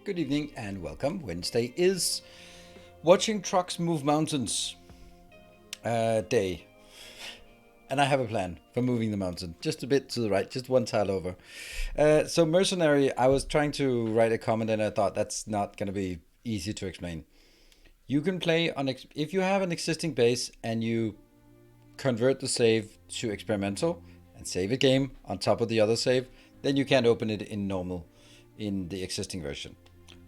Good evening and welcome. Wednesday is Watching Trucks Move Mountains day. And I have a plan for moving the mountain. Just a bit to the right, just one tile over. So Mercenary, I was trying to write a comment and I thought that's not going to be easy to explain. You can play on, if you have an existing base and you convert the save to experimental and save a game on top of the other save, then you can't open it in normal in the existing version.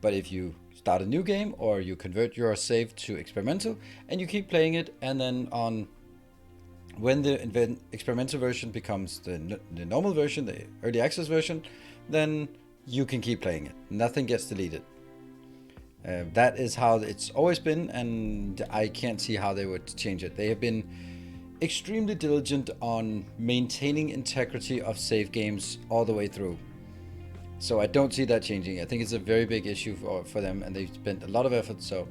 But if you start a new game or you convert your save to experimental and you keep playing it, and then when the experimental version becomes the normal version, the early access version, then you can keep playing it. Nothing gets deleted. That is how it's always been, and I can't see how they would change it. They have been extremely diligent on maintaining integrity of save games all the way through. So I don't see that changing. I think it's a very big issue for them, and they've spent a lot of effort. So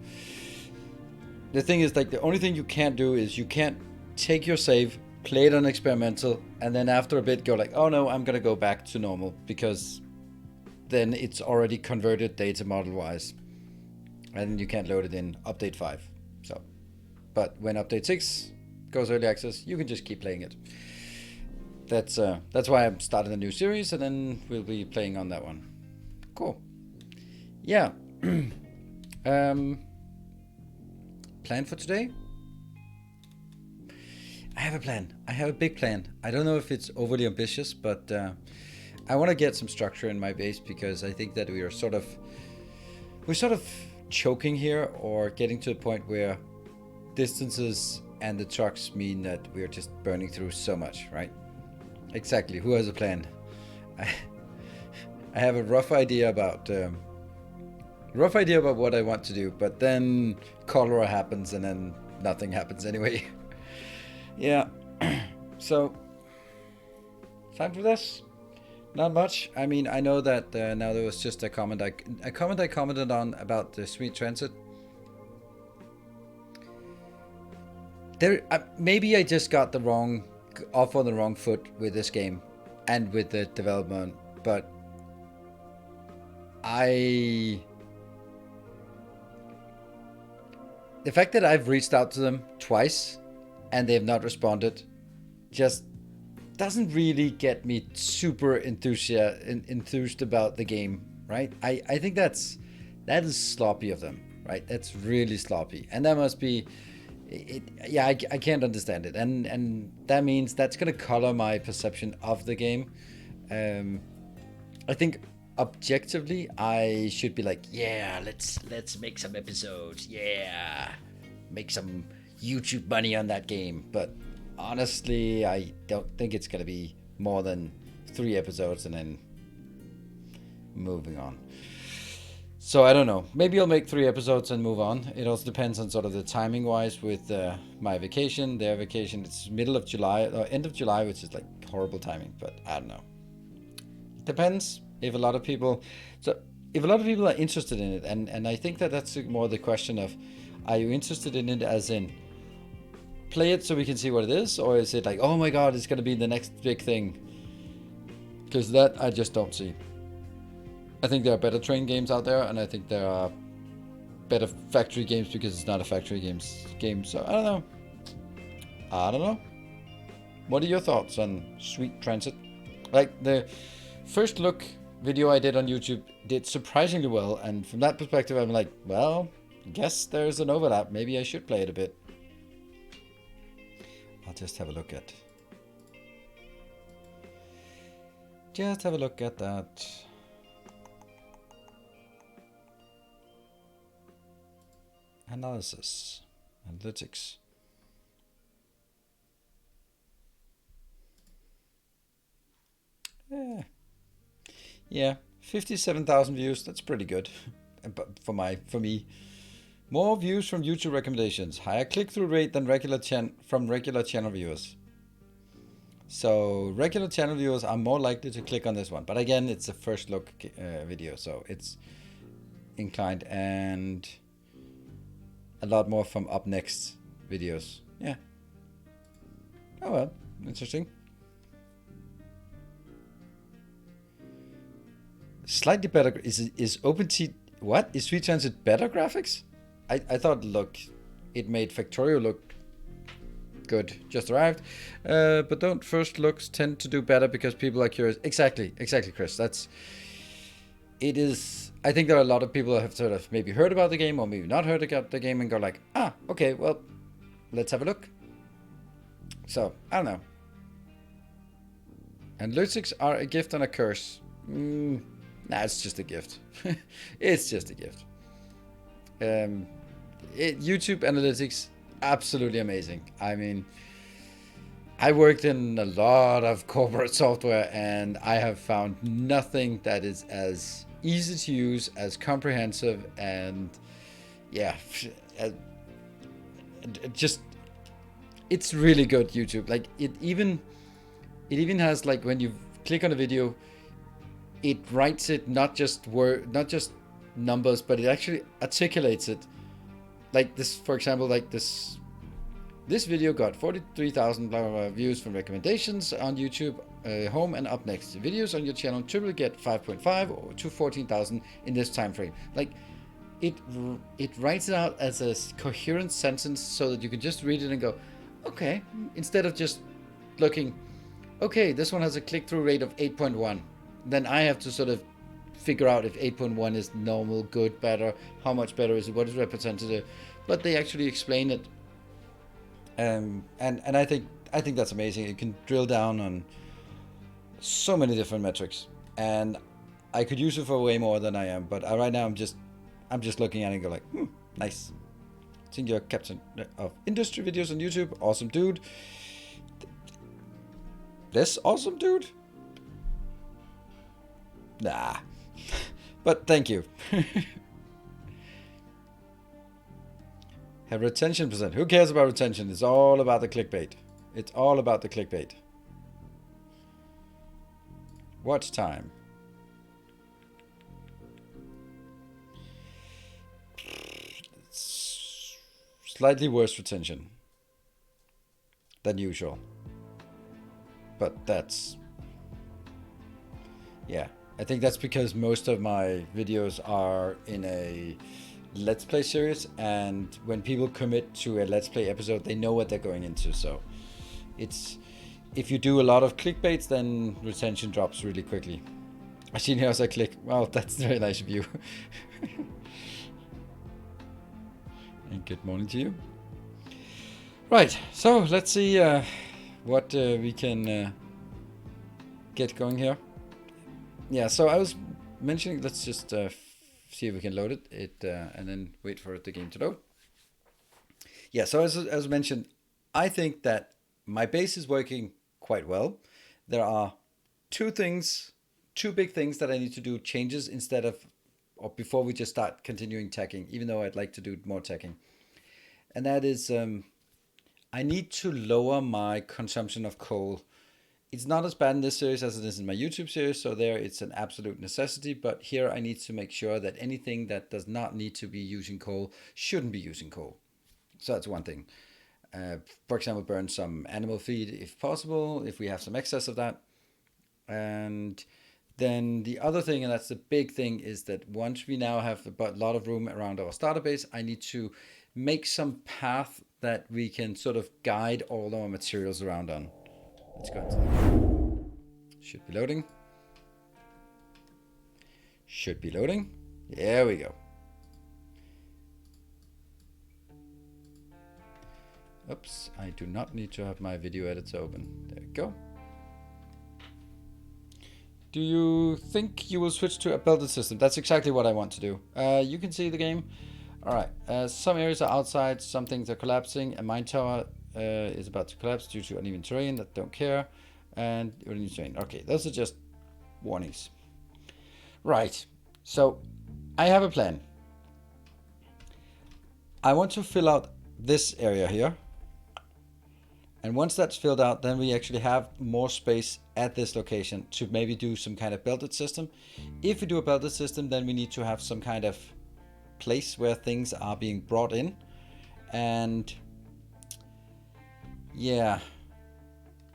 the thing is, like, the only thing you can't do is you can't take your save, play it on experimental, and then after a bit go like, oh no, I'm gonna go back to normal, because then it's already converted data model wise, and you can't load it in update 5. So, but when update 6 goes early access, you can just keep playing it. That's why I'm starting a new series, and then we'll be playing on that one. Cool. Yeah. Plan for today? I have a plan. I have a big plan. I don't know if it's overly ambitious, but I want to get some structure in my base, because I think that we're sort of choking here, or getting to a point where distances and the trucks mean that we're just burning through so much, right? Exactly. Who has a plan? I have a rough idea about what I want to do, but then cholera happens, and then nothing happens anyway. Yeah. So, time for this? Not much. I mean, I know that now there was just a comment I commented on about the Sweet Transit. There, maybe I just got off on the wrong foot with this game and with the development, but the fact that I've reached out to them twice and they've not responded just doesn't really get me super enthused about the game, right? I think that is sloppy of them, right? That's really sloppy, and that must be I can't understand it, and that means that's gonna color my perception of the game. I think objectively I should be like, yeah, let's make some episodes, yeah, make some YouTube money on that game. But honestly, I don't think it's gonna be more than 3 episodes and then moving on. So I don't know. Maybe I'll make 3 episodes and move on. It also depends on sort of the timing wise with my vacation, their vacation. It's middle of July or end of July, which is like horrible timing. But I don't know. Depends if a lot of people. So if a lot of people are interested in it, and I think that that's more the question of, are you interested in it as in play it so we can see what it is, or is it like, oh my god, it's gonna be the next big thing? Because that I just don't see. I think there are better train games out there, and I think there are better factory games, because it's not a factory game. So I don't know. What are your thoughts on Sweet Transit? Like, the first look video I did on YouTube did surprisingly well, and from that perspective I'm like, well, I guess there's an overlap. Maybe I should play it a bit. I'll just have a look at that. Analytics. Yeah, 57,000 views. That's pretty good. For me, more views from YouTube recommendations, higher click-through rate than regular channel viewers. So regular channel viewers are more likely to click on this one. But again, it's a first look video, so it's inclined, and a lot more from up next videos. Yeah. Oh well, interesting. Slightly better is What? Is Street Transit better graphics? I thought, look, it made Factorio look good. Just arrived. But don't first looks tend to do better because people are curious. Exactly, Chris. It is. I think there are a lot of people that have sort of maybe heard about the game or maybe not heard about the game and go like, okay, well, let's have a look. So, I don't know. Analytics are a gift and a curse. Nah, it's just a gift. It's just a gift. YouTube analytics, absolutely amazing. I mean, I worked in a lot of corporate software and I have found nothing that is as easy to use, as comprehensive, and yeah, just, it's really good, YouTube. Like, it even has, like, when you click on a video, it writes it not just numbers, but it actually articulates it. Like this, for example, like this video got 43,000 blah, blah, blah views from recommendations on YouTube home and up next. Videos on your channel typically get 5.5 or to 14,000 in this time frame. Like, it writes it out as a coherent sentence so that you can just read it and go, okay, instead of just looking, okay, this one has a click-through rate of 8.1. Then I have to sort of figure out if 8.1 is normal, good, better, how much better is it, what is representative. But they actually explain it. And I think that's amazing. You can drill down on so many different metrics. And I could use it for way more than I am. But right now I'm just looking at it and go like, nice. Senior captain of industry videos on YouTube. Awesome dude. This awesome dude? Nah. But thank you. Have retention percent. Who cares about retention? It's all about the clickbait. It's all about the clickbait. Watch time. Slightly worse retention than usual. But that's... yeah. I think that's because most of my videos are in a Let's Play series, and when people commit to a Let's Play episode, they know what they're going into. So it's, if you do a lot of clickbaits, then retention drops really quickly. I see here as I click. Well, that's very nice of you. And good morning to you. Right, so let's see what we can get going here. Yeah, so I was mentioning, let's just see if we can load it, and then wait for the game to load. Yeah, so as mentioned, I think that my base is working quite well. There are two big things that I need to do changes instead of, or before we just start continuing teching, even though I'd like to do more teching. And that is, I need to lower my consumption of coal. It's not as bad in this series as it is in my YouTube series, so there it's an absolute necessity, but here I need to make sure that anything that does not need to be using coal shouldn't be using coal. So that's one thing. For example, burn some animal feed if possible, if we have some excess of that. And then the other thing, and that's the big thing, is that once we now have a lot of room around our starter base, I need to make some path that we can sort of guide all our materials around on. Let's go into that. Should be loading. Should be loading. There we go. Oops, I do not need to have my video editor open. There we go. Do you think you will switch to a belted system? That's exactly what I want to do. You can see the game. All right, some areas are outside, some things are collapsing. A mine tower is about to collapse due to uneven terrain that don't care. And uneven terrain. Okay, those are just warnings. Right, so I have a plan. I want to fill out this area here. And once that's filled out, then we actually have more space at this location to maybe do some kind of belted system. If we do a belted system, then we need to have some kind of place where things are being brought in. And yeah,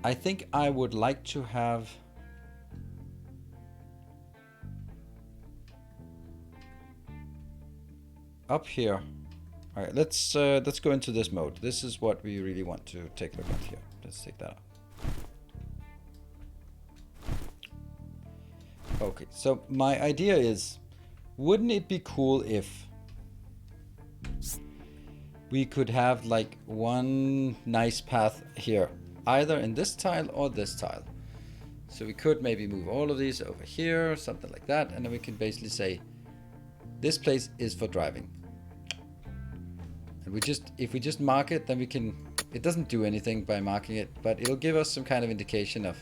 I think I would like to have up here. All right, let's go into this mode. This is what we really want to take a look at here. Let's take that out. Okay, so my idea is, wouldn't it be cool if we could have like one nice path here, either in this tile or this tile? So we could maybe move all of these over here, something like that, and then we can basically say, this place is for driving. And if we just mark it, then we can, it doesn't do anything by marking it, but it'll give us some kind of indication of,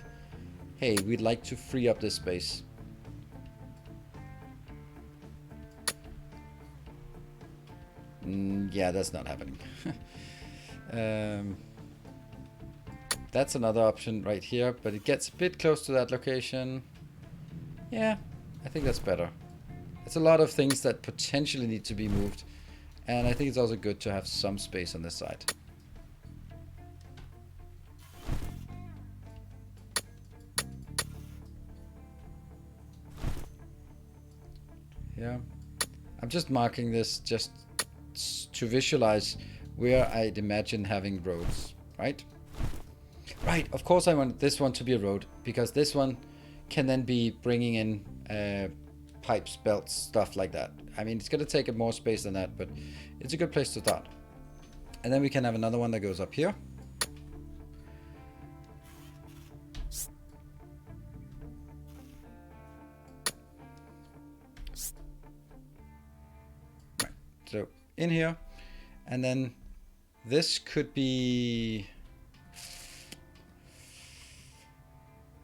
hey, we'd like to free up this space. Yeah, that's not happening. That's another option right here, but it gets a bit close to that location. Yeah, I think that's better. It's a lot of things that potentially need to be moved, and I think it's also good to have some space on this side. Yeah, I'm just marking this just to visualize where I'd imagine having roads, right? Right, of course I want this one to be a road, because this one can then be bringing in pipes, belts, stuff like that. I mean, it's going to take up more space than that, but it's a good place to start. And then we can have another one that goes up here. Right, so in here, and then this could be...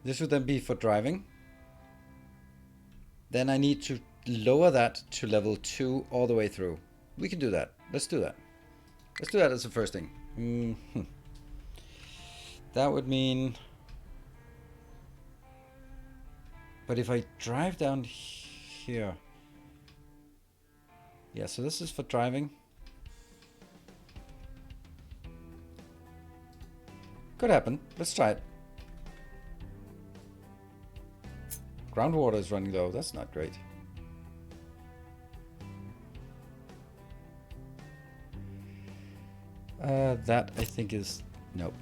This would then be for driving. Then I need to lower that to level 2 all the way through. We can do that. Let's do that. Let's do that as the first thing. That would mean... But if I drive down here... Yeah, so this is for driving. Could happen. Let's try it. Groundwater is running low. That's not great. That I think is... Nope.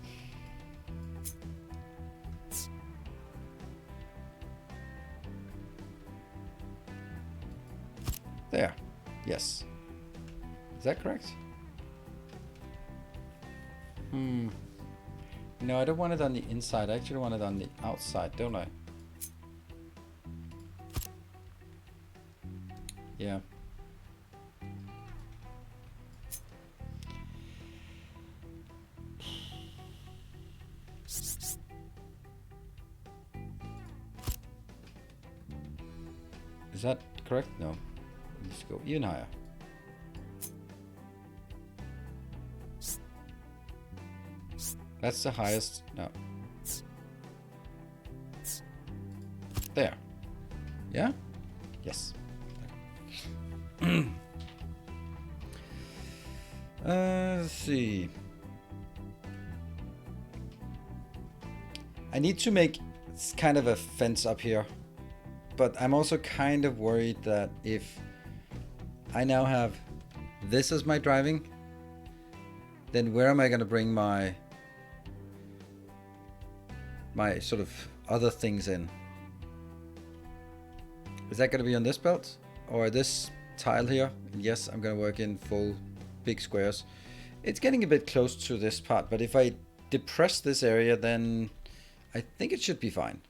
There. Yes. Is that correct? No, I don't want it on the inside. I actually want it on the outside, don't I? Yeah. Is that correct? No. Let's go even higher. That's the highest. No. There. Yeah? Yes. Let's see. I need to make kind of a fence up here, but I'm also kind of worried that if I now have this as my driving, then where am I going to bring my sort of other things in? Is that going to be on this belt or this tile here? Yes, I'm going to work in full big squares. It's getting a bit close to this part, but if I depress this area, then I think it should be fine.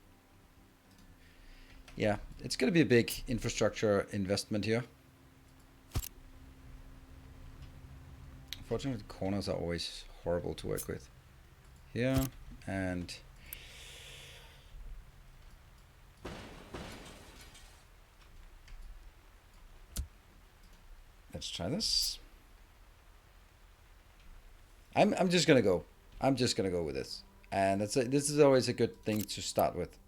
Yeah, it's going to be a big infrastructure investment here. Unfortunately, the corners are always horrible to work with. Here, and let's try this. I'm just gonna go. I'm just gonna go with this, and this is always a good thing to start with.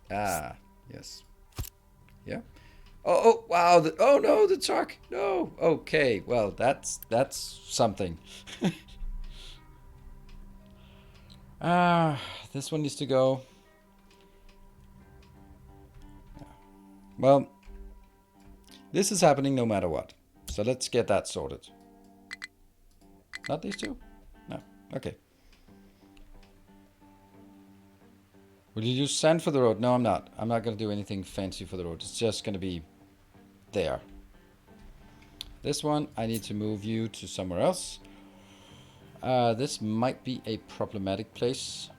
Ah, yes, yeah. Oh wow! Oh no, the truck! No. Okay, well that's something. This one needs to go. Well, This is happening no matter what. So let's get that sorted. Not these two? No. Okay. Will you use sand for the road? No, I'm not. I'm not going to do anything fancy for the road. It's just going to be there. This one, I need to move you to somewhere else. This might be a problematic place.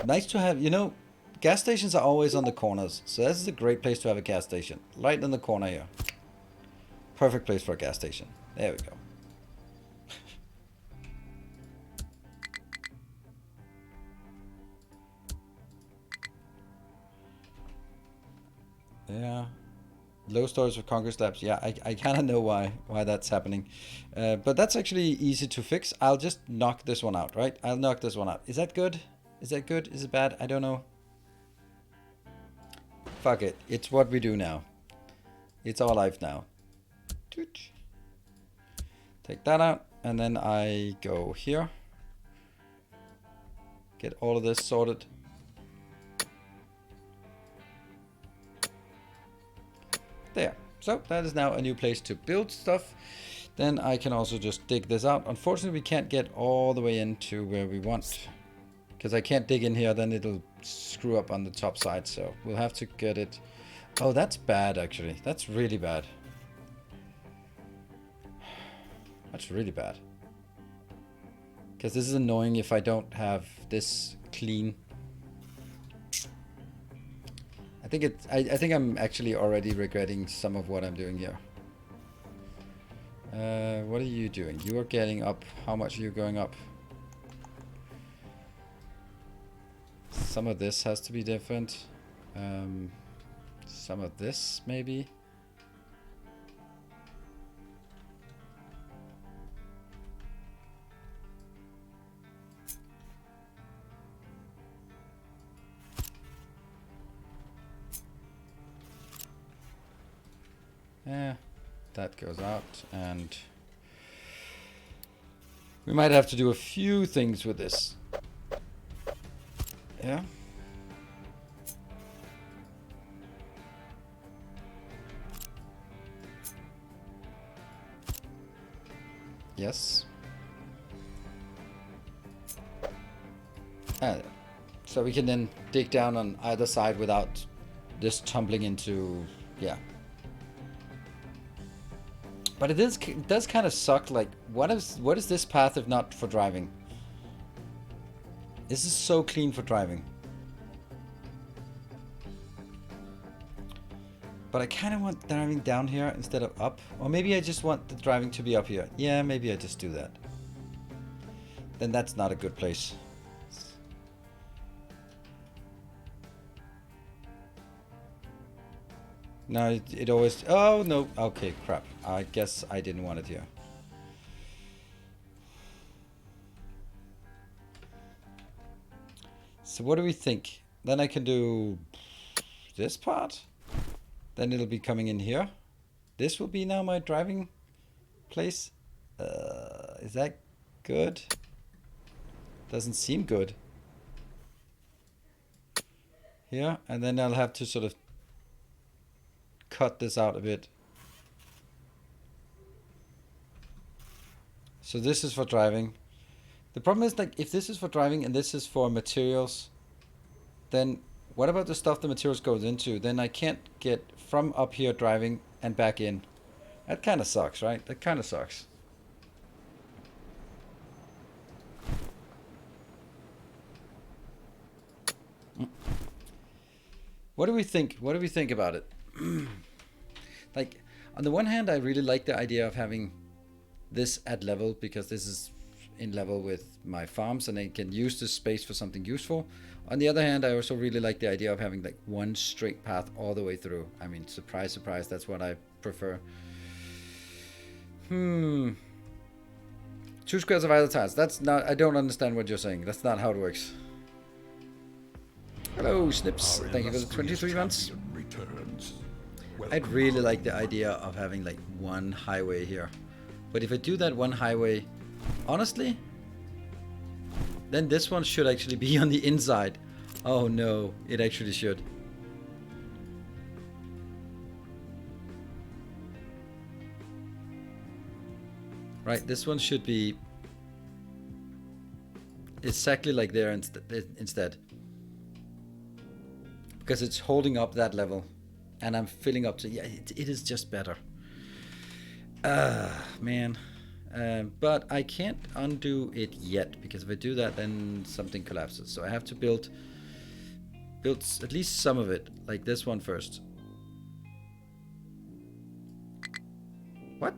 Nice to have, you know, gas stations are always on the corners. So this is a great place to have a gas station. Right in the corner here. Perfect place for a gas station. There we go. Yeah. Low storage of concrete slabs. Yeah, I kind of know why that's happening. But that's actually easy to fix. I'll just knock this one out, right? I'll knock this one out. Is that good? Is that good? Is it bad? I don't know. Fuck it. It's what we do now. It's our life now. Take that out. And then I go here. Get all of this sorted. There. So that is now a new place to build stuff. Then I can also just dig this out. Unfortunately, we can't get all the way into where we want. Because I can't dig in here, then it'll screw up on the top side. So we'll have to get it. Oh, that's bad, actually. That's really bad. That's really bad. Because this is annoying if I don't have this clean. I think I'm actually already regretting some of what I'm doing here. What are you doing? You are getting up. How much are you going up? Some of this has to be different. Some of this maybe. Yeah, that goes out, and we might have to do a few things with this. Yeah. Yes. So we can then dig down on either side without this tumbling into, yeah. But it does kind of suck. Like, what is this path if not for driving? This is so clean for driving. But I kind of want driving down here instead of up. Or maybe I just want the driving to be up here. Yeah, maybe I just do that. Then that's not a good place. No, it always... Oh, no. Okay, crap. I guess I didn't want it here. So what do we think? Then I can do this part. Then it'll be coming in here. This will be now my driving place. Is that good? Doesn't seem good. Here, and then I'll have to sort of cut this out a bit. So this is for driving. The problem is, like, if this is for driving and this is for materials, then what about the stuff the materials goes into? Then I can't get from up here driving and back in. That kind of sucks, right? That kind of sucks. What do we think? What do we think about it? Like, on the one hand, I really like the idea of having this at level, because this is in level with my farms and I can use this space for something useful. On the other hand, I also really like the idea of having like one straight path all the way through. I mean, surprise, surprise, that's what I prefer. 2 squares of either tiles. That's not, I don't understand what you're saying. That's not how it works. Hello, Snips. Thank you for the 23 months. I'd really like the idea of having like one highway here. But if I do that one highway, honestly, then this one should actually be on the inside. Oh no, it actually should. Right, this one should be exactly like there instead. Because it's holding up that level. And I'm filling up to, yeah, it is just better. Man. But I can't undo it yet, because if I do that, then something collapses. So I have to build at least some of it, like this one first. What?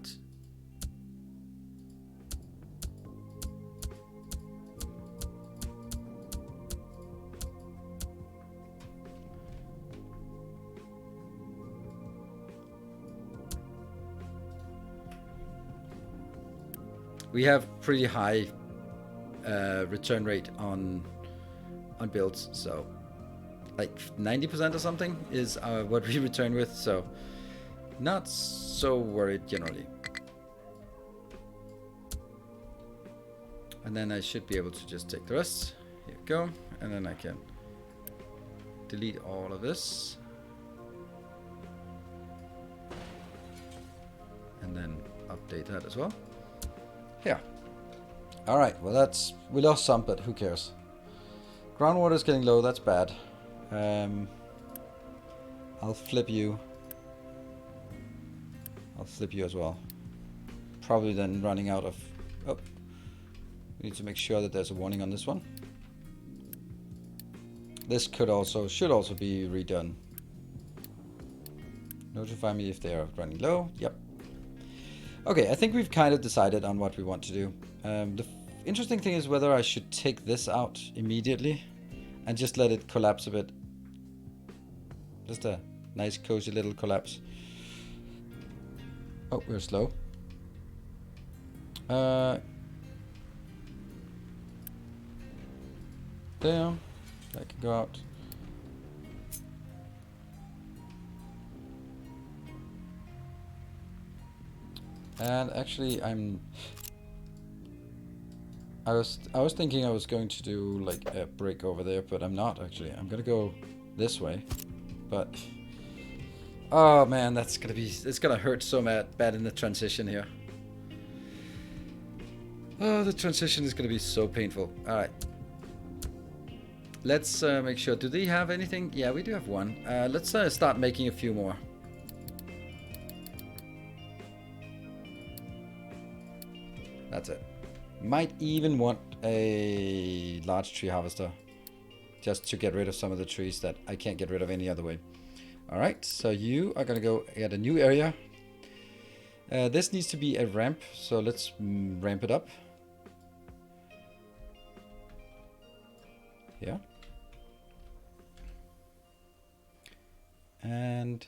We have pretty high return rate on builds, so like 90% or something is what we return with, so not so worried generally. And then I should be able to just take the rest. Here we go. And then I can delete all of this. And then update that as well. Here. Alright, well we lost some, but who cares? Groundwater is getting low, that's bad. I'll flip you. I'll flip you as well. Probably then running out of... Oh. We need to make sure that there's a warning on this one. This should also be redone. Notify me if they are running low. Yep. Okay, I think we've kind of decided on what we want to do. The interesting thing is whether I should take this out immediately and just let it collapse a bit. Just a nice cozy little collapse. Oh, we're slow. There, that can go out. And actually, I was thinking I was going to do like a brick over there, but I'm not actually. I'm gonna go this way, but oh man, it's gonna hurt so bad in the transition here. Oh, the transition is gonna be so painful. All right. Let's make sure. Do they have anything? Yeah, we do have one. Let's start making a few more. That's it. Might even want a large tree harvester, just to get rid of some of the trees that I can't get rid of any other way. Alright, so you are gonna go get a new area. This needs to be a ramp, so let's ramp it up. Yeah. And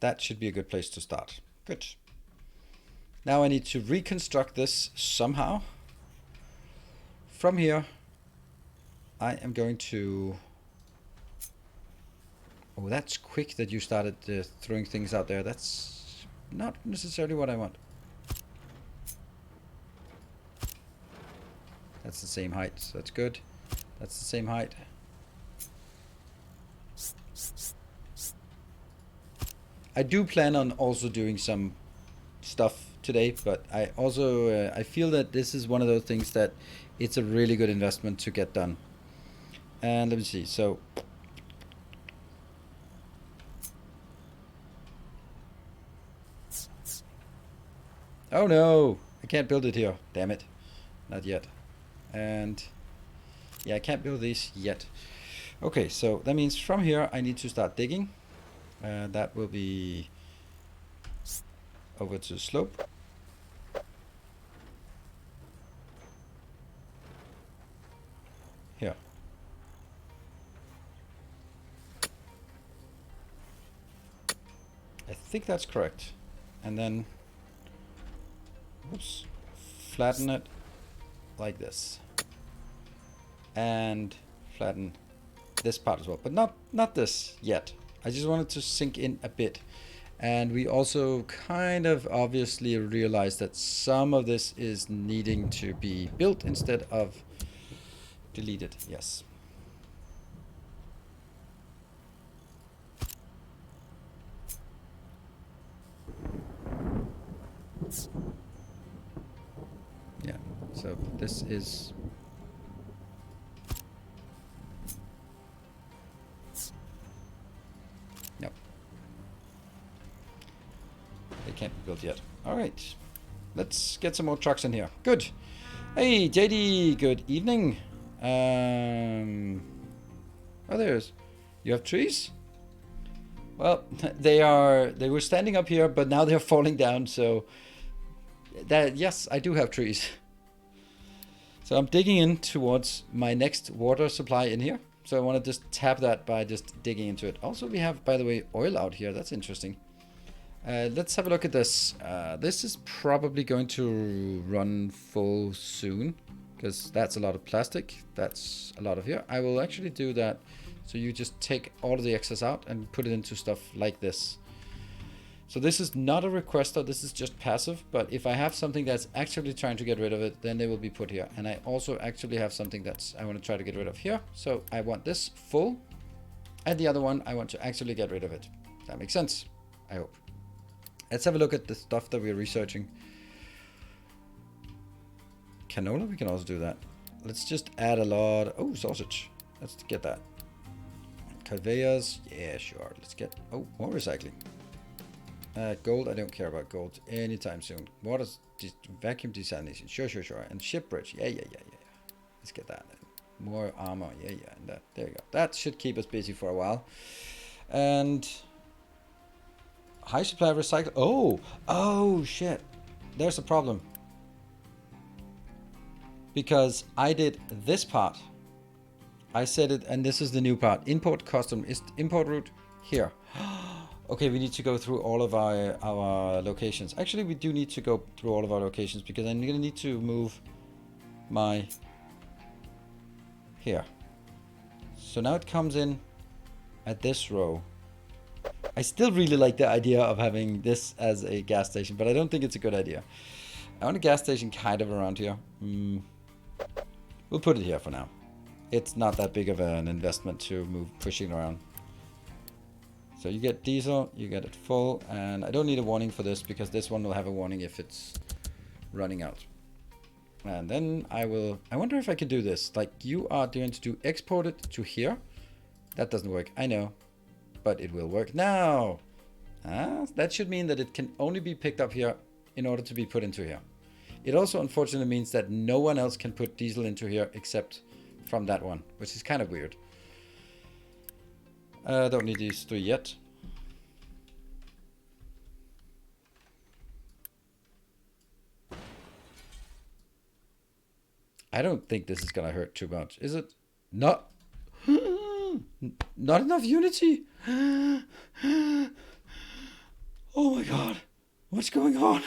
that should be a good place to start. Good. Now I need to reconstruct this somehow. From here, I am going to... Oh, that's quick that you started throwing things out there. That's not necessarily what I want. That's the same height, so that's good. That's the same height. I do plan on also doing some stuff today, but I also I feel that this is one of those things that it's a really good investment to get done. And let me see. So oh no, I can't build it here. Damn it. Not yet. And yeah, I can't build these yet. Okay, so that means from here I need to start digging. That will be over to the slope. Here. I think that's correct. And then, oops, flatten it like this. And flatten this part as well, but not this yet. I just wanted to sink in a bit. And we also kind of obviously realized that some of this is needing to be built instead of deleted. Yes. So this is... No. They can't be built yet. Alright. Let's get some more trucks in here. Good. Hey, JD, good evening. Oh, there's... You have trees? Well, they were standing up here, but now they're falling down, so... Yes, I do have trees. So I'm digging in towards my next water supply in here. So I want to just tap that by just digging into it. Also, we have, by the way, oil out here. That's interesting. Let's have a look at this. This is probably going to run full soon, because that's a lot of plastic. That's a lot of here. I will actually do that. So you just take all of the excess out and put it into stuff like this. So this is not a requester, this is just passive, but if I have something that's actually trying to get rid of it, then they will be put here. And I also actually have something that's I want to try to get rid of here. So I want this full, and the other one I want to actually get rid of it. That makes sense, I hope. Let's have a look at the stuff that we're researching. Canola, we can also do that. Let's just add a lot. Oh, sausage. Let's get that. Conveyors, yeah, sure. Let's get, oh, more recycling. Gold, I don't care about gold anytime soon. Water, vacuum desalination, sure. And ship bridge, yeah. Let's get that. More armor, yeah. And that, there you go. That should keep us busy for a while. And high supply of recycle. Oh shit. There's a problem. Because I did this part. I said it, and this is the new part. Import custom is import route here. Okay, we need to go through all of our locations. Actually, we do need to go through all of our locations because I'm gonna need to move my here. So now it comes in at this row. I still really like the idea of having this as a gas station, but I don't think it's a good idea. I want a gas station kind of around here. We'll put it here for now. It's not that big of an investment to move pushing around. So you get diesel, you get it full, and I don't need a warning for this because this one will have a warning if it's running out. And then I wonder if I can do this. Like you are going to do export it to here. That doesn't work, I know, but it will work now. That should mean that it can only be picked up here in order to be put into here. It also unfortunately means that no one else can put diesel into here except from that one, which is kind of weird. Don't need these three yet. I don't think this is gonna hurt too much, is it? Not enough unity. Oh my god, what's going on?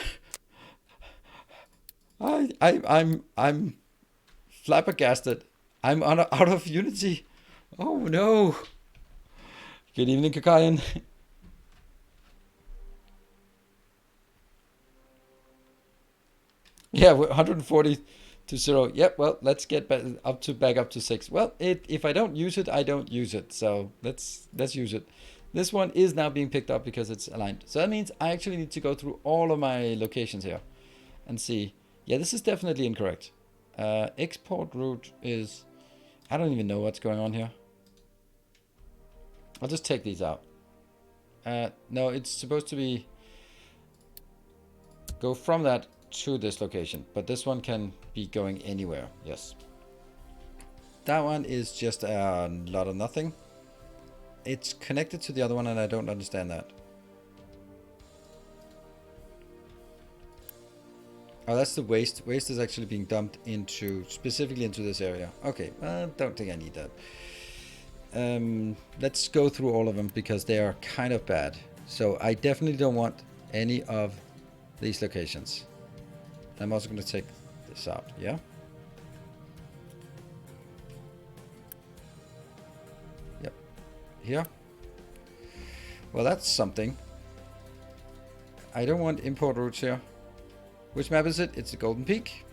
I'm flabbergasted. I'm out of unity. Oh no. Good evening, Kakayan. Yeah, we're 140 to 0. Yep, well, let's get back up to 6. Well, if I don't use it, I don't use it. So let's use it. This one is now being picked up because it's aligned. So that means I actually need to go through all of my locations here and see. Yeah, this is definitely incorrect. Export route is... I don't even know what's going on here. I'll just take these out. No, it's supposed to be go from that to this location, but this one can be going anywhere. Yes. That one is just a lot of nothing. It's connected to the other one and I don't understand that. Oh, that's the waste. Waste is actually being dumped specifically into this area. Okay, I don't think I need that. Let's go through all of them because they are kind of bad. So I definitely don't want any of these locations. I'm also going to take this out, yeah? Yep. Here. Well, that's something. I don't want import routes here. Which map is it? It's the Golden Peak.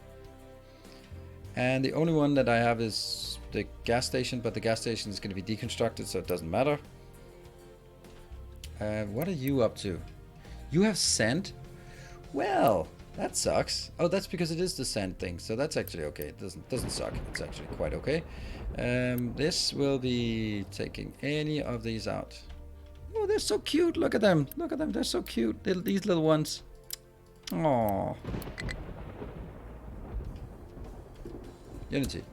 And the only one that I have is the gas station, but the gas station is going to be deconstructed, so it doesn't matter. What are you up to? You have sand? Well, That sucks. Oh, that's because it is the sand thing. So that's actually okay. It doesn't suck. It's actually quite okay. This will be taking any of these out. Oh, they're so cute. Look at them. Look at them. They're so cute. These little ones. Aww. Unity.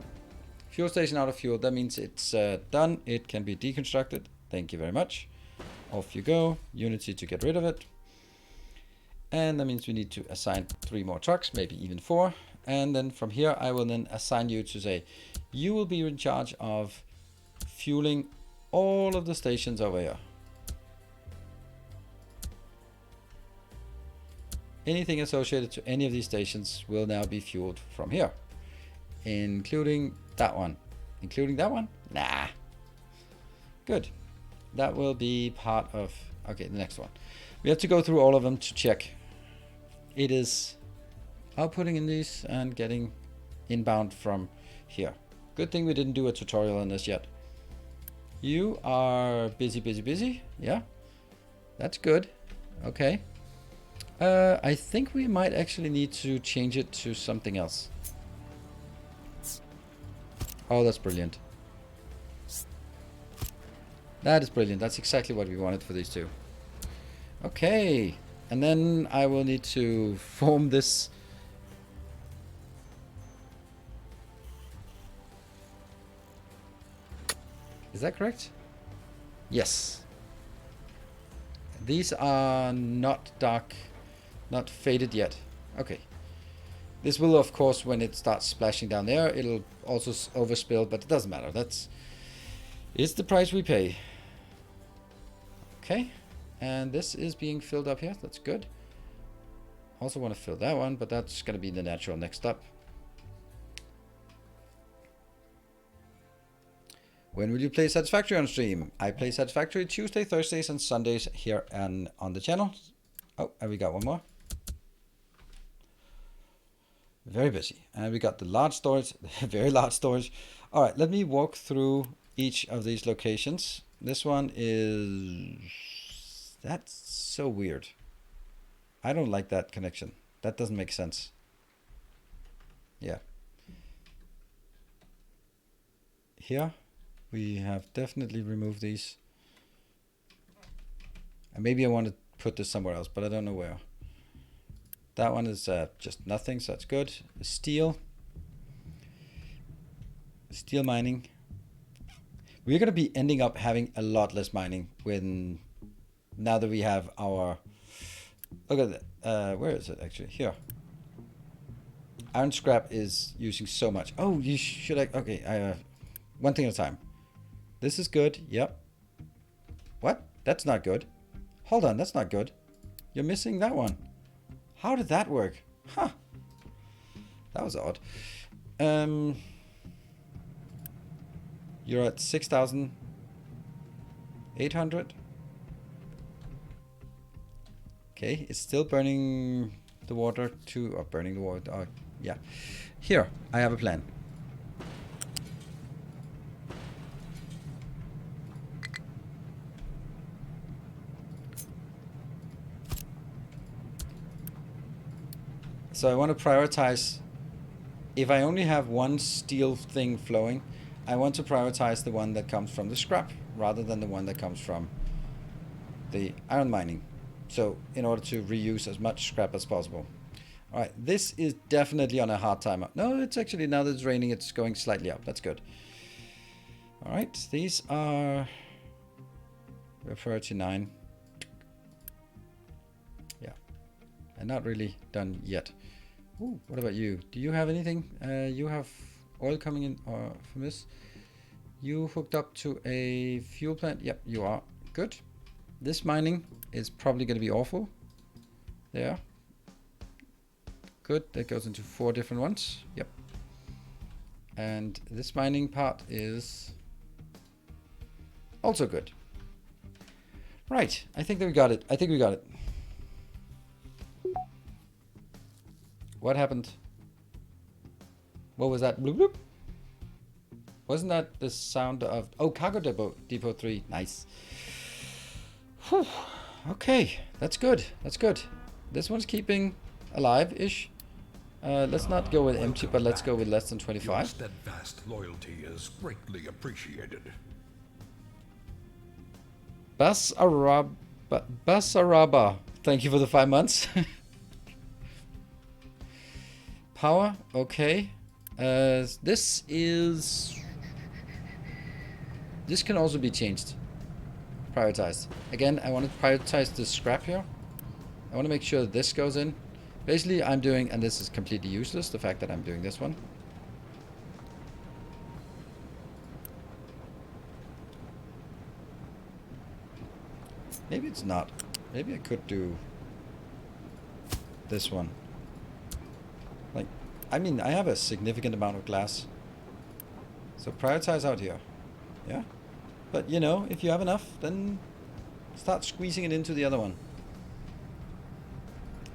Fuel station out of fuel. That means it's done. It can be deconstructed. Thank you very much. Off you go. Unity to get rid of it. And that means we need to assign 3 more trucks, maybe even 4. And then from here, I will then assign you to say, you will be in charge of fueling all of the stations over here. Anything associated to any of these stations will now be fueled from here, including that one. Including that one? Nah. Good. That will be part of, okay, the next one. We have to go through all of them to check. It is outputting in these and getting inbound from here. Good thing we didn't do a tutorial on this yet. You are busy. Yeah, that's good. Okay. I think we might actually need to change it to something else. Oh, that's brilliant. That is brilliant. That's exactly what we wanted for these two. Okay. And then I will need to form this. Is that correct? Yes. These are not dark, not faded yet. Okay. This will, of course, when it starts splashing down there, it'll also overspill, but it doesn't matter. It's the price we pay. Okay. And this is being filled up here. That's good. Also want to fill that one, but that's going to be the natural next step. When will you play Satisfactory on stream? I play Satisfactory Tuesday, Thursdays, and Sundays here and on the channel. Oh, and we got one more. Very busy. And we got the large storage, very large storage. All right, let me walk through each of these locations. This one is... That's so weird. I don't like that connection. That doesn't make sense. Yeah. Here, we have definitely removed these. And maybe I want to put this somewhere else, but I don't know where. That one is just nothing, so that's good. Steel. Steel mining. We're going to be ending up having a lot less mining when... Now that we have our, look at that, where is it actually? Here. Iron scrap is using so much. Oh, you should, okay, one thing at a time. This is good, yep. What? That's not good. Hold on, that's not good. You're missing that one. How did that work? Huh. That was odd. You're at 6,800. Okay, it's still burning the water to, or burning the water, yeah. Here, I have a plan. So I want to prioritize, if I only have one steel thing flowing, I want to prioritize the one that comes from the scrap, rather than the one that comes from the iron mining. So in order to reuse as much scrap as possible. All right, this is definitely on a hard time up. No, it's actually, now that it's raining, it's going slightly up. That's good. All right, these are 39. Yeah, and not really done yet. Ooh, what about you? Do you have anything? You have oil coming in from this. You hooked up to a fuel plant? Yep, you are. Good. This mining is probably going to be awful. There. Good. That goes into 4 different ones. Yep. And this mining part is also good. Right. I think that we got it. I think we got it. What happened? What was that? Bloop, bloop. Wasn't that the sound of... Oh, cargo depot 3. Nice. Whew. Okay, that's good. That's good. This one's keeping alive-ish. Let's not go with empty, but let's go with less than 25. Your steadfast loyalty is greatly appreciated. Basaraba, thank you for the 5 months. Power, okay. This can also be changed. Prioritized. Again, I want to prioritize the scrap here. I want to make sure that this goes in. Basically, I'm doing, and this is completely useless, the fact that I'm doing this one. Maybe it's not. Maybe I could do this one. Like, I mean, I have a significant amount of glass. So prioritize out here. Yeah? But, you know, if you have enough, then start squeezing it into the other one.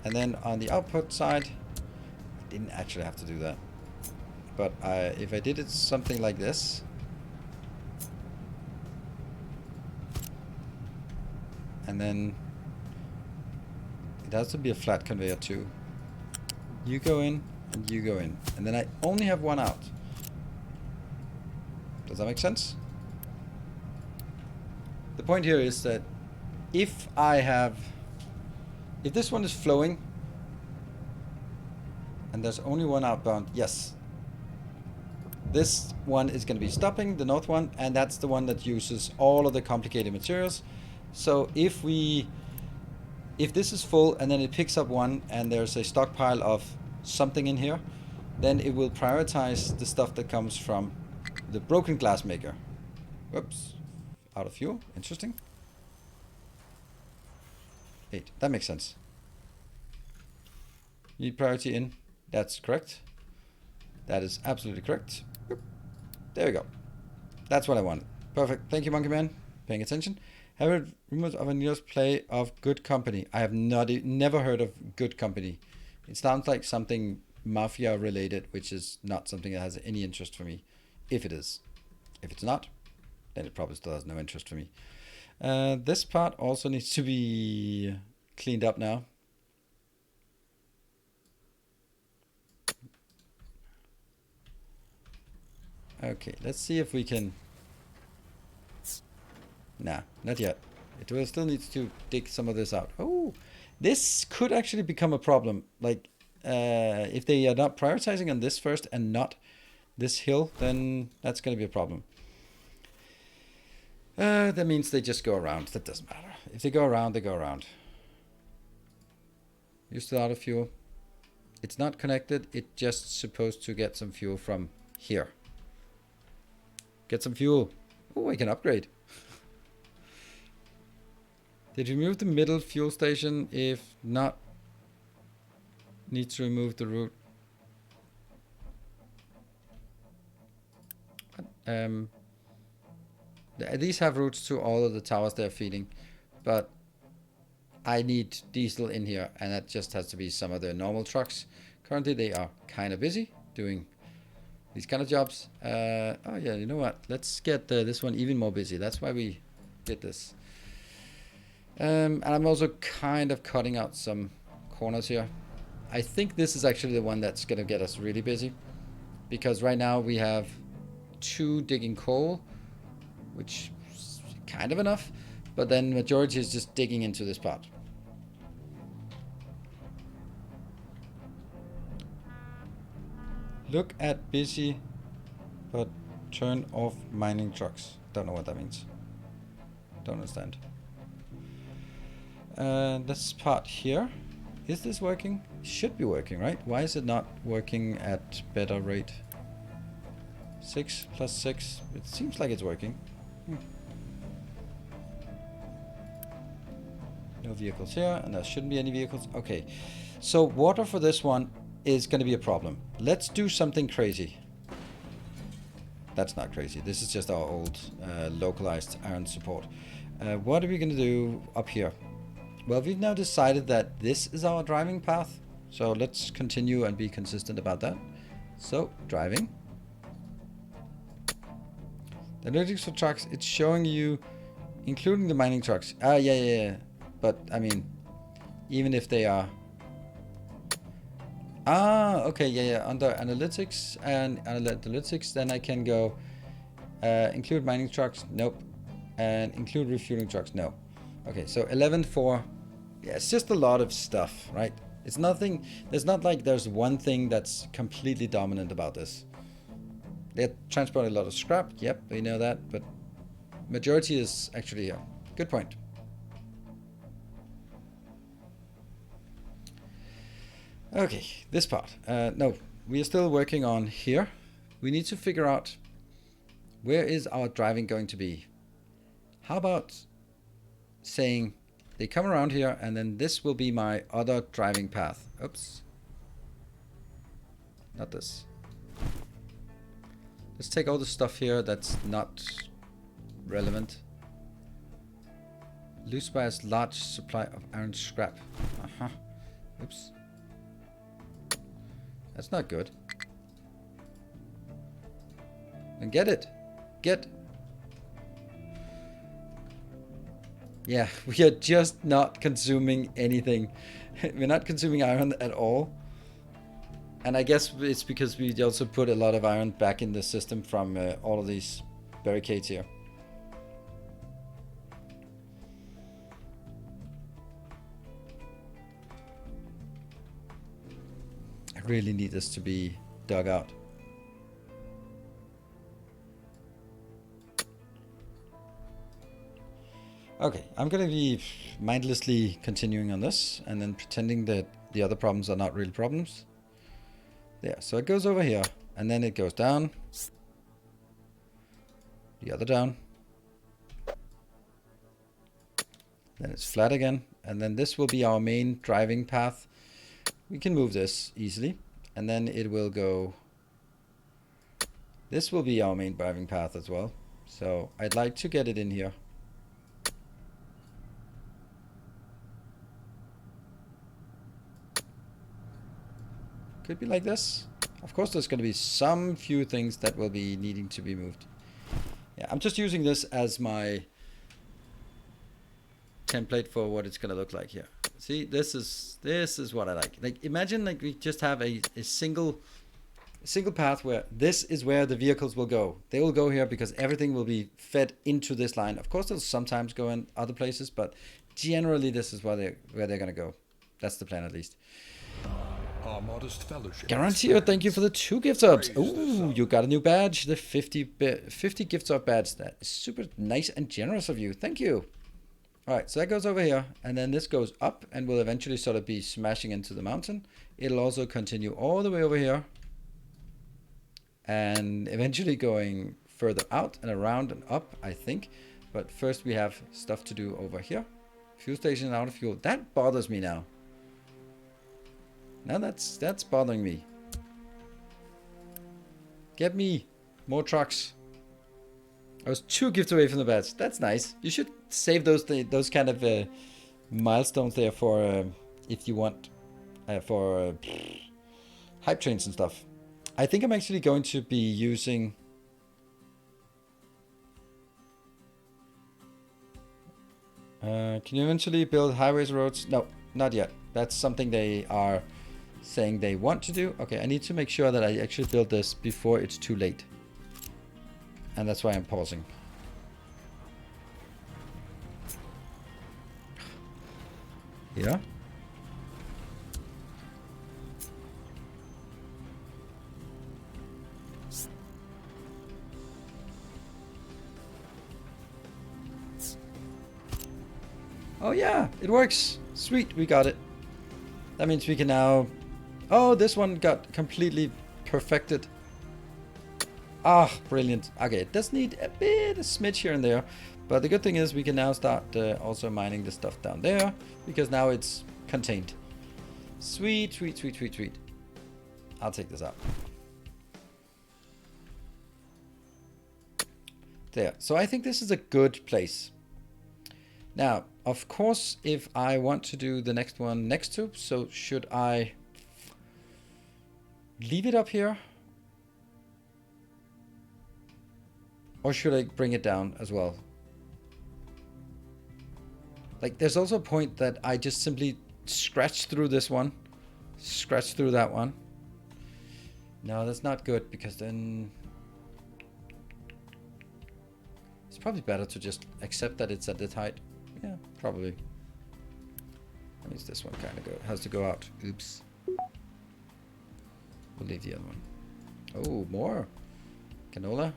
And then on the output side, I didn't actually have to do that. But if I did it something like this, and then it has to be a flat conveyor too. You go in and you go in, and then I only have one out. Does that make sense? The point here is that if this one is flowing and there's only one outbound, yes, this one is going to be stopping, the north one, and that's the one that uses all of the complicated materials. So if this is full and then it picks up one and there's a stockpile of something in here, then it will prioritize the stuff that comes from the broken glass maker. Whoops, out of fuel, interesting. 8, that makes sense. Need priority in, that's correct. That is absolutely correct. There we go. That's what I wanted. Perfect. Thank you, Monkey Man. Paying attention. Have heard rumors of a news play of Good Company. I have never heard of Good Company. It sounds like something mafia related, which is not something that has any interest for me. If it is. If it's not, then it probably still has no interest for me. This part also needs to be cleaned up now. Okay, let's see if we can... Nah, not yet. It will still needs to dig some of this out. Oh, this could actually become a problem. Like, if they are not prioritizing on this first and not this hill, then that's going to be a problem. That means they just go around. That doesn't matter. If they go around, they go around. You're still out of fuel. It's not connected. It's just supposed to get some fuel from here. Get some fuel. Oh, I can upgrade. Did you remove the middle fuel station? If not, needs to remove the route. These have routes to all of the towers they're feeding, but I need diesel in here, and that just has to be some of the normal trucks. Currently, they are kind of busy doing these kind of jobs. Oh yeah, you know what? Let's get this one even more busy. That's why we did this. And I'm also kind of cutting out some corners here. I think this is actually the one that's going to get us really busy, because right now we have 2 digging coal, which is kind of enough, but then majority is just digging into this part. Look at busy, but turn off mining trucks. Don't know what that means. Don't understand. This part here, is this working? Should be working, right? Why is it not working at better rate? 6 plus 6. It seems like it's working. No vehicles here, and there shouldn't be any vehicles. Okay, so water for this one is going to be a problem. Let's do something crazy. That's not crazy. This is just our old localized iron support. What are we going to do up here? Well, we've now decided that this is our driving path. So let's continue and be consistent about that. So, driving. The analytics for trucks, it's showing you, including the mining trucks. Yeah. But, I mean, even if they are Ah, okay, yeah. Under analytics and analytics, then I can go include mining trucks, nope. And include refueling trucks, no. Okay, so 11 for, yeah, it's just a lot of stuff, right? It's nothing, there's not like there's one thing that's completely dominant about this. They're transporting a lot of scrap, yep, we know that, but majority is actually here. Good point. Okay, this part. No, we are still working on here. We need to figure out where is our driving going to be. How about saying they come around here and then this will be my other driving path. Oops. Not this. Let's take all the stuff here that's not relevant. Loose by a large supply of iron scrap. Uh-huh. Oops. That's not good. And get it. Get. Yeah, we are just not consuming anything. We're not consuming iron at all. And I guess it's because we also put a lot of iron back in the system from all of these barricades here. I really need this to be dug out. Okay, I'm gonna be mindlessly continuing on this and then pretending that the other problems are not real problems. There, so it goes over here and then it goes down. The other down. Then it's flat again. And then this will be our main driving path. We can move this easily. And then it will go. This will be our main driving path as well. So I'd like to get it in here. Could be like this. Of course, there's going to be some few things that will be needing to be moved. Yeah, I'm just using this as my template for what it's going to look like here. See, this is what I like. Like, imagine like we just have a single path where this is where the vehicles will go. They will go here because everything will be fed into this line. Of course, they'll sometimes go in other places, but generally this is where they're going to go. That's the plan, at least. Our modest fellowship. Guarantee, thank you for the 2 gift subs. Ooh, you got a new badge, the 50 gift sub badge. That is super nice and generous of you. Thank you. All right, so that goes over here, and then this goes up and will eventually sort of be smashing into the mountain. It'll also continue all the way over here and eventually going further out and around and up, I think. But first we have stuff to do over here. Fuel station out of fuel. That bothers me now. Now that's bothering me. Get me more trucks. I was 2 gifts away from the badge. That's nice. You should save those kind of milestones there for if you want for hype trains and stuff. I think I'm actually going to be using. Can you eventually build highways, roads? No, not yet. That's something they are saying they want to do. Okay, I need to make sure that I actually build this before it's too late. And that's why I'm pausing. Yeah. Oh yeah, it works. Sweet, we got it. That means we can now. Oh, this one got completely perfected. Ah, brilliant. Okay, it does need a bit of smidge here and there. But the good thing is we can now start also mining the stuff down there. Because now it's contained. Sweet, sweet, sweet, sweet, sweet. I'll take this out. There. So I think this is a good place. Now, of course, if I want to do the next one next to, so should I leave it up here? Or should I bring it down as well? Like, there's also a point that I just simply scratch through this one. scratch through that one. No, that's not good, because then it's probably better to just accept that it's at that height. Yeah, probably. That means this one kind of has to go out. Oops. We'll leave the other one. Oh, more canola.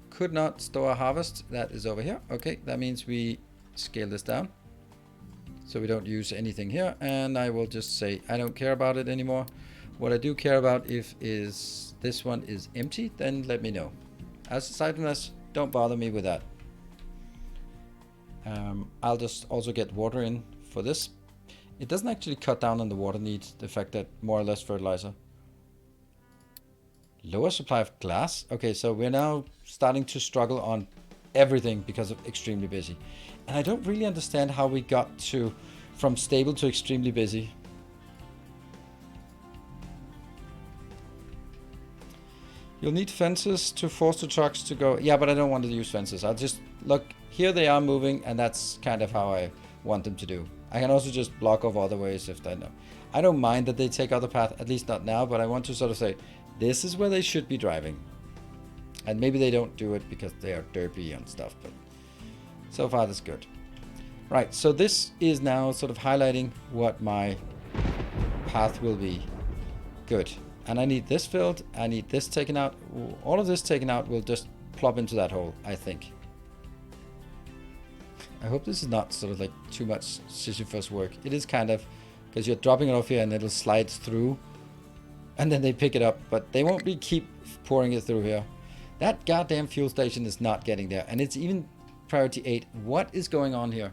Could not store harvest. That is over here. Okay, that means we scale this down so we don't use anything here. And I will just say I don't care about it anymore. What I do care about is this one is empty, then let me know. As aside from this, don't bother me with that. I'll just also get water in for this. It doesn't actually cut down on the water need, the fact that more or less fertilizer. Lower supply of glass. Okay, so we're now starting to struggle on everything because of extremely busy. And I don't really understand how we got from stable to extremely busy. You'll need fences to force the trucks to go. Yeah, but I don't want to use fences. I'll just look. Here they are moving, and that's kind of how I want them to do. I can also just block off other ways if they know. I don't mind that they take other path, at least not now, but I want to sort of say, this is where they should be driving. And maybe they don't do it because they are derpy and stuff, but so far that's good. Right, so this is now sort of highlighting what my path will be. Good. And I need this filled, I need this taken out. All of this taken out will just plop into that hole, I think. I hope this is not sort of like too much Sisyphus work. It is kind of, because you're dropping it off here and it'll slide through. And then they pick it up, but they won't keep pouring it through here. That goddamn fuel station is not getting there. And it's even priority 8. What is going on here?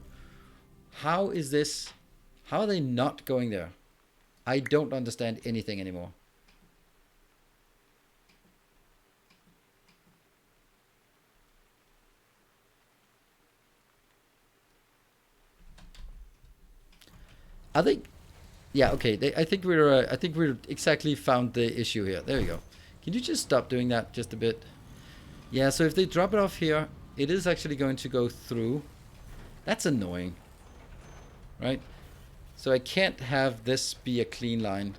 How is this? How are they not going there? I don't understand anything anymore. I think, yeah, okay. I think we're exactly found the issue here. There we go. Can you just stop doing that just a bit? Yeah. So if they drop it off here, it is actually going to go through. That's annoying, right? So I can't have this be a clean line.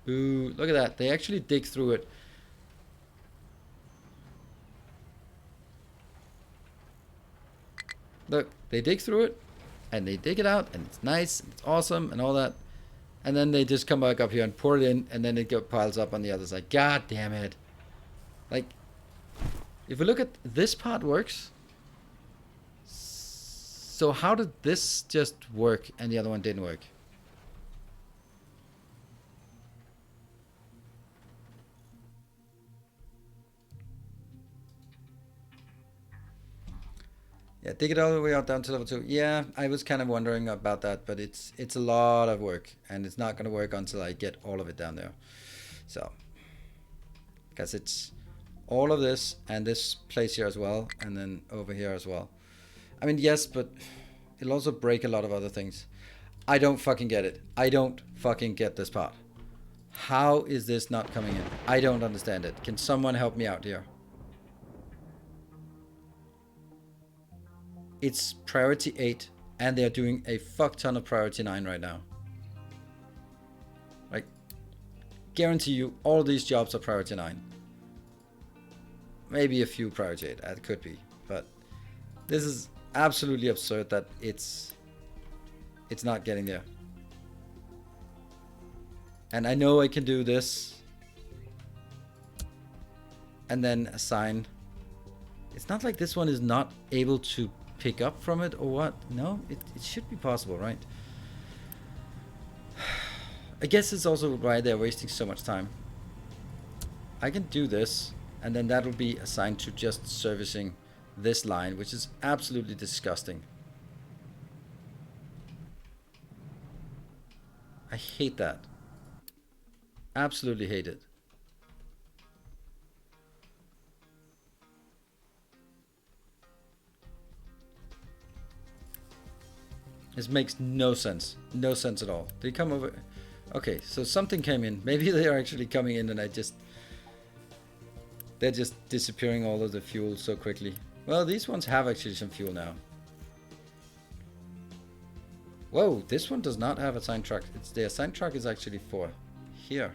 Ooh, look at that. They actually dig through it. Look, they dig through it. And they dig it out, and it's nice, and it's awesome, and all that. And then they just come back up here and pour it in, and then it piles up on the other side. God damn it. Like, if we look at this part works. So how did this just work, and the other one didn't work? Yeah, dig it all the way out down to level 2. Yeah, I was kind of wondering about that, but it's a lot of work, and it's not going to work until I get all of it down there. So, because it's all of this and this place here as well, and then over here as well. I mean, yes, but it'll also break a lot of other things. I don't fucking get it. I don't fucking get this part. How is this not coming in? I don't understand it. Can someone help me out here? It's priority 8, and they're doing a fuck ton of priority 9 right now. Like, guarantee you, all these jobs are priority 9. Maybe a few priority 8, that could be. But this is absolutely absurd that it's not getting there. And I know I can do this. And then assign. It's not like this one is not able to pick up from it or what? No, it should be possible, right? I guess it's also why they're wasting so much time. I can do this, and then that'll be assigned to just servicing this line, which is absolutely disgusting. I hate that. Absolutely hate it. This makes no sense. No sense at all. They come over. Okay, so something came in. Maybe they are actually coming in and they're just disappearing all of the fuel so quickly. Well, these ones have actually some fuel now. Whoa, this one does not have a assigned truck. The assigned truck is actually for here.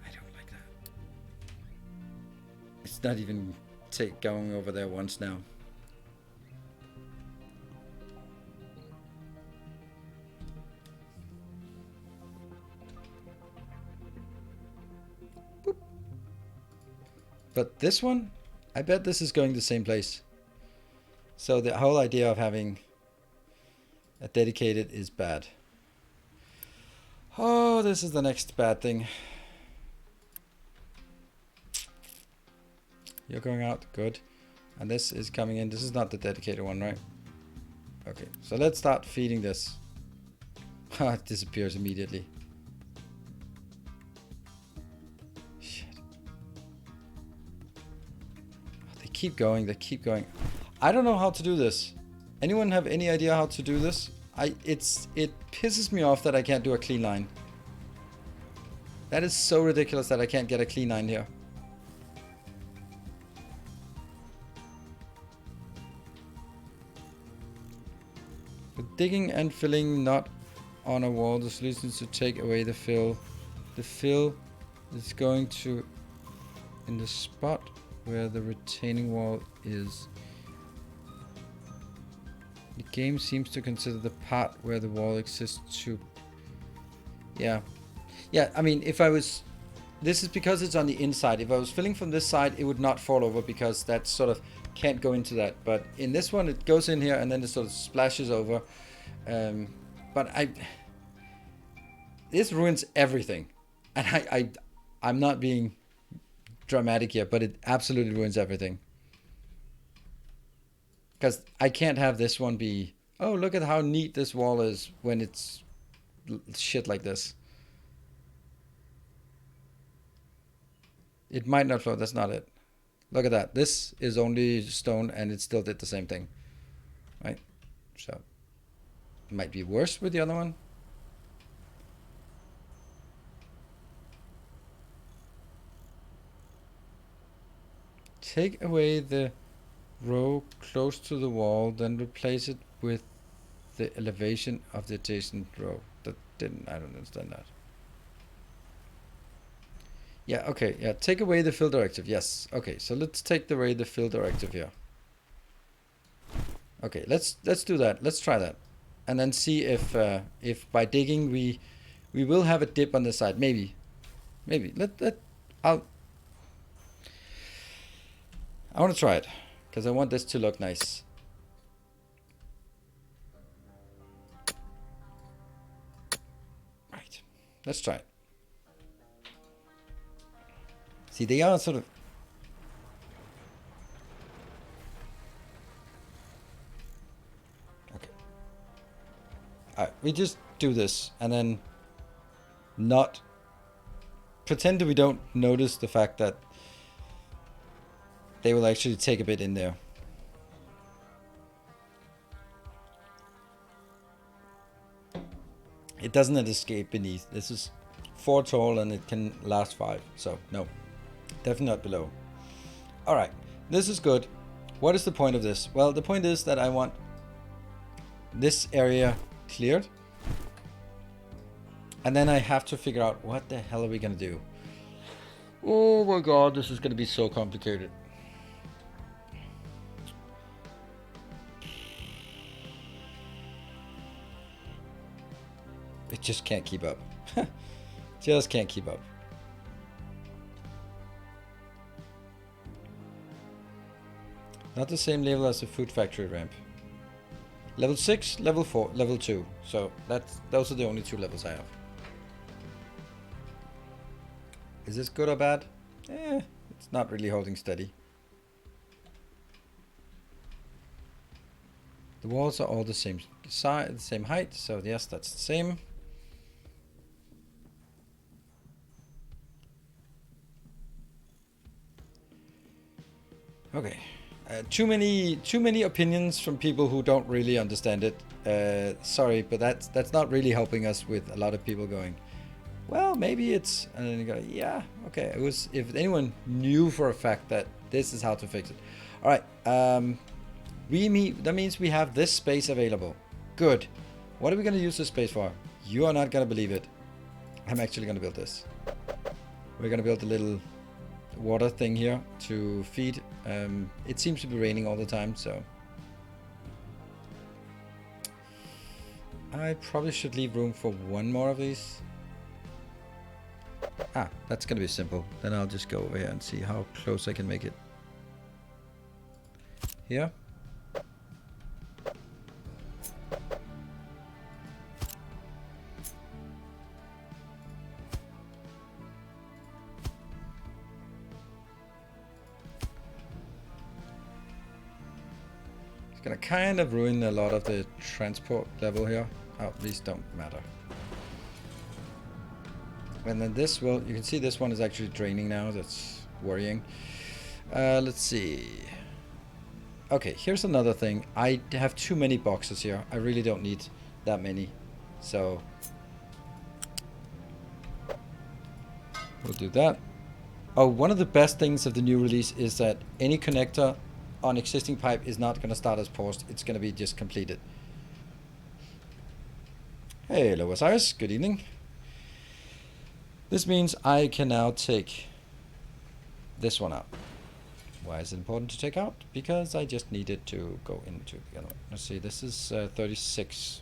I don't like that. It's not even going over there once now. Boop. But this one, I bet this is going the same place. So the whole idea of having a dedicated is bad. Oh, this is the next bad thing. You're going out, good. And this is coming in. This is not the dedicated one, right? Okay, so let's start feeding this. It disappears immediately. Shit. They keep going, they keep going. I don't know how to do this. Anyone have any idea how to do this? It pisses me off that I can't do a clean line. That is so ridiculous that I can't get a clean line here. With digging and filling not on a wall, the solution is to take away the fill. The fill is going to in the spot where the retaining wall is. The game seems to consider the part where the wall exists to... Yeah. Yeah, I mean, if I was... This is because it's on the inside. If I was filling from this side, it would not fall over because that sort of can't go into that. But in this one, it goes in here and then it sort of splashes over. But this ruins everything. And I'm not being dramatic here, but it absolutely ruins everything. Because I can't have this one be, oh, look at how neat this wall is when it's shit like this. It might not flow, that's not it. Look at that. This is only stone and it still did the same thing. Right? So, it might be worse with the other one. Take away the row close to the wall, then replace it with the elevation of the adjacent row. I don't understand that. Yeah, okay, yeah, take away the fill directive, yes. Okay, so let's take away the fill directive here. Okay, let's do that, let's try that. And then see if by digging we will have a dip on the side, maybe. I want to try it. Because I want this to look nice. Right. Let's try it. See, they are sort of... Okay. Alright, we just do this and then not... Pretend that we don't notice the fact that they will actually take a bit in there. It doesn't escape beneath. This is 4 tall and it can last 5. So, no. Definitely not below. Alright. This is good. What is the point of this? Well, the point is that I want this area cleared. And then I have to figure out what the hell are we going to do. Oh my god, this is going to be so complicated. It just can't keep up. Just can't keep up. Not the same level as the food factory ramp. Level 6, level 4, level 2. So those are the only 2 levels I have. Is this good or bad? It's not really holding steady. The walls are all the same size, the same height, so yes, that's the same. Okay, too many opinions from people who don't really understand it. Sorry, but that's not really helping us with a lot of people going, well, maybe it's, and then you go, yeah, okay. It was, if anyone knew for a fact that this is how to fix it. All right, that means we have this space available. Good. What are we going to use this space for? You are not going to believe it. I'm actually going to build this. We're going to build a little water thing here to feed. It seems to be raining all the time, so I probably should leave room for one more of these. That's going to be simple. Then I'll just go over here and see how close I can make it. Here. It's gonna kind of ruin a lot of the transport level here. Oh, these don't matter. And then this will, you can see this one is actually draining now. That's worrying. Let's see. Okay, here's another thing. I have too many boxes here. I really don't need that many. So we'll do that. Oh, one of the best things of the new release is that any connector on existing pipe is not going to start as paused. It's going to be just completed. Hey, hello, Osiris. Good evening. This means I can now take this one out. Why is it important to take out? Because I just need it to go into the other one. Let's see, this is 36.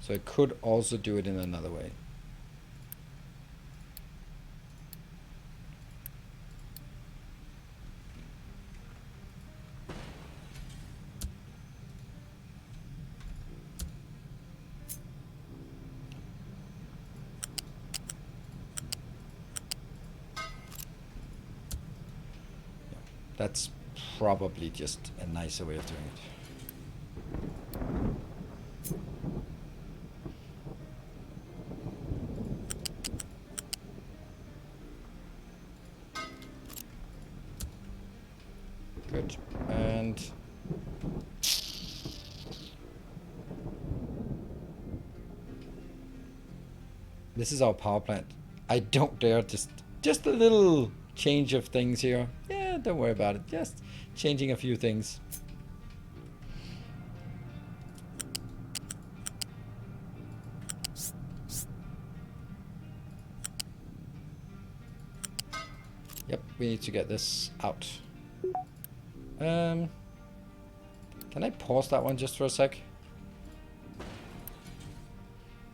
So I could also do it in another way. That's probably just a nicer way of doing it. Good. And this is our power plant. I don't dare just a little change of things here. Yeah, don't worry about it. Just changing a few things. Yep, we need to get this out. Can I pause that one just for a sec?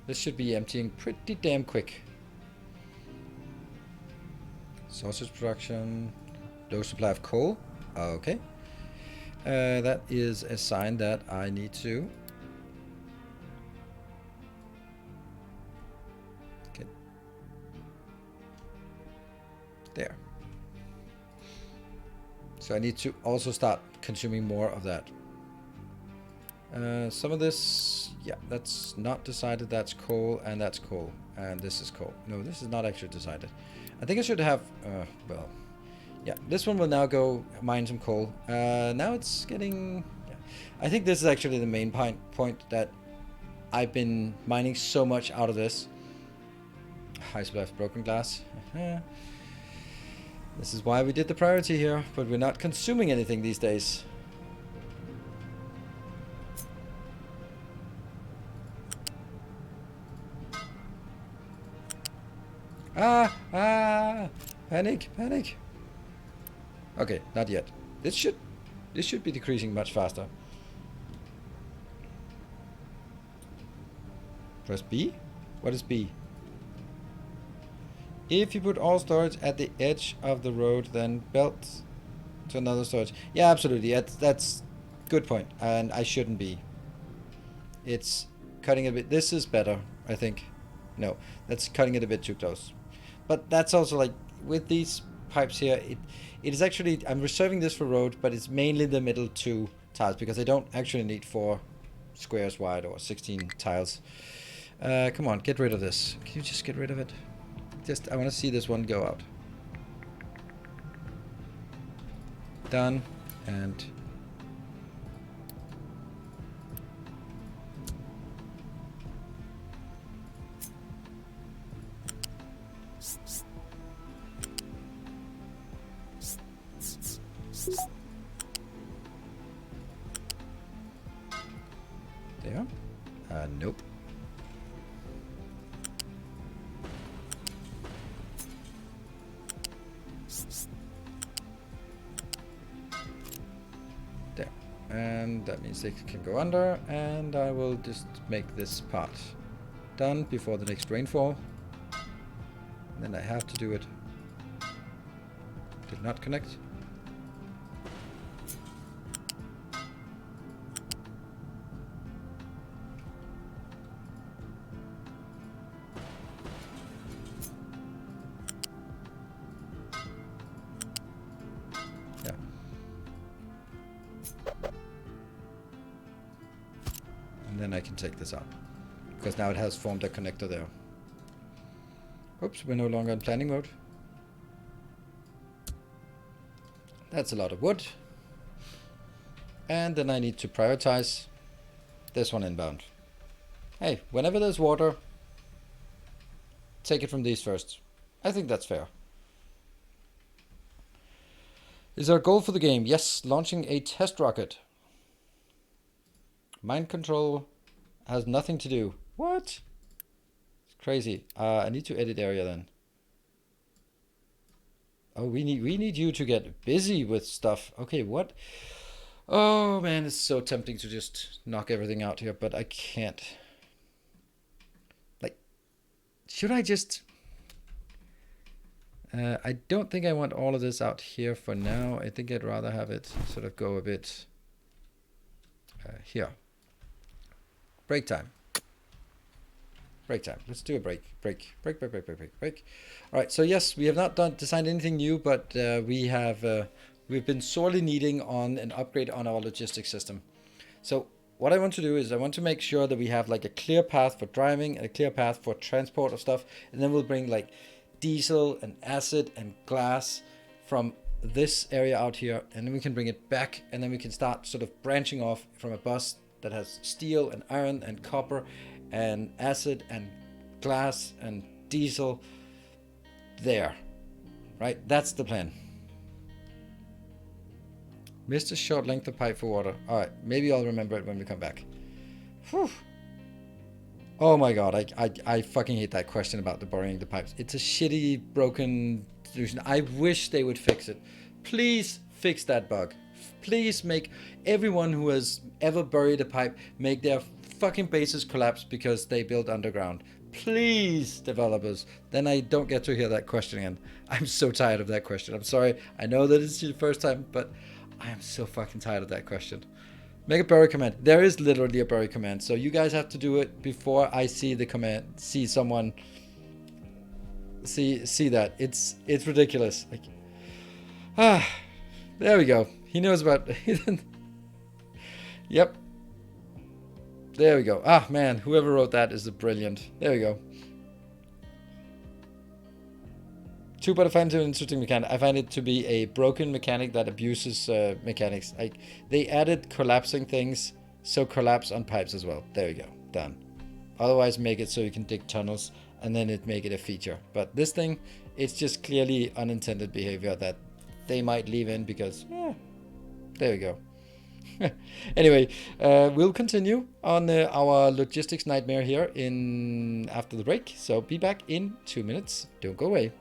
This should be emptying pretty damn quick. Sausage production, low supply of coal. Okay. That is a sign that I need to get there. So I need to also start consuming more of that. Some of this, yeah, that's not decided. That's coal, and that's coal, and this is coal. No, this is not actually decided. I think I should have, well, yeah, this one will now go mine some coal. Now it's getting, yeah. I think this is actually the main point that I've been mining so much out of this. High supply of broken glass. This is why we did the priority here, but we're not consuming anything these days. Panic. Okay, not yet. This should be decreasing much faster. Press B? What is B? If you put all storage at the edge of the road, then belt to another storage. Yeah, absolutely. That's good point. And I shouldn't be. It's cutting a bit. This is better, I think. No, that's cutting it a bit too close. But that's also like with these pipes here, it is actually, I'm reserving this for road, but it's mainly the middle two tiles because I don't actually need 4 squares wide or 16 tiles. Come on, get rid of this. Can you just get rid of it? I want to see this one go out. Done. And there. Nope. There. And that means they can go under, and I will just make this part done before the next rainfall. And then I have to do it. Did not connect. Yeah. And then I can take this out, because now it has formed a connector there. Oops, we're no longer in planning mode. That's a lot of wood. And then I need to prioritize this one inbound. Hey, whenever there's water, take it from these first. I think that's fair. Is our goal for the game? Yes, launching a test rocket. Mind control has nothing to do. What? It's crazy. I need to edit area then. Oh, we need you to get busy with stuff. Okay, what? Oh man, it's so tempting to just knock everything out here, but I can't. Like, should I just... I don't think I want all of this out here for now. I think I'd rather have it sort of go a bit here. Break time. Break time. Let's do a break. Break. All right. So yes, we have not designed anything new, but we've been sorely needing on an upgrade on our logistics system. So what I want to do is I want to make sure that we have like a clear path for driving and a clear path for transport of stuff, and then we'll bring like diesel and acid and glass from this area out here, and then we can bring it back, and then we can start sort of branching off from a bus that has steel and iron and copper and acid and glass and diesel there, right? That's the plan. Missed a short length of pipe for water. All right, maybe I'll remember it when we come back. Whew. Oh my god, I fucking hate that question about the burying the pipes. It's a shitty, broken solution. I wish they would fix it. Please fix that bug. Please make everyone who has ever buried a pipe make their fucking bases collapse because they built underground. Please, developers. Then I don't get to hear that question again. I'm so tired of that question. I'm sorry. I know that it's your first time, but I am so fucking tired of that question. Make a bury command. There is literally a bury command, so you guys have to do it before I see the command. See someone. See that. It's ridiculous. Like, there we go. He knows about. Yep. There we go. Ah man, whoever wrote that is brilliant. There we go. But I find it an interesting mechanic. I find it to be a broken mechanic that abuses mechanics. Like, they added collapsing things, so collapse on pipes as well. There we go. Done. Otherwise, make it so you can dig tunnels, and then make it a feature. But this thing, it's just clearly unintended behavior that they might leave in because, there we go. Anyway, we'll continue on our logistics nightmare here after the break. So be back in 2 minutes. Don't go away.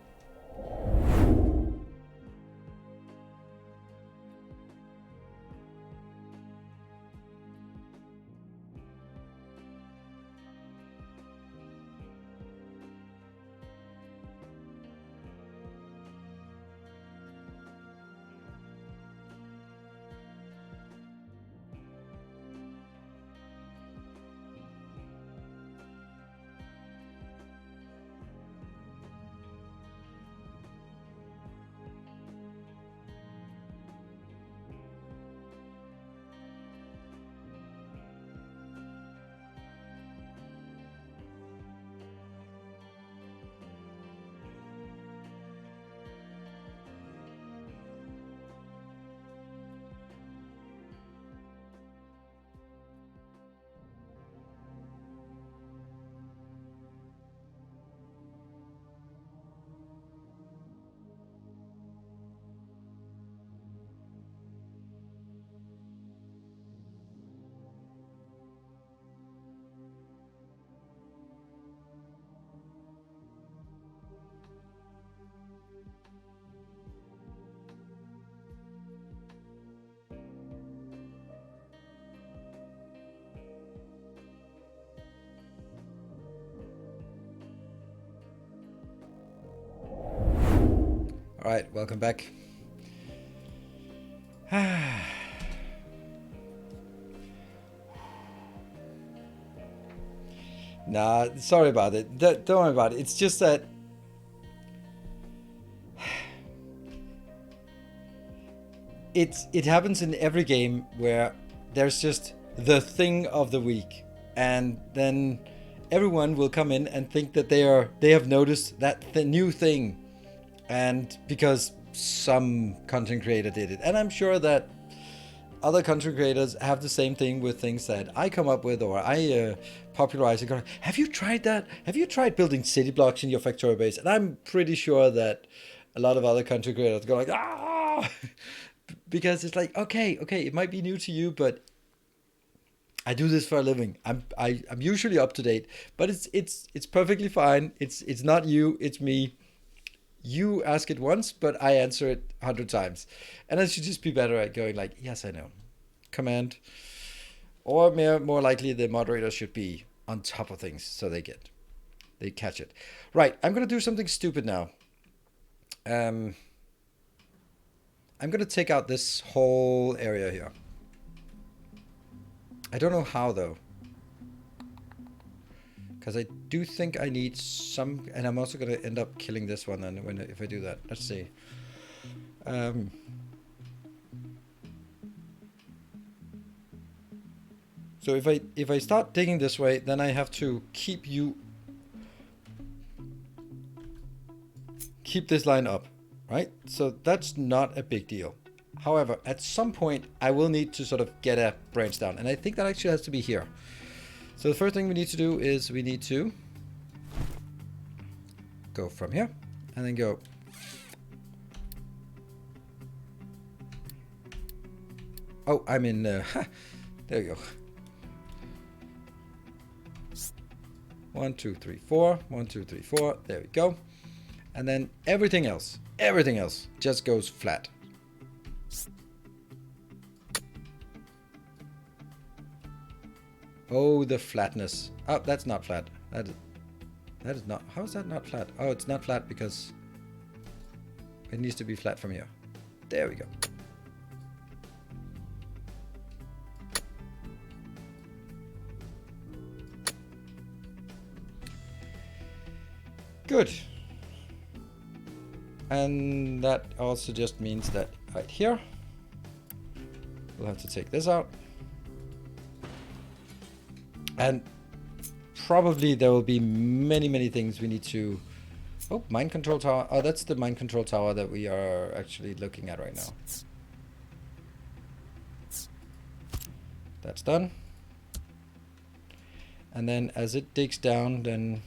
All right, welcome back. Nah, sorry about it. Don't worry about it. It's just that it happens in every game where there's just the thing of the week, and then everyone will come in and think that they have noticed that the new thing, and because some content creator did it, and I'm sure that other content creators have the same thing with things that I come up with or I popularize and go, have you tried that? Have you tried building city blocks in your factory base? And I'm pretty sure that a lot of other content creators go like, ah, because it's like, okay, it might be new to you, but I do this for a living. I'm usually up to date, but it's perfectly fine. It's not you, it's me. You ask it once, but I answer it 100 times. And I should just be better at going like, yes, I know. Command. Or more likely the moderator should be on top of things so they catch it. Right, I'm going to do something stupid now. I'm going to take out this whole area here. I don't know how though. Because I do think I need some, and I'm also going to end up killing this one then if I do that. Let's see. So if I start digging this way, then I have to keep this line up, right? So that's not a big deal. However, at some point I will need to sort of get a branch down, and I think that actually has to be here. So the first thing we need to do is we need to go from here and then go oh, I'm in there you go. 1 2 3 4 1 2 3 4, there we go. And then everything else just goes flat. Oh, the flatness. Oh, that's not flat. That is not. How is that not flat? Oh, it's not flat because it needs to be flat from here. There we go. Good. And that also just means that right here, we'll have to take this out. And probably there will be many things we need to... Oh, mind control tower. Oh, that's the mind control tower that we are actually looking at right now. That's done. And then as it digs down, then...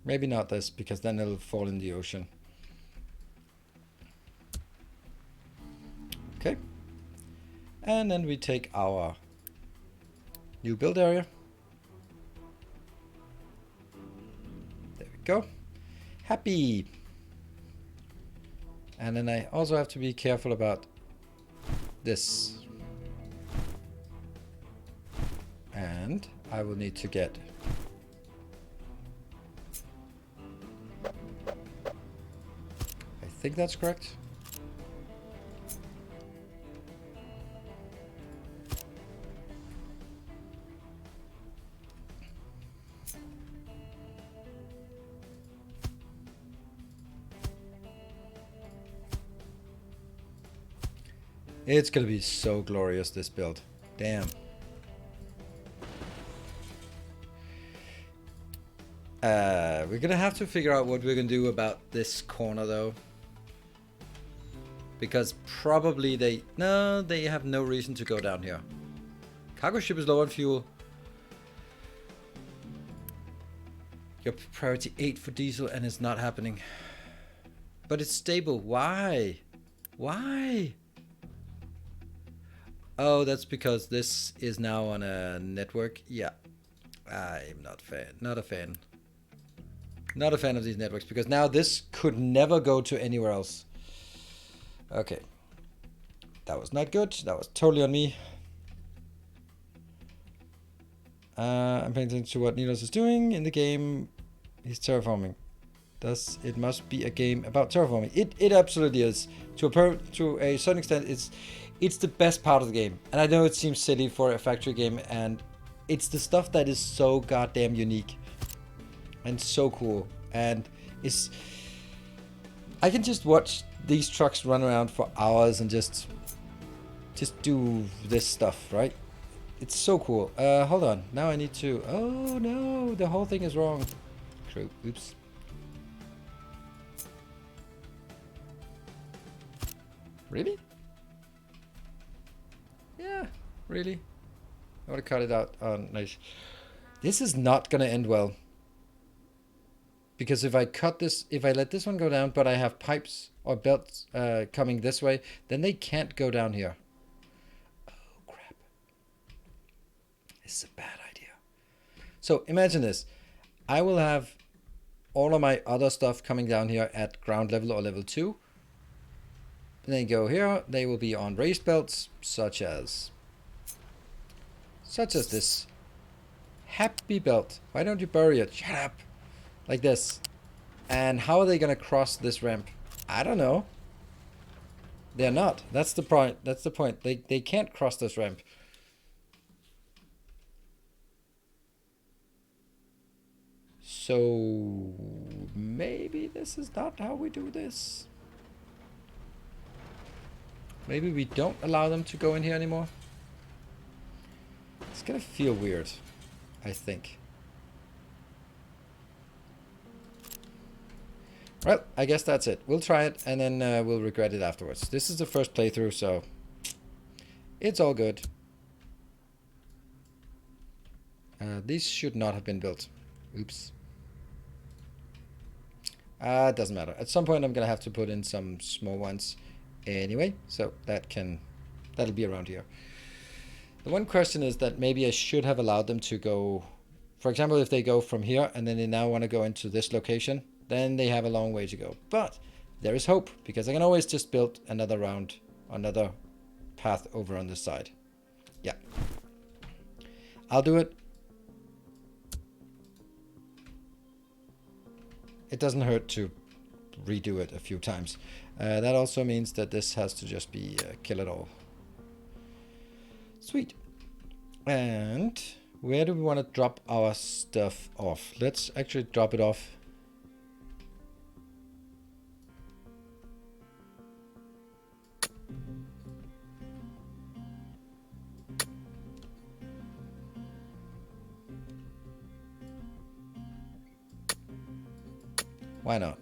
Maybe not this, because then it'll fall in the ocean. Okay. And then we take our new build area. There we go. Happy. And then I also have to be careful about this. And I will need to get... I think that's correct. It's gonna be so glorious, this build. Damn. We're gonna have to figure out what we're gonna do about this corner though. Because probably they have no reason to go down here. Cargo ship is low on fuel. Your priority 8 for diesel and it's not happening. But it's stable. Why? Why? Oh, that's because this is now on a network. Yeah. I'm not a fan. Not a fan of these networks because now this could never go to anywhere else. Okay. That was not good. That was totally on me. I'm paying attention to what Nilos is doing in the game. He's terraforming. Thus, it must be a game about terraforming. It absolutely is. To a certain extent, it's the best part of the game. And I know it seems silly for a factory game, and it's the stuff that is so goddamn unique and so cool. And I can just watch these trucks run around for hours and just do this stuff, right? It's so cool. Hold on. Now I need to... Oh, no. The whole thing is wrong. True. Oops. Really? Yeah, really? I want to cut it out. Oh, nice. This is not going to end well. Because if I cut this... If I let this one go down, but I have pipes or belts coming this way, then they can't go down here. This is a bad idea. So imagine this. I will have all of my other stuff coming down here at ground level or level 2. And then go here. They will be on raised belts, such as this happy belt. Why don't you bury it? Shut up. Like this. And how are they going to cross this ramp? I don't know. They're not. That's the point. That's the point. They can't cross this ramp. So maybe this is not how we do this. Maybe we don't allow them to go in here anymore. It's gonna feel weird, I think. Well, I guess that's it. We'll try it and then we'll regret it afterwards. This is the first playthrough, so it's all good. These should not have been built. Oops. It doesn't matter. At some point I'm gonna have to put in some small ones anyway, so that'll be around here. The one question is that maybe I should have allowed them to go, for example, if they go from here and then they now want to go into this location, then they have a long way to go. But there is hope, because I can always just build another round, another path over on this side. Yeah. I'll do it. It doesn't hurt to redo it a few times. That also means that this has to just be kill it all. Sweet. And where do we want to drop our stuff off? Let's actually drop it off. Why not?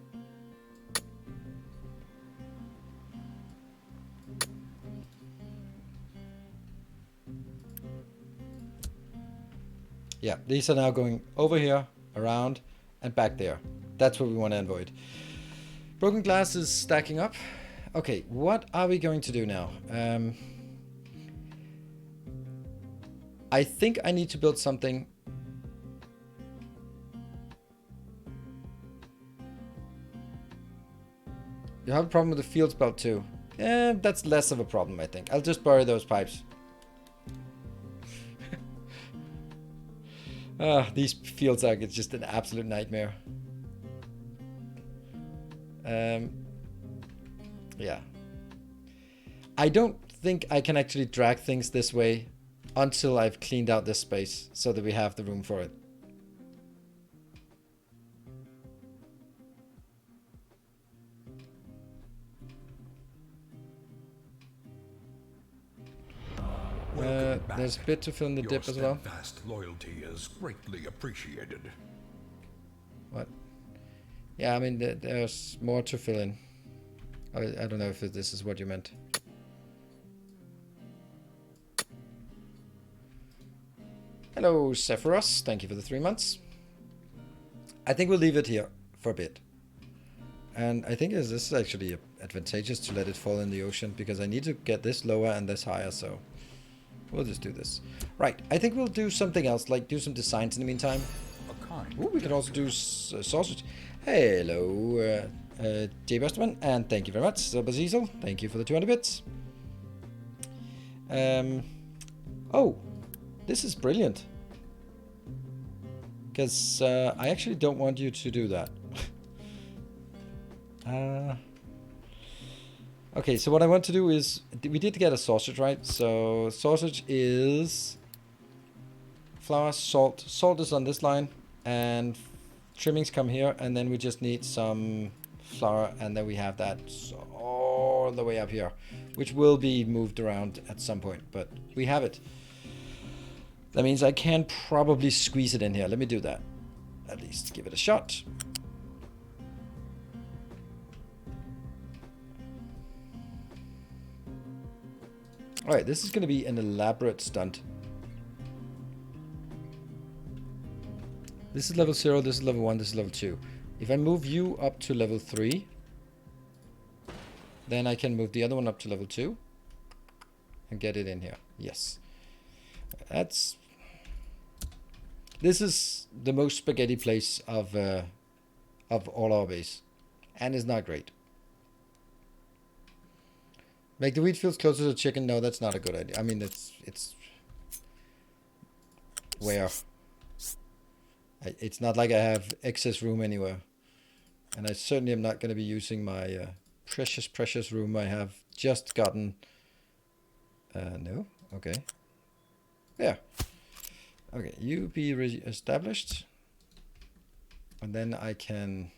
Yeah, these are now going over here, around, and back there. That's what we want to avoid. Broken glass is stacking up. Okay, what are we going to do now? I think I need to build something. You have a problem with the fields belt too. That's less of a problem, I think. I'll just bury those pipes. These fields are just an absolute nightmare. Yeah. I don't think I can actually drag things this way until I've cleaned out this space so that we have the room for it. There's a bit to fill in the dip as well. Steadfast loyalty is greatly appreciated. What? Yeah, I mean, there's more to fill in. I don't know if this is what you meant. Hello, Sephiroth. Thank you for the 3 months. I think we'll leave it here for a bit. And I think this is actually advantageous to let it fall in the ocean, because I need to get this lower and this higher, so we'll just do this. Right, I think we'll do something else, like do some designs in the meantime. Ooh, we can also do sausage. Hello, J. Westerman, and thank you very much. Silberziesel, thank you for the 200 bits. Oh, this is brilliant. Because I actually don't want you to do that. Okay, so what I want to do is, we did get a sausage, right? So sausage is flour, salt. Salt is on this line, and trimmings come here, and then we just need some flour, and then we have that all the way up here, which will be moved around at some point, but we have it. That means I can probably squeeze it in here. Let me do that. At least give it a shot. Alright, this is going to be an elaborate stunt. This is level 0, this is level 1, this is level 2. If I move you up to level 3, then I can move the other one up to level 2 and get it in here. Yes. This is the most spaghetti place of all our base, and it's not great. Make the wheat fields closer to chicken. No, that's not a good idea. I mean, it's where it's not like I have excess room anywhere, and I certainly am not going to be using my precious room I have just gotten. No, okay, there. Okay, you be established, and then I can.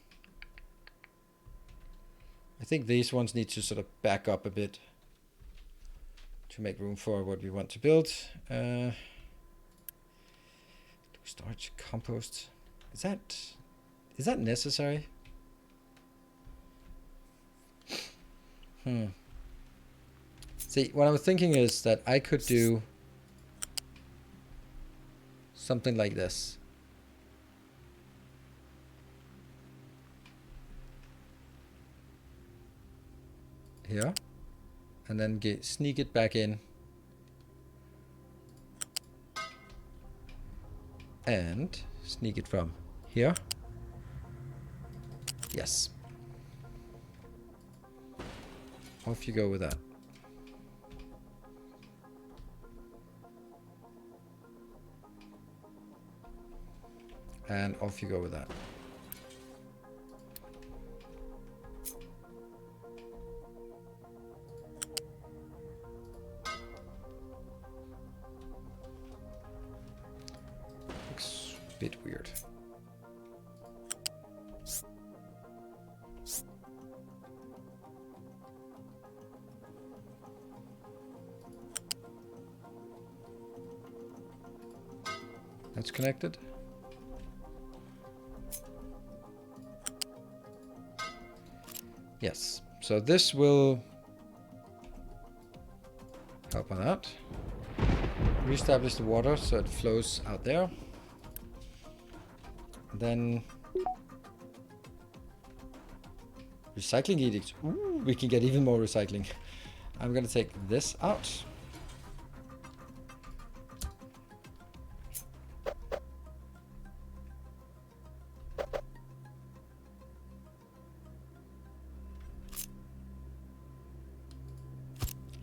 I think these ones need to sort of back up a bit to make room for what we want to build. Storage, compost. Is that necessary? See, what I was thinking is that I could do something like this. Here. And then sneak it back in. And sneak it from here. Yes. Off you go with that. And off you go with that. Looks a bit weird. That's connected. Yes, so this will help on that. Reestablish the water so it flows out there. Then recycling edict. Ooh, we can get even more recycling. I'm gonna take this out.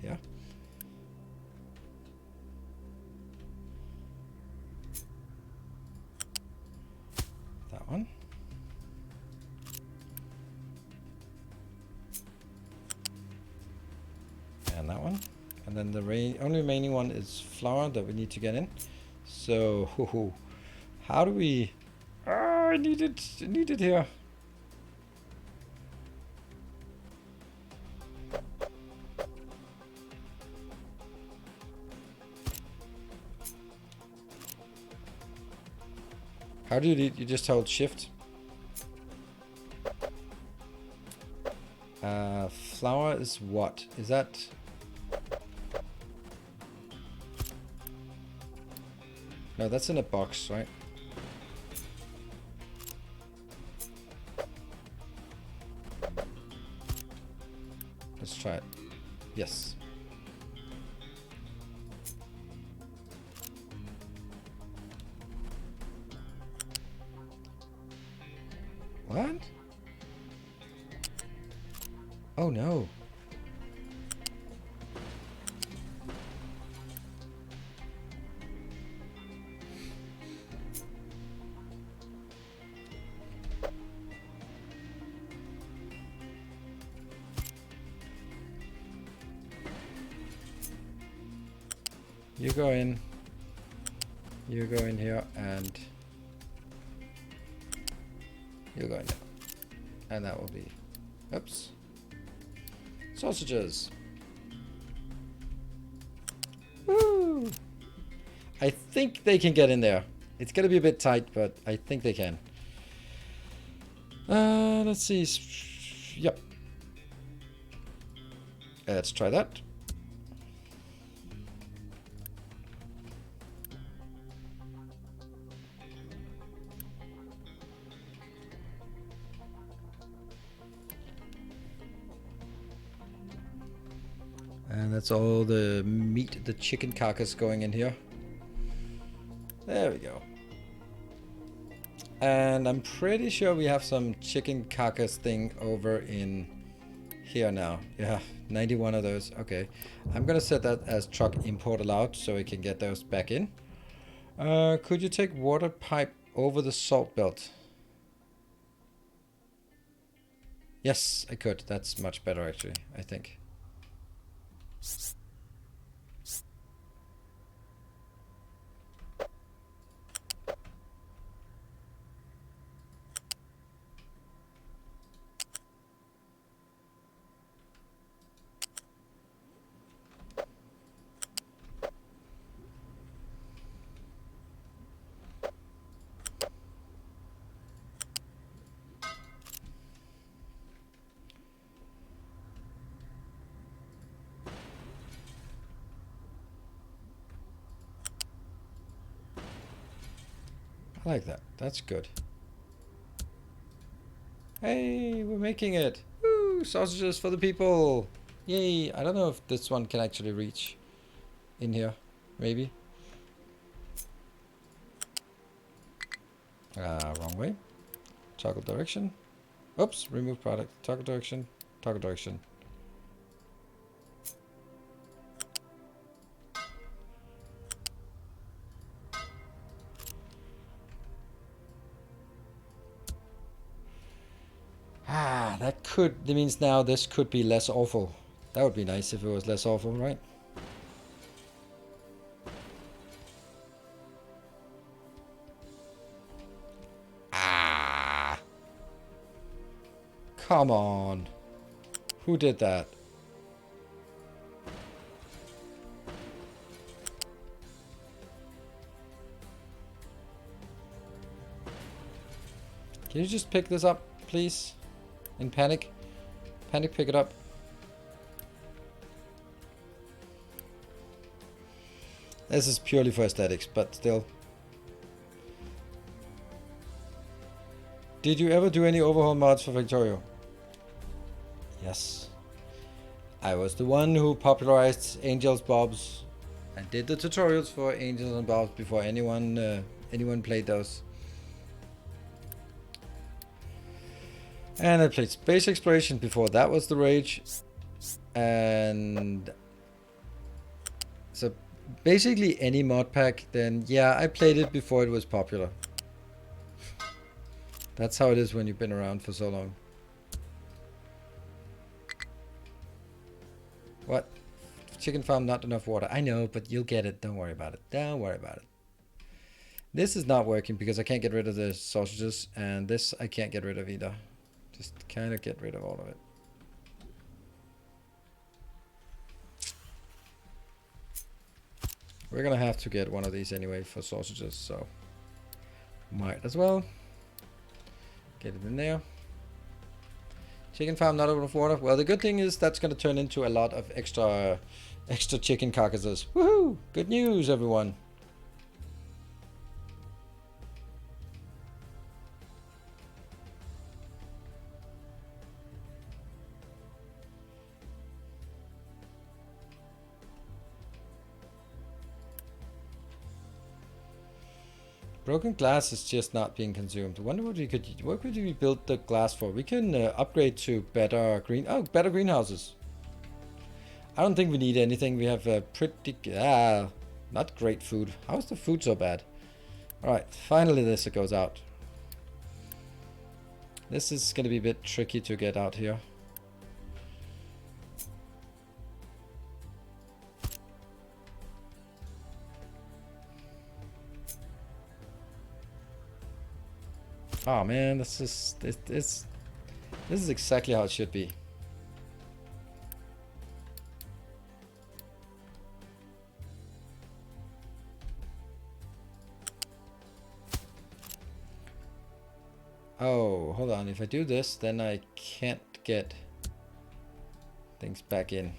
Yeah. That one. And that one. And then the only remaining one is flour that we need to get in. So, how do we... I need it here. How do you just hold shift? Flour is what? Is that... No, that's in a box, right? Let's try it. Yes. What? Oh no. You go in. You go in here and you go in there. And that will be, oops, sausages. Woo! I think they can get in there. It's gonna be a bit tight, but I think they can. Let's see. Yep. Let's try that. And that's all the meat, the chicken carcass going in here. There we go. And I'm pretty sure we have some chicken carcass thing over in here now. Yeah, 91 of those. Okay. I'm gonna set that as truck import allowed so we can get those back in. Could you take water pipe over the salt belt? Yes, I could. That's much better actually, I think. I like that. That's good. Hey, we're making it. Woo! Sausages for the people. Yay. I don't know if this one can actually reach in here. Maybe. Wrong way. Toggle direction. Oops. Remove product. Toggle direction. Toggle direction. That means now this could be less awful. That would be nice if it was less awful, right? Ah! Come on. Who did that? Can you just pick this up, please? In panic? Panic, pick it up. This is purely for aesthetics, but still. Did you ever do any overhaul mods for Victorio? Yes. I was the one who popularized Angels Bobs. I did the tutorials for Angels and Bobs before anyone played those. And I played Space Exploration before that was the rage. And so basically any mod pack, then yeah, I played it before it was popular. That's how it is when you've been around for so long. What? Chicken farm, not enough water. I know, but you'll get it. Don't worry about it. Don't worry about it. This is not working because I can't get rid of the sausages, and this I can't get rid of either. Just kind of get rid of all of it. We're gonna have to get one of these anyway for sausages, so might as well get it in there. Chicken farm, not enough water. Well, the good thing is that's gonna turn into a lot of extra chicken carcasses. Woohoo! Good news, everyone. Broken glass is just not being consumed. I wonder what could we build the glass for? We can upgrade to better greenhouses. I don't think we need anything. We have not great food. How is the food so bad? All right, finally this goes out. This is going to be a bit tricky to get out here. Oh man, this is exactly how it should be. Oh, hold on. If I do this, then I can't get things back in.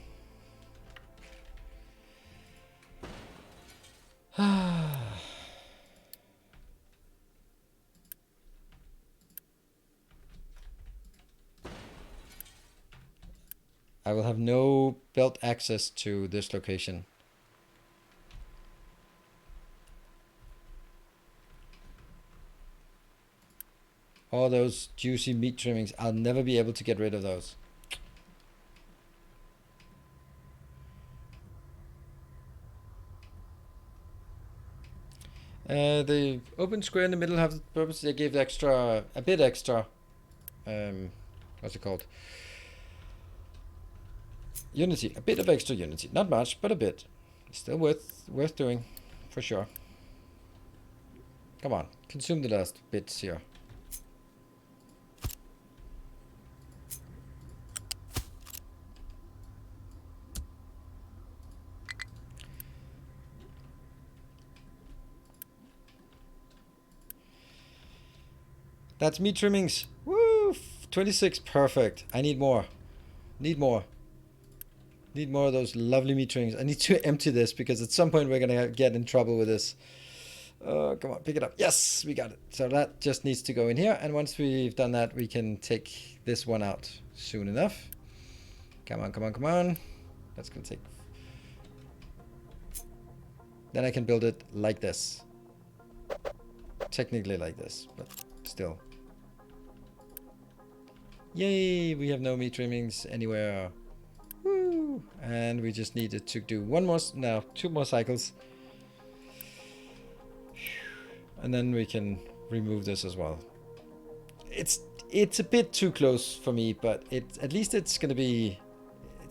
I will have no belt access to this location. All those juicy meat trimmings, I'll never be able to get rid of those. The open square in the middle have the purpose. They gave extra, a bit extra. What's it called? Unity, a bit of extra unity, not much, but a bit. Still worth doing, for sure. Come on, consume the last bits here. That's meat trimmings. Woo! 26, perfect. I need more. Need more. Need more of those lovely meat trimmings. I need to empty this because at some point we're gonna get in trouble with this. Come on, pick it up. Yes, we got it. So that just needs to go in here. And once we've done that, we can take this one out soon enough. Come on, come on, come on. That's gonna take... Then I can build it like this. Technically like this, but still. Yay, we have no meat trimmings anywhere. Woo! And we just needed to do two more cycles. And then we can remove this as well. It's a bit too close for me, but at least it's gonna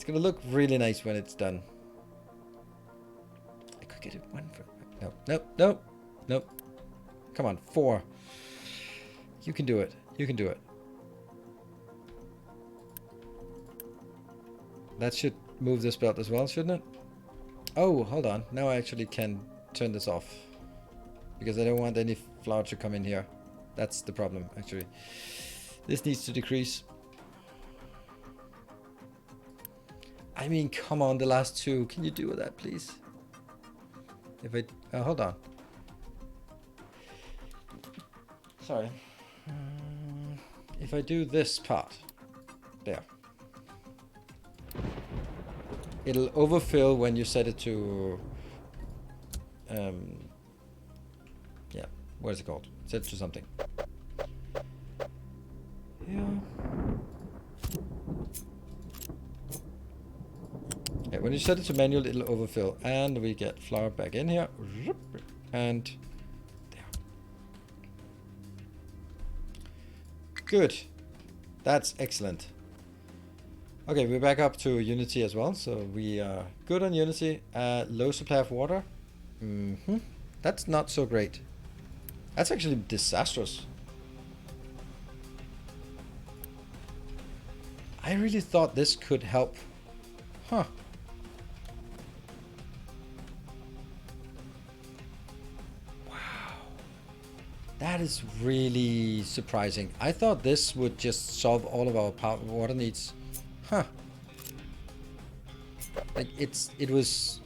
look really nice when it's done. I could get it one for... Nope. Come on, 4. You can do it. You can do it. That should move this belt as well, shouldn't it? Oh, hold on. Now I actually can turn this off. Because I don't want any flour to come in here. That's the problem, actually. This needs to decrease. I mean, come on, the last 2. Can you do that, please? If I... hold on. Sorry. If I do this part. There. It'll overfill when you set it to... yeah, what is it called? Set it to something. Yeah. Yeah, when you set it to manual, it'll overfill. And we get flour back in here. And there. Good. That's excellent. Okay, we're back up to Unity as well. So we are good on Unity. Low supply of water. That's not so great. That's actually disastrous. I really thought this could help. Huh. Wow. That is really surprising. I thought this would just solve all of our water needs. Huh. Like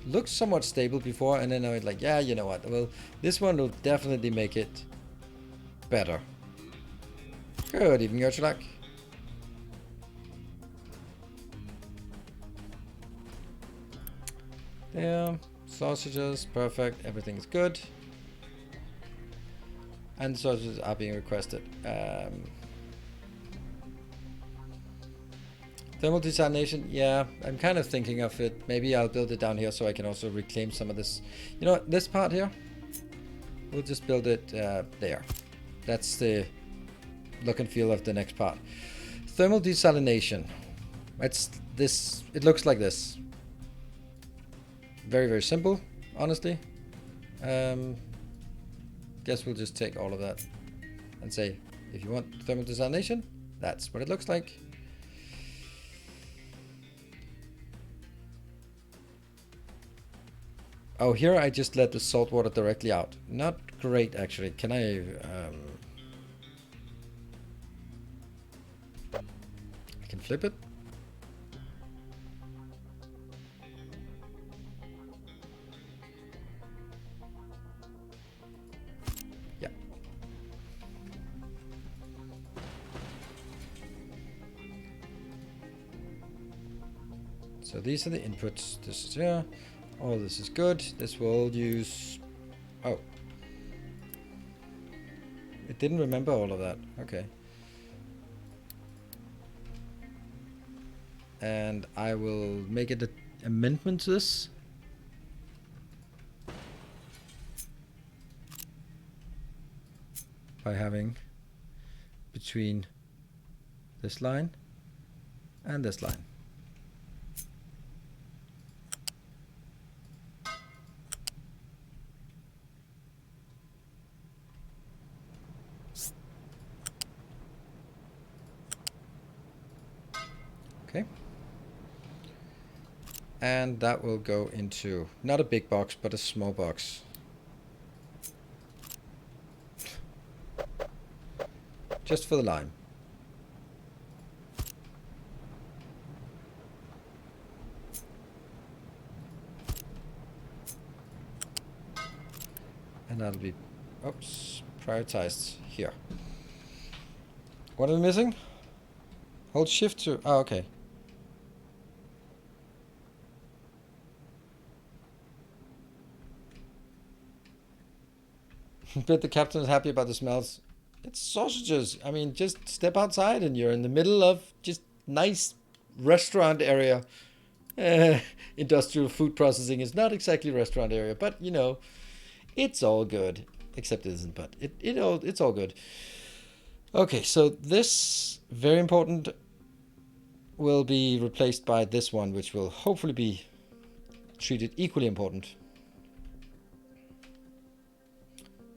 looked somewhat stable before, and then I was like, yeah, you know what? Well, this one will definitely make it better. Good evening, Urchalak. There, sausages, perfect. Everything is good, and sausages are being requested. Thermal desalination, yeah, I'm kind of thinking of it. Maybe I'll build it down here so I can also reclaim some of this. You know what, this part here, we'll just build it there. That's the look and feel of the next part. Thermal desalination. It's this, it looks like this. Very, very simple, honestly. Guess we'll just take all of that and say If you want thermal desalination, that's what it looks like. Oh, here I just let the salt water directly out. Not great, actually. Can I can flip it? Yeah. So these are the inputs. This is here. Oh, this is good. This will use... Oh. It didn't remember all of that. Okay. And I will make it an amendment to this. By having between this line and this line. Okay. And that will go into not a big box, but a small box. Just for the lime. And that'll be, oops, prioritized here. What am I missing? Hold shift to, oh, okay. But the captain is happy about the smells. It's sausages. I mean, just step outside and you're in the middle of just nice restaurant area. Industrial food processing is not exactly restaurant area, but you know, it's all good. Except it isn't, but it's all good. Okay, so this, very important, will be replaced by this one, which will hopefully be treated equally important.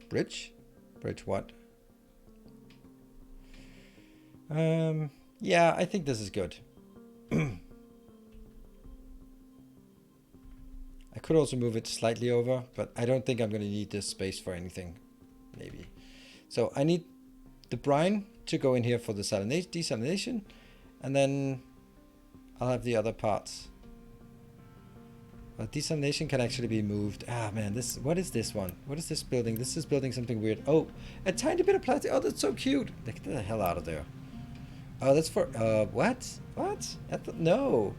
Bridge? Bridge what? Yeah, I think this is good. I could also move it slightly over, but I don't think I'm going to need this space for anything. Maybe. So I need the brine to go in here for the desalination, and then I'll have the other parts. But desalination can actually be moved. Ah, man, this, what is this one? What is this building? This is building something weird. Oh, a tiny bit of plastic. Oh, that's so cute. Get the hell out of there. Oh, that's for, what? What? No.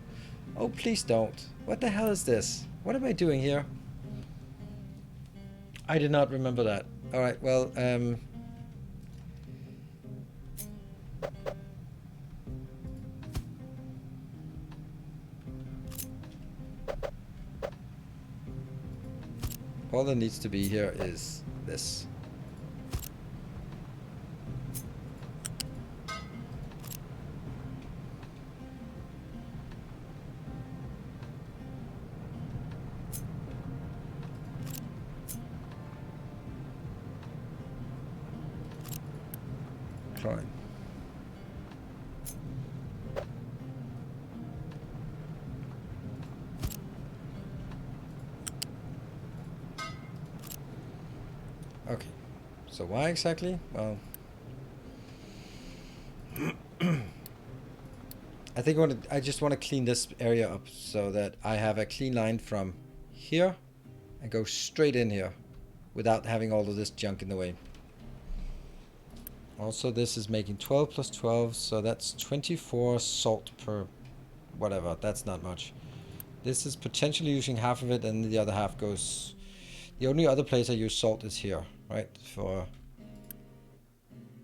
Oh, please don't. What the hell is this? What am I doing here? I did not remember that. All right, well, all that needs to be here is this. Chlorine. Okay, so why exactly? Well, I think I just want to clean this area up so that I have a clean line from here and go straight in here without having all of this junk in the way. Also, this is making 12 plus 12, so that's 24 salt per whatever. That's not much. This is potentially using half of it, and the other half goes... The only other place I use salt is here, right? For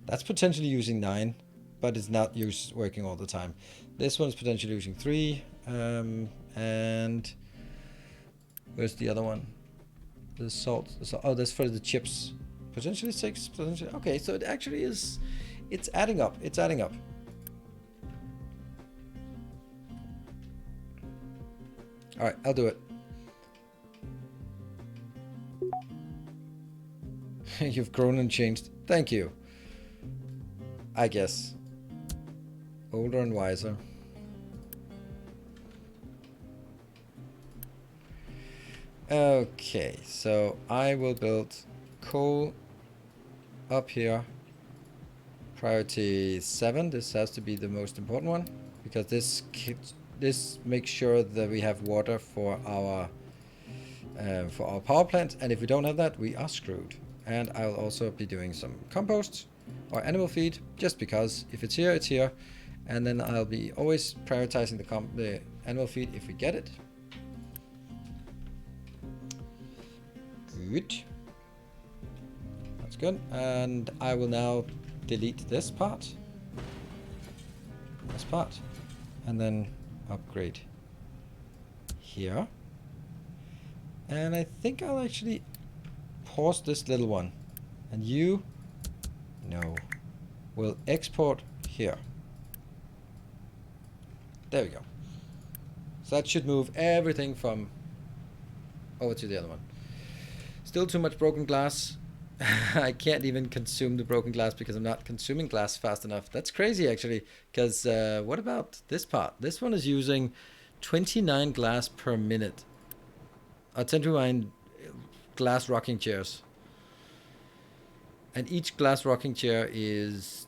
that's potentially using 9, but it's not working all the time. This one's potentially using 3, and where's the other one? The salt. Oh, that's for the chips. Potentially 6. Potentially, okay, so it actually is. It's adding up. It's adding up. All right, I'll do it. You've grown and changed. Thank you. I guess. Older and wiser. Okay, so I will build coal up here. Priority 7. This has to be the most important one because this makes sure that we have water for our power plant, and if we don't have that, we are screwed. And I'll also be doing some compost or animal feed, just because if it's here, it's here. And then I'll be always prioritizing the animal feed if we get it. Good. That's good. And I will now delete this part. This part. And then upgrade here. And I think I'll actually pause this little one. And you, no, will export here. There we go. So that should move everything from over to the other one. Still too much broken glass. I can't even consume the broken glass because I'm not consuming glass fast enough. That's crazy, actually, because what about this part? This one is using 29 glass per minute. 29 glass rocking chairs. And each glass rocking chair is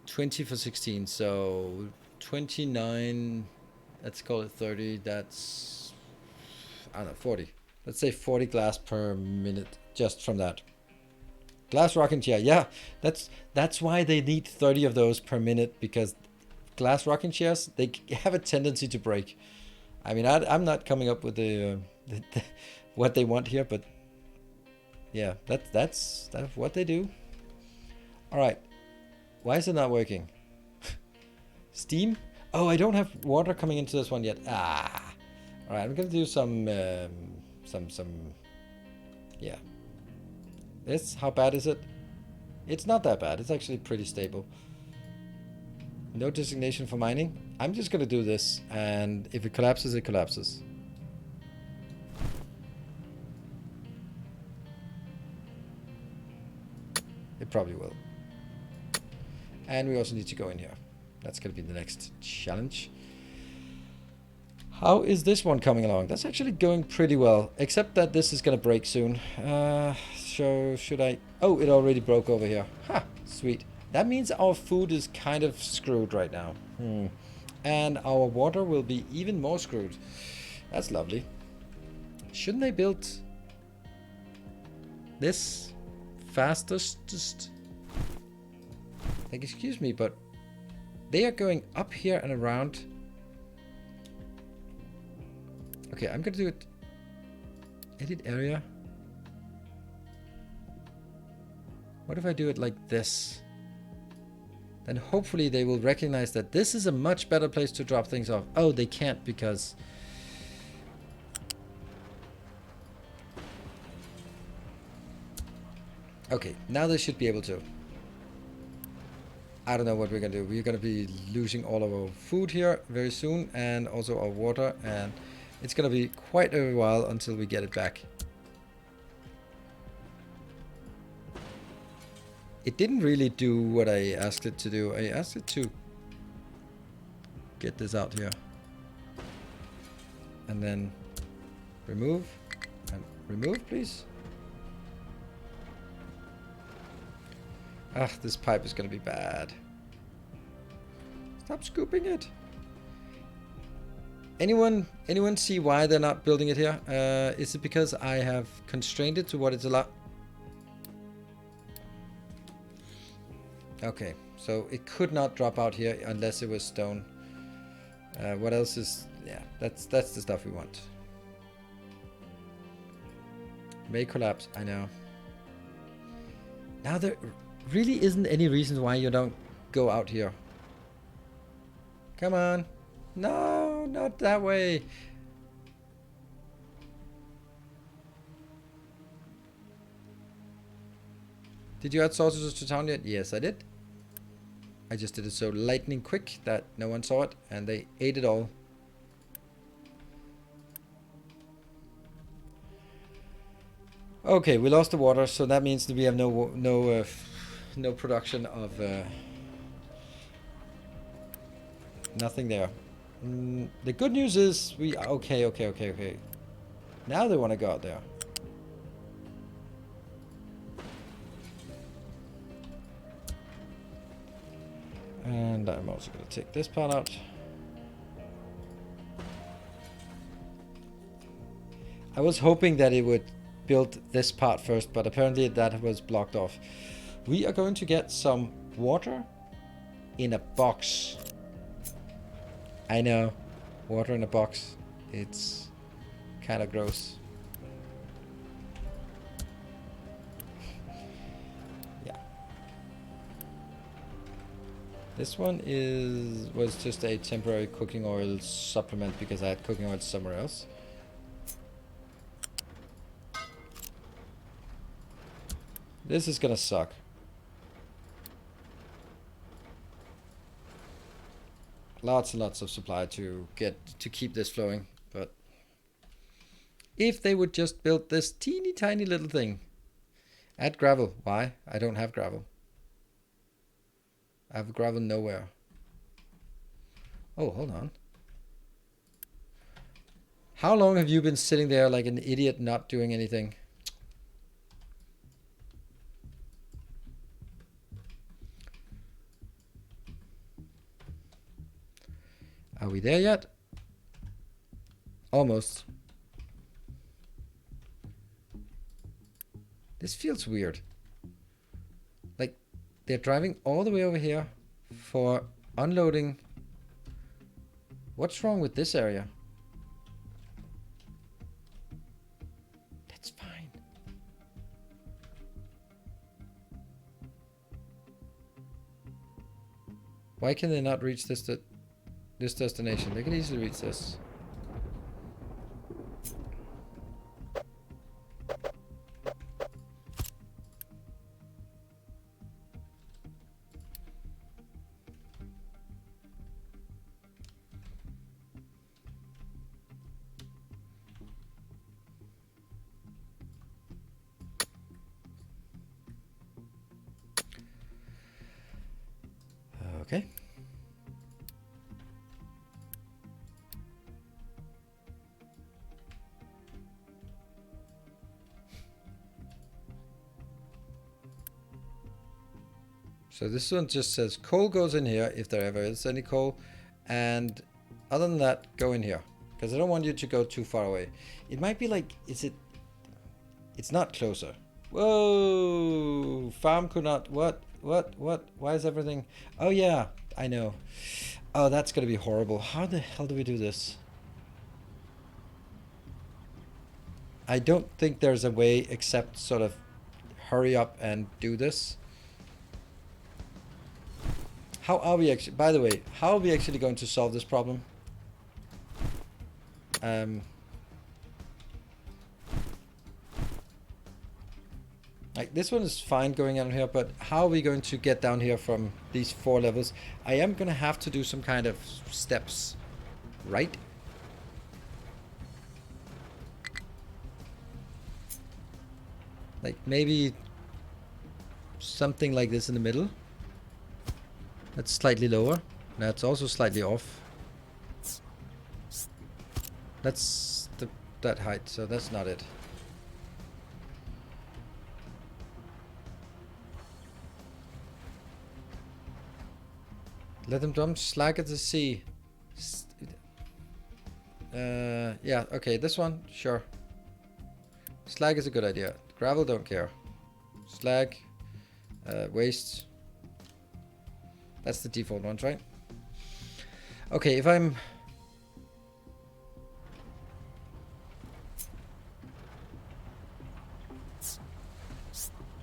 20 for 16, so 29, let's call it 30, that's, I don't know, 40. Let's say 40 glass per minute just from that. Glass rocking chair, yeah, that's why they need 30 of those per minute, because glass rocking chairs, they have a tendency to break. I mean, I'm not coming up with the what they want here, but yeah, that's what they do. All right, why is it not working? Steam? Oh, I don't have water coming into this one yet. Ah, all right, I'm gonna do some, yeah. This, how bad is it? It's not that bad. It's actually pretty stable. No designation for mining. I'm just gonna do this, and if it collapses, it collapses. It probably will. And we also need to go in here. That's gonna be the next challenge. How is this one coming along? That's actually going pretty well, except that this is gonna break soon. So should I? Oh, it already broke over here. Ha, sweet. That means our food is kind of screwed right now. And our water will be even more screwed. That's lovely. Shouldn't they build this fastest? Like, excuse me, but they are going up here and around. Okay, I'm gonna do it. Edit area. What if I do it like this? Then hopefully they will recognize that this is a much better place to drop things off. Oh, they can't because... Okay, now they should be able to. I don't know what we're gonna do. We're gonna be losing all of our food here very soon, and also our water, and it's gonna be quite a while until we get it back. It didn't really do what I asked it to do. I asked it to get this out here. And then remove. And remove, please. Ah, this pipe is going to be bad. Stop scooping it. Anyone see why they're not building it here? Is it because I have constrained it to what it's allowed? Okay, so it could not drop out here unless it was stone. What else is... Yeah, that's the stuff we want. May collapse, I know. Now there really isn't any reason why you don't go out here. Come on. No, not that way. Did you add sausages to town yet? Yes, I did. I just did it so lightning quick that no one saw it, and they ate it all. Okay, we lost the water, so that means that we have no production of Nothing there. The good news is we... Okay. Now they want to go out there. And I'm also going to take this part out. I was hoping that it would build this part first, but apparently that was blocked off. We are going to get some water in a box. I know, water in a box. It's kind of gross. Yeah. This one was just a temporary cooking oil supplement because I had cooking oil somewhere else. This is gonna suck. Lots and lots of supply to keep this flowing, but if they would just build this teeny tiny little thing. Add gravel. Why? I don't have gravel. I have gravel nowhere. Oh, hold on. How long have you been sitting there like an idiot not doing anything? Are we there yet? Almost. This feels weird. Like, they're driving all the way over here for unloading. What's wrong with this area? That's fine. Why can they not reach this destination? They can easily reach this. Okay. So this one just says coal goes in here if there ever is any coal, and other than that, go in here because I don't want you to go too far away. It might be like, it's not closer. Whoa, farm could not, what, why is everything, oh yeah, I know. Oh, that's gonna be horrible. How the hell do we do this? I don't think there's a way except sort of hurry up and do this. How are we actually, by the way, how are we actually going to solve this problem? Like, this one is fine going on here, but how are we going to get down here from these 4 levels? I am going to have to do some kind of steps, right? Like, maybe something like this in the middle. That's slightly lower. That's also slightly off. That's that height, so that's not it. Let them dump slag at the sea. Yeah, okay, this one, sure. Slag is a good idea. Gravel, don't care. Slag, waste. That's the default ones, right? Okay, if I'm...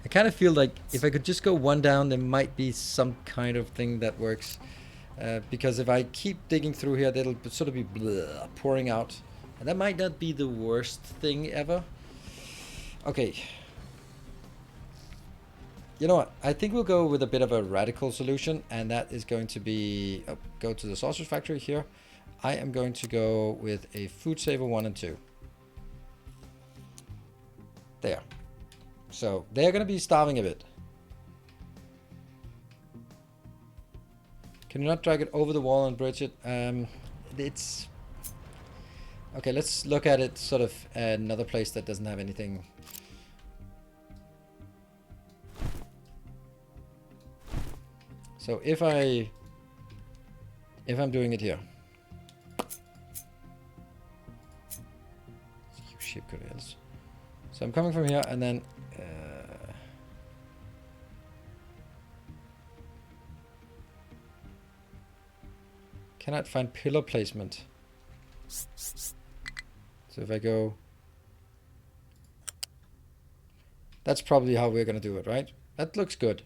I kind of feel like if I could just go one down, there might be some kind of thing that works. Because if I keep digging through here, that'll sort of be pouring out. And that might not be the worst thing ever. Okay. You know what? I think we'll go with a bit of a radical solution, and that is going to be go to the sausage factory here. I am going to go with a food saver 1 and 2. There. So they're going to be starving a bit. Can you not drag it over the wall and bridge it? It's... Okay, let's look at it sort of another place that doesn't have anything. So if I'm doing it here. You ship couriers. So I'm coming from here and then cannot find pillar placement. So if I go, that's probably how we're gonna do it, right? That looks good.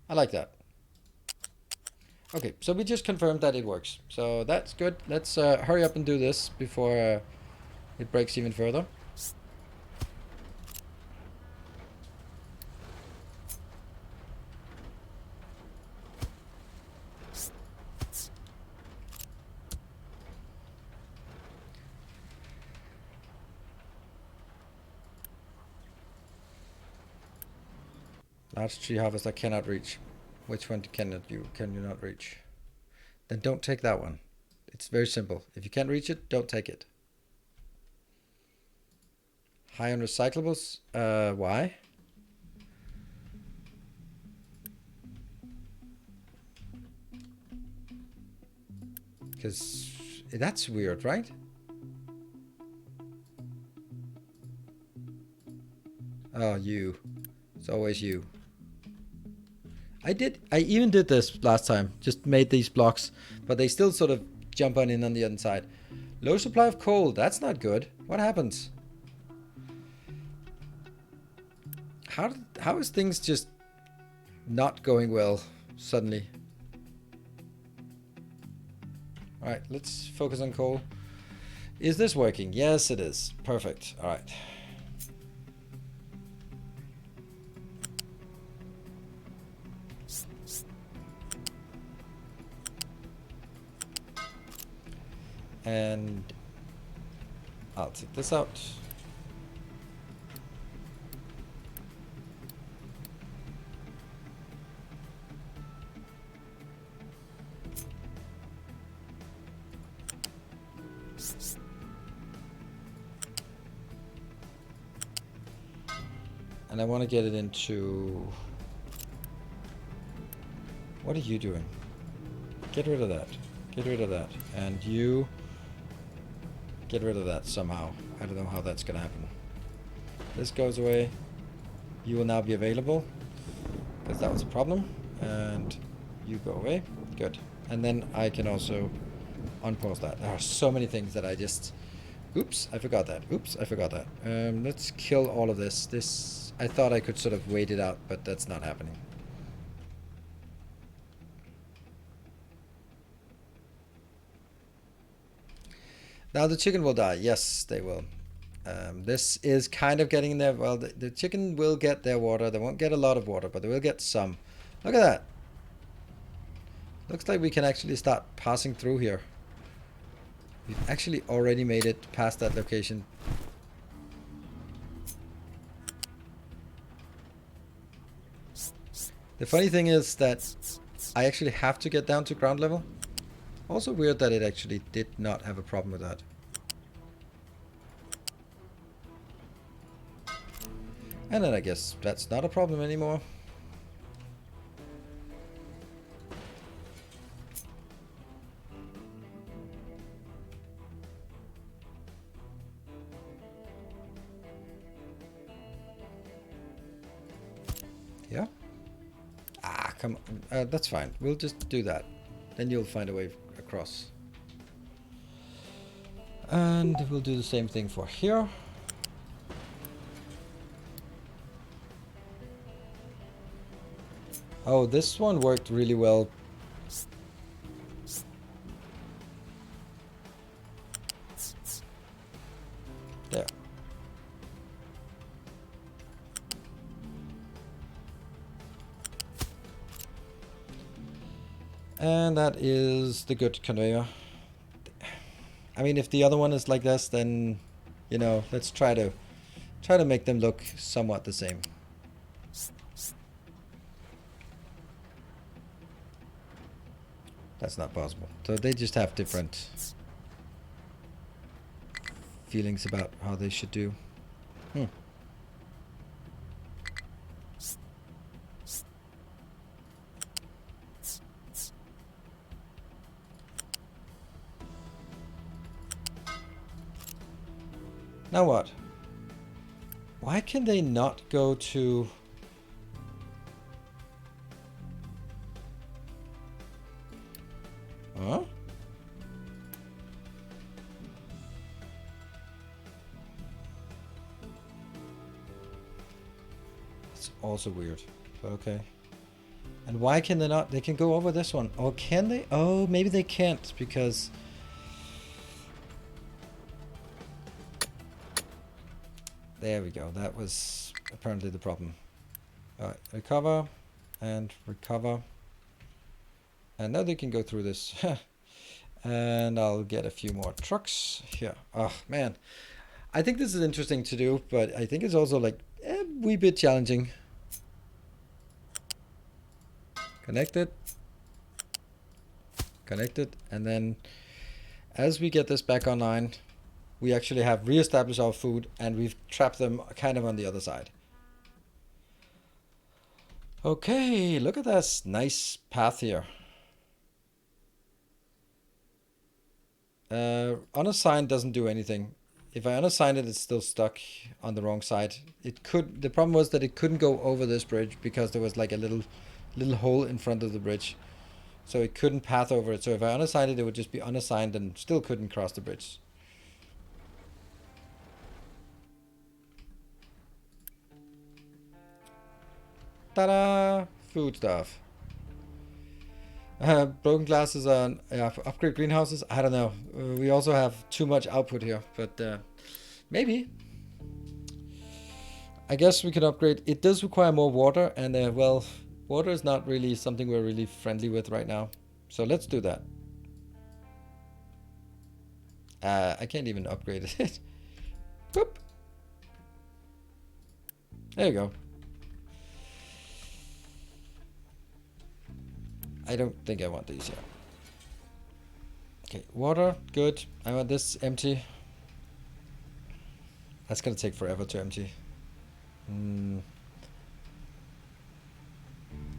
I like that. Okay, so we just confirmed that it works. So that's good. Let's hurry up and do this before it breaks even further. Large tree harvester cannot reach. Which one can you not reach? Then don't take that one. It's very simple. If you can't reach it, don't take it. High on recyclables? Why? Because that's weird, right? Oh, you. It's always you. I even did this last time. Just made these blocks, but they still sort of jump on in on the other side. Low supply of coal. That's not good. What happens? How is things just not going well suddenly? All right, let's focus on coal. Is this working? Yes, it is. Perfect. All right. And I'll take this out. And I want to get it into... What are you doing? Get rid of that. Get rid of that. And you... Get rid of that somehow. I don't know how that's gonna happen. This goes away. You will now be available, because that was a problem. And you go away. Good. And then I can also unpause that. There are so many things that I just... Oops, I forgot that. Oops, I forgot that. Let's kill all of this. This... I thought I could sort of wait it out, but that's not happening. Now the chicken will die. Yes, they will. This is kind of getting there. Well, the chicken will get their water. They won't get a lot of water, but they will get some. Look at that. Looks like we can actually start passing through here. We've actually already made it past that location. The funny thing is that I actually have to get down to ground level. Also weird that it actually did not have a problem with that. And then I guess that's not a problem anymore. Yeah? Ah, come on. That's fine. We'll just do that. Then you'll find a way across. And we'll do the same thing for here. Oh, this one worked really well. There. And that is the good conveyor. I mean, if the other one is like this, then, you know, let's try to make them look somewhat the same. That's not possible. So they just have different feelings about how they should do. Now what? Why can they not go to... Huh? It's also weird, but okay. And why can they not? They can go over this one. Or can they? Oh, maybe they can't because... There we go. That was apparently the problem. Alright, recover and recover. And now they can go through this. And I'll get a few more trucks here. Oh, man. I think this is interesting to do, but I think it's also like a wee bit challenging. Connected. Connected. And then as we get this back online, we actually have re-established our food and we've trapped them kind of on the other side. Okay, look at this nice path here. Unassigned doesn't do anything. If I unassign it, it's still stuck on the wrong side. It could. The problem was that it couldn't go over this bridge because there was like a little hole in front of the bridge, so it couldn't path over it. So if I unassigned it, it would just be unassigned and still couldn't cross the bridge. Ta-da! Food stuff. Broken glasses on upgrade greenhouses. I don't know. We also have too much output here, but maybe. I guess we can upgrade. It does require more water, and well, water is not really something we're really friendly with right now. So let's do that. I can't even upgrade it. Boop. There you go. I don't think I want these here. Okay, water, good. I want this empty. That's gonna take forever to empty.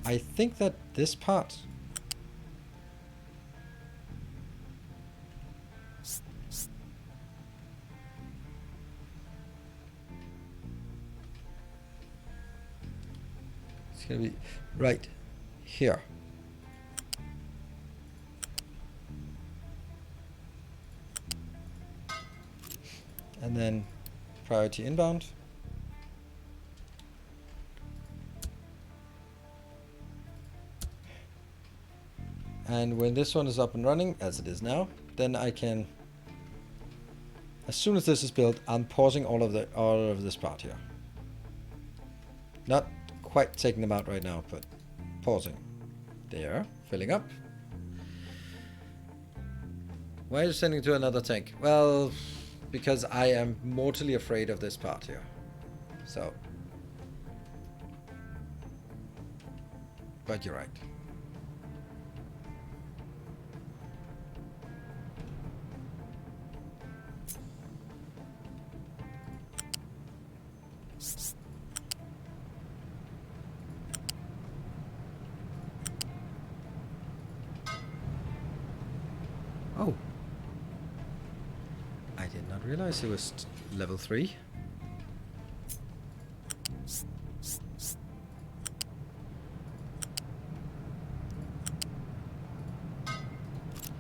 I think that this part... It's gonna be right here. And then priority inbound. And when this one is up and running, as it is now, then I can, as soon as this is built, I'm pausing all of this part here. Not quite taking them out right now, but pausing. There, filling up. Why are you sending to another tank? Well, because I am mortally afraid of this part here. So. But you're right. Oh. I did not realize it was level 3.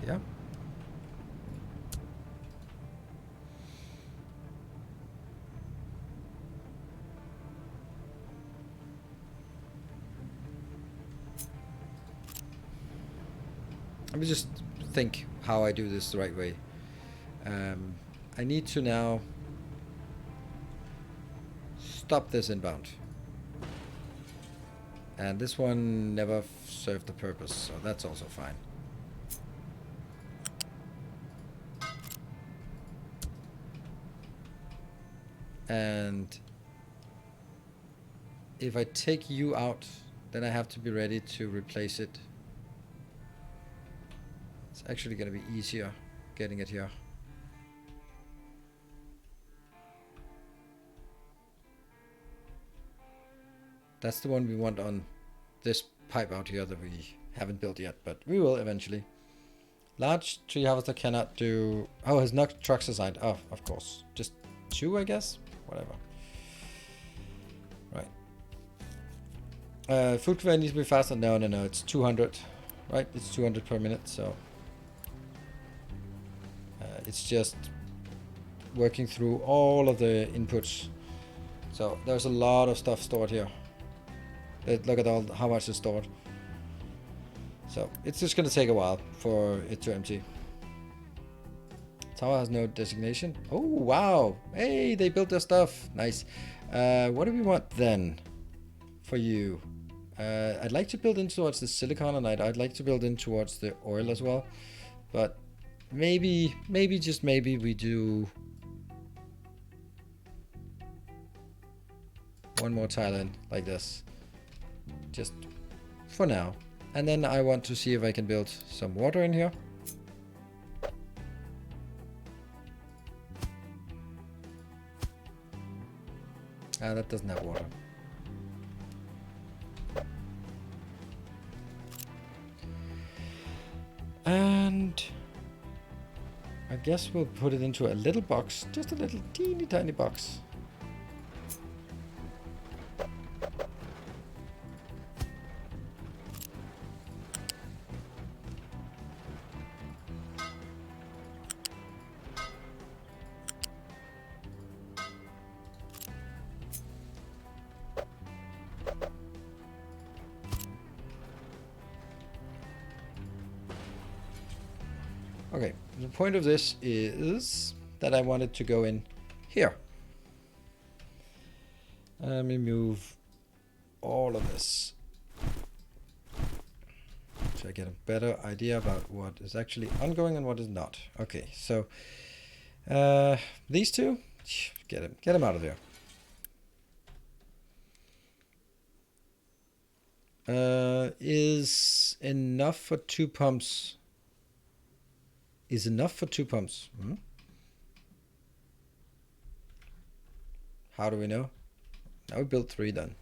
Yeah. Let me just think how I do this the right way. I need to now stop this inbound. And this one never served the purpose, so that's also fine. And if I take you out, then I have to be ready to replace it It's actually going to be easier getting it here. That's the one we want on this pipe out here that we haven't built yet, but we will eventually. Large tree harvester cannot do... Oh, has not trucks assigned. Oh, of course. Just 2, I guess? Whatever. Right. Food conveyor needs to be faster. No, it's 200. Right? It's 200 per minute, so... it's just working through all of the inputs. So there's a lot of stuff stored here. Look at how much is stored. So it's just going to take a while for it to empty. Tower has no designation. Oh, wow. Hey, they built their stuff. Nice. What do we want then for you? I'd like to build in towards the silicon, and I'd like to build in towards the oil as well. But maybe, just maybe we do one more tile in like this. Just for now. And then I want to see if I can build some water in here. Ah, that doesn't have water. And I guess we'll put it into a little box. Just a little teeny tiny box. Okay, the point of this is that I want it to go in here. Let me move all of this so I get a better idea about what is actually ongoing and what is not. Okay, so these two, get them out of there. Is enough for 2 pumps. Is enough for 2 pumps. How do we know? Now we built 3 then.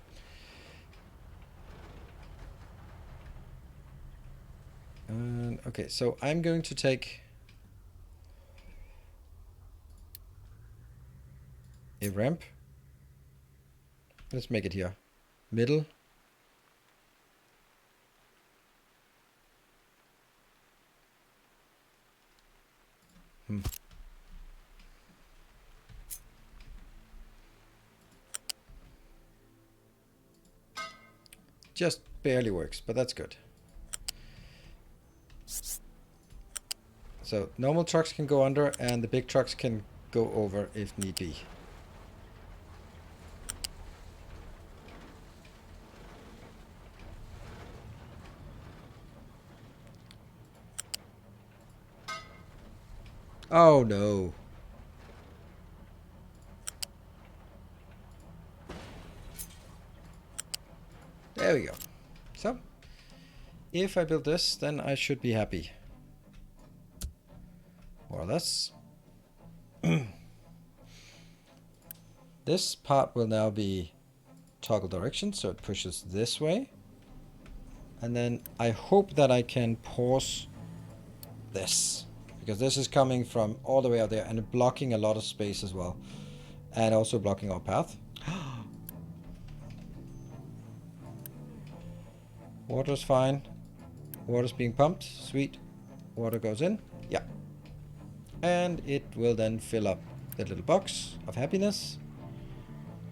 Okay, so I'm going to take a ramp. Let's make it here. Middle. Just barely works, but that's good. So normal trucks can go under and the big trucks can go over if need be. Oh no. There we go. So, if I build this, then I should be happy. More or less. This part will now be toggle direction, so it pushes this way. And then I hope that I can pause this, because this is coming from all the way out there and blocking a lot of space as well. And also blocking our path. Water's fine. Water's being pumped. Sweet. Water goes in. Yeah. And it will then fill up the little box of happiness.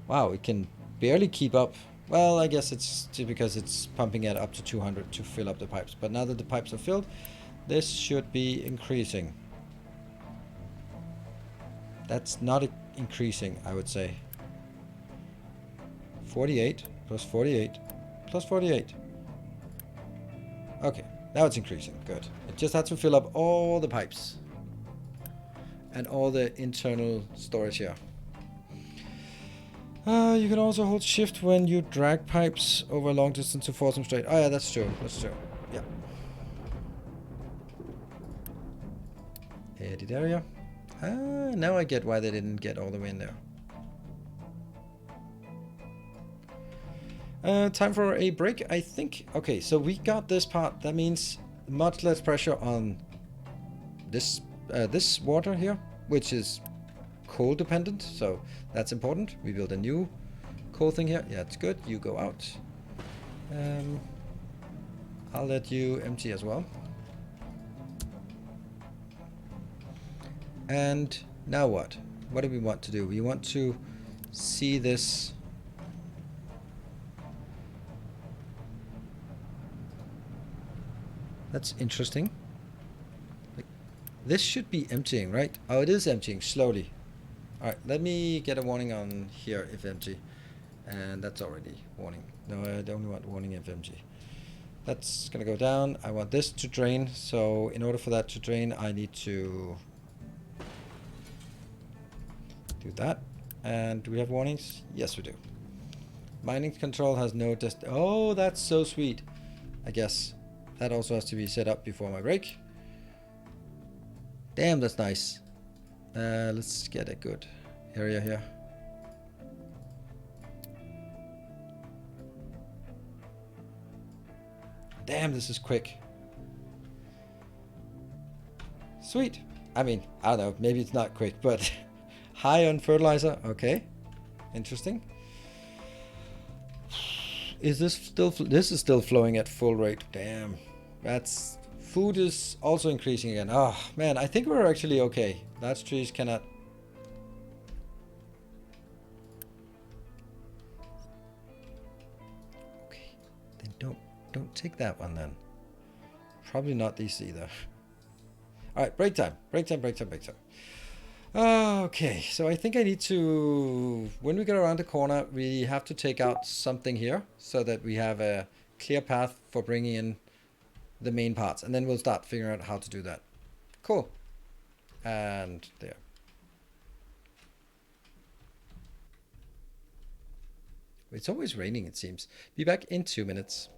Wow, it can barely keep up. Well, I guess it's because it's pumping it up to 200 to fill up the pipes. But now that the pipes are filled, this should be increasing. That's not increasing, I would say. 48 plus 48 plus 48. Okay, now it's increasing. Good. It just had to fill up all the pipes and all the internal storage here. You can also hold shift when you drag pipes over a long distance to force them straight. Oh yeah, that's true. That's true. Yeah. Edit area. Now I get why they didn't get all the way in there. Time for a break, I think. Okay, so we got this part. That means much less pressure on this this water here, which is coal dependent. So that's important. We build a new coal thing here. Yeah, it's good. You go out. I'll let you empty as well. And now what? What do we want to do? We want to see this. That's interesting. Like, this should be emptying, right? Oh, it is emptying slowly. All right, let me get a warning on here if empty. And that's already warning. No, I only want warning if empty. That's gonna go down. I want this to drain. So in order for that to drain, I need to do that. And do we have warnings? Yes, we do. Mining control has no oh, that's so sweet. I guess that also has to be set up before my break. Damn, that's nice. Let's get a good area here. Damn, this is quick. Sweet. I mean, I don't know, maybe it's not quick, but high on fertilizer. Okay, interesting. Is this still? This is still flowing at full rate. Damn, that's food is also increasing again. Oh man, I think we're actually okay. Large trees cannot. Okay, then don't take that one then. Probably not these either. All right, break time. Break time. Break time. Break time. Okay, so I think I need to, when we get around the corner, we have to take out something here so that we have a clear path for bringing in the main parts. And then we'll start figuring out how to do that. Cool. And there. It's always raining, it seems. Be back in 2 minutes.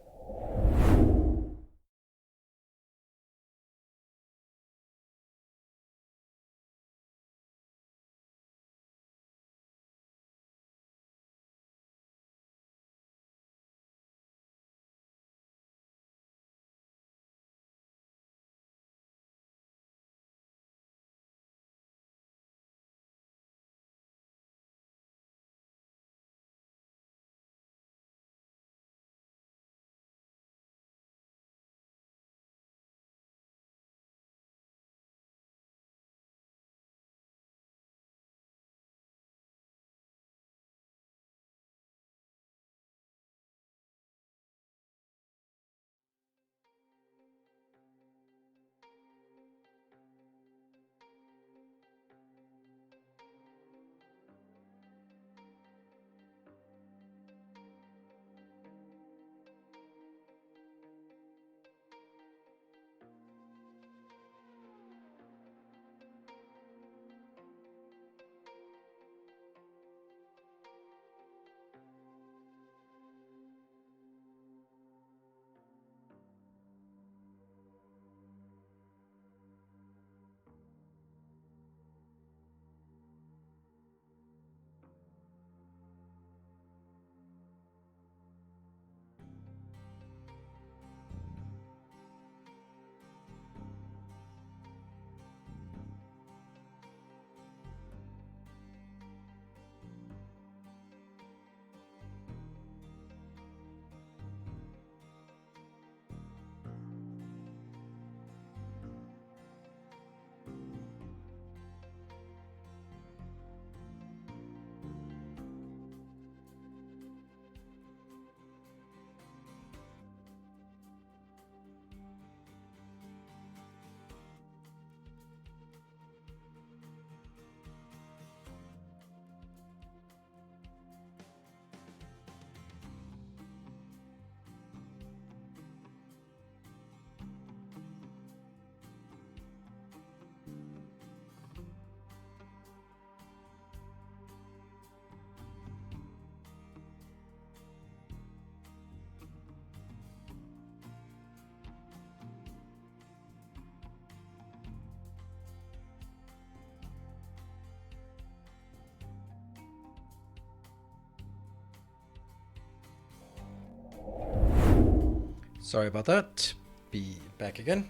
Sorry about that. Be back again.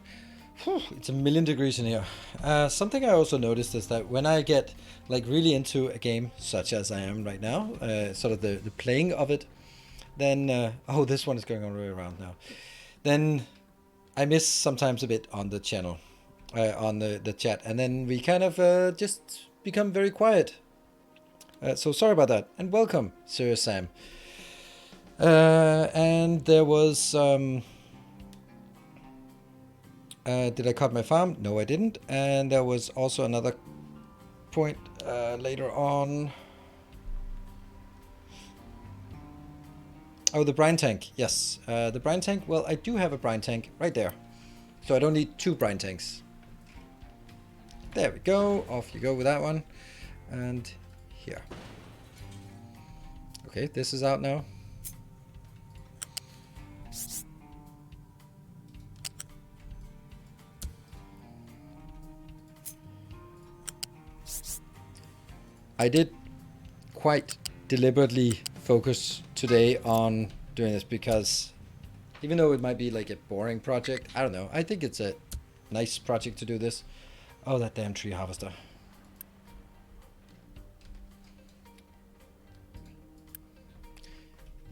Whew, it's a million degrees in here. Something I also noticed is that when I get like really into a game, such as I am right now, sort of the playing of it, then oh, this one is going all the way around now. Then I miss sometimes a bit on the channel, on the chat, and then we kind of just become very quiet. So sorry about that, and welcome, Sir Sam. And there was did I cut my farm? No, I didn't. And there was also another point later on. Oh, the brine tank. Yes, the brine tank. Well, I do have a brine tank right there. So I don't need 2 brine tanks. There we go. Off you go with that one. And here. Okay, this is out now. I did quite deliberately focus today on doing this because even though it might be like a boring project, I don't know. I think it's a nice project to do this. Oh, that damn tree harvester.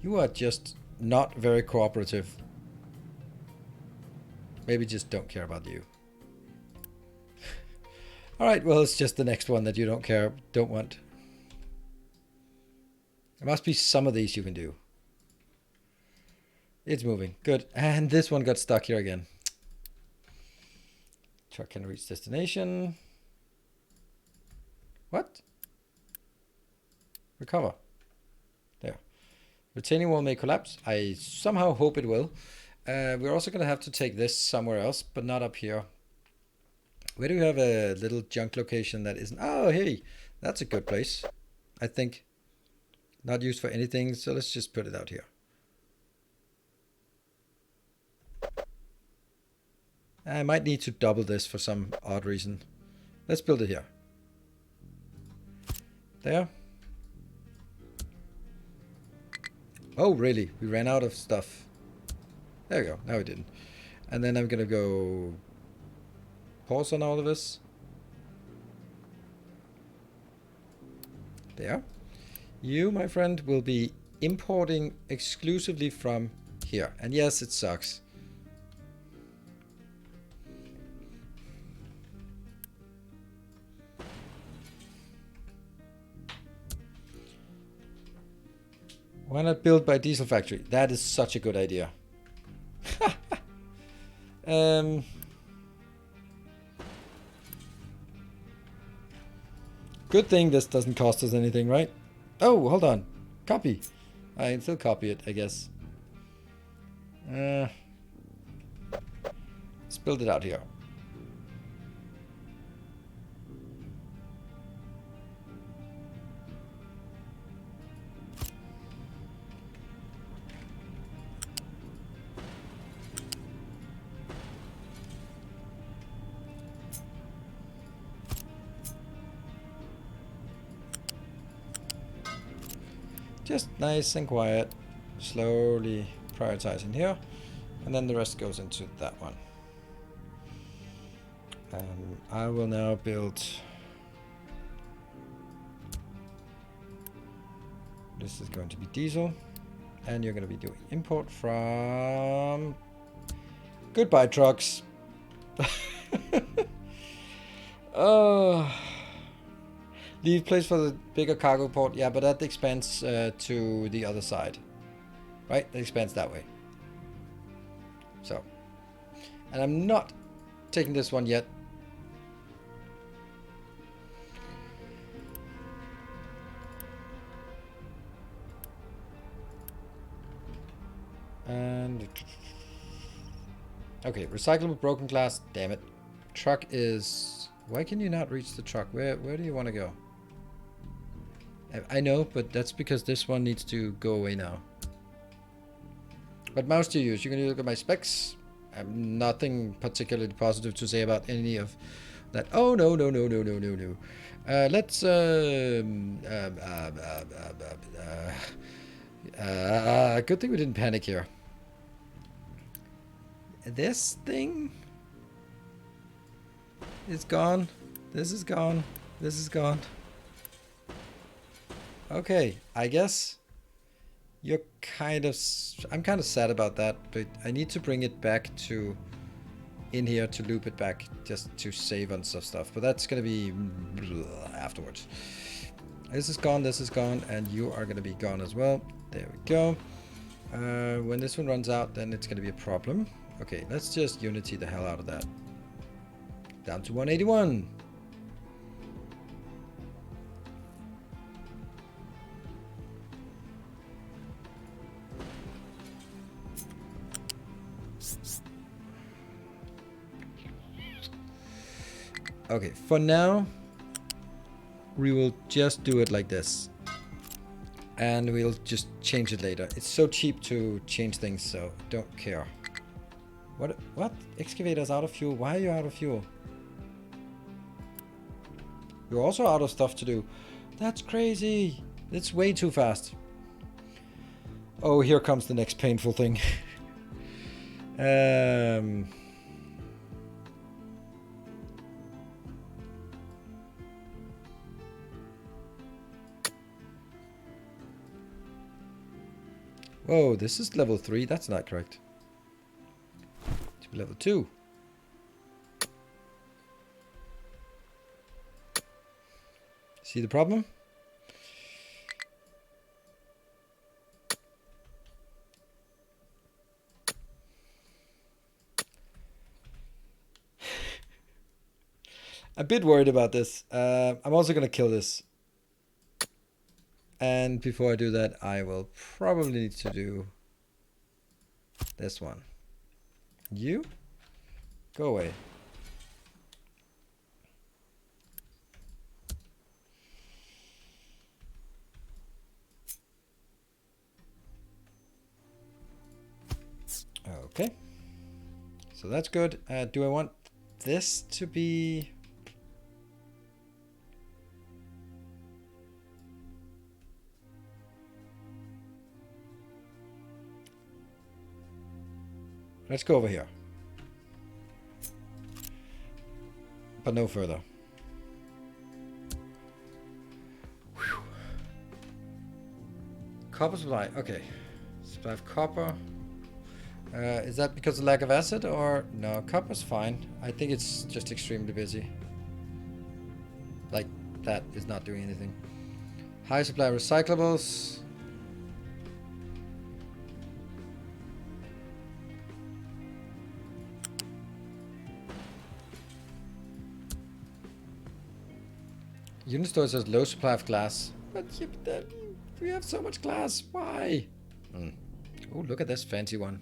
You are just not very cooperative. Maybe just don't care about you. Alright, well, it's just the next one that you don't want. There must be some of these you can do. It's moving. Good. And this one got stuck here again. Truck can reach destination. What? Recover. There. Retaining wall may collapse. I somehow hope it will. We're also going to have to take this somewhere else, but not up here. Where do we have a little junk location that isn't? Oh, hey, that's a good place. I think. Not used for anything, so let's just put it out here. I might need to double this for some odd reason. Let's build it here. There. Oh, really? We ran out of stuff. There we go. No, we didn't. And then I'm going to go pause on all of this. There. You, my friend, will be importing exclusively from here. And yes, it sucks. Why not build by diesel factory? That is such a good idea. Good thing this doesn't cost us anything, right? Oh, hold on. Copy. I can still copy it, I guess. Let's build it out here. Just nice and quiet, slowly prioritizing here, and then the rest goes into that one. I will now build. This is going to be diesel, and you're going to be doing import from. Goodbye, trucks. Oh. Leave place for the bigger cargo port. Yeah, but that expands to the other side. Right? That expands that way. So. And I'm not taking this one yet. And. Okay, recyclable broken glass. Damn it. Truck is. Why can you not reach the truck? Where do you want to go? I know, but that's because this one needs to go away now. What mouse do you use? You can look at my specs. I have nothing particularly positive to say about any of that. Oh, no. Let's... good thing we didn't panic here. this thing is gone. This is gone. This is gone. Okay, I guess you're kind of... I'm kind of sad about that, but I need to bring it back to in here to loop it back just to save on stuff. But that's going to be afterwards. This is gone, and you are going to be gone as well. There we go. When this one runs out, then it's going to be a problem. Okay, let's just Unity the hell out of that. Down to 181. Okay, for now, we will just do it like this. And we'll just change it later. It's so cheap to change things, so don't care. What? Excavator's out of fuel? Why are you out of fuel? You're also out of stuff to do. That's crazy. It's way too fast. Oh, here comes the next painful thing. Whoa, this is level 3. That's not correct. To be level 2. See the problem? A bit worried about this. I'm also going to kill this. And before I do that, I will probably need to do this one. You? Go away. Okay. So that's good. Do I want this to be... Let's go over here. But no further. Whew. Copper supply. Okay. Supply of copper. Is that because of lack of acid or... No, copper's fine. I think it's just extremely busy. Like, that is not doing anything. High supply of recyclables. Unit store says low supply of glass. But we have so much glass. Why? Oh, look at this fancy one.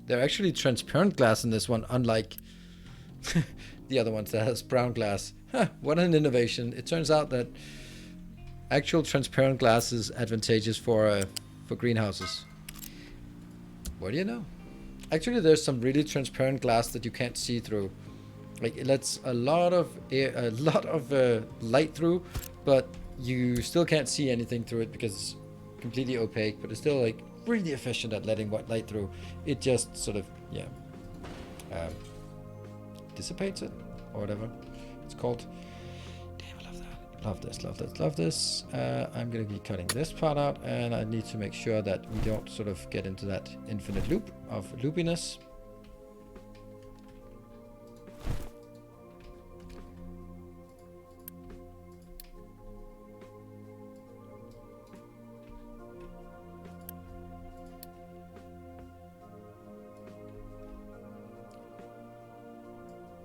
They're actually transparent glass in this one, unlike the other ones that has brown glass. Huh, what an innovation. It turns out that actual transparent glass is advantageous for greenhouses. What do you know? Actually, there's some really transparent glass that you can't see through. Like, it lets a lot of air, light through, but you still can't see anything through it because it's completely opaque. But it's still like really efficient at letting white light through. It just sort of dissipates it or whatever it's called. Damn, I love that. Love this. Love this. Love this. I'm gonna be cutting this part out, and I need to make sure that we don't sort of get into that infinite loop of loopiness.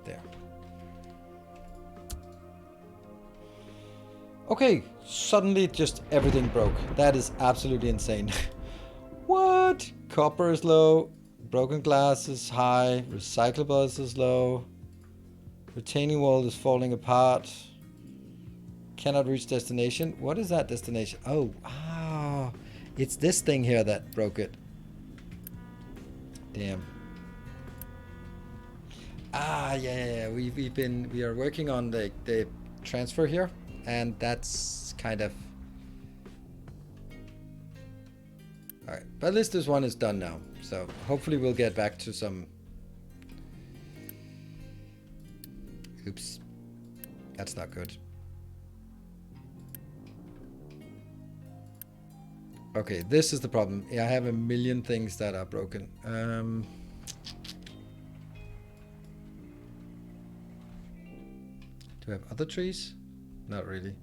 There. Okay, suddenly just everything broke. That is absolutely insane. What? Copper is low, broken glass is high, recyclables is low, retaining wall is falling apart, cannot reach destination. What is that destination? Oh, it's this thing here that broke it. Damn. Yeah. We are working on the transfer here, and that's kind of... Alright. But at least this one is done now. So hopefully we'll get back to some... Oops. That's not good. Okay, this is the problem. Yeah, I have a million things that are broken. Do we have other trees? Not really.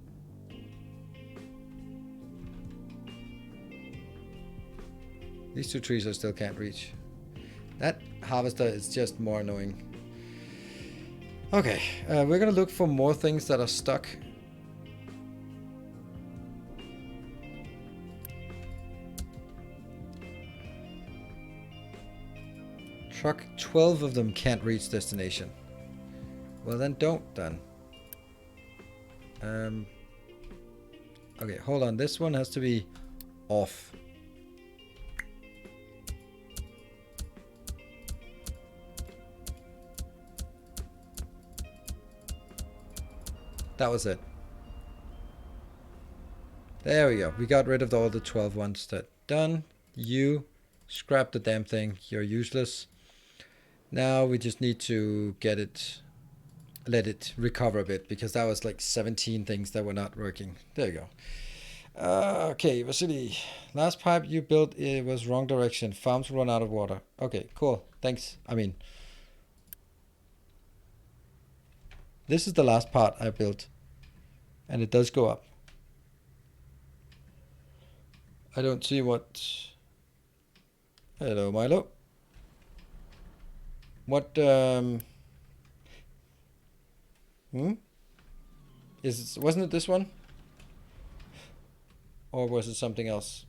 These two trees I still can't reach. That harvester is just more annoying. Okay, we're gonna look for more things that are stuck. Truck, 12 of them can't reach destination. Well then don't then. Okay, hold on. This one has to be off. That was it. There we go. We got rid of all the 12 ones that done. You scrap the damn thing. You're useless. Now we just need to get it, let it recover a bit, because that was like 17 things that were not working. There you go. Okay, Vasily. Last pipe you built, it was wrong direction. Farms run out of water. Okay, cool. Thanks. I mean, this is the last part I built. And it does go up. I don't see what... Hello, Milo. What, wasn't it this one? Or was it something else?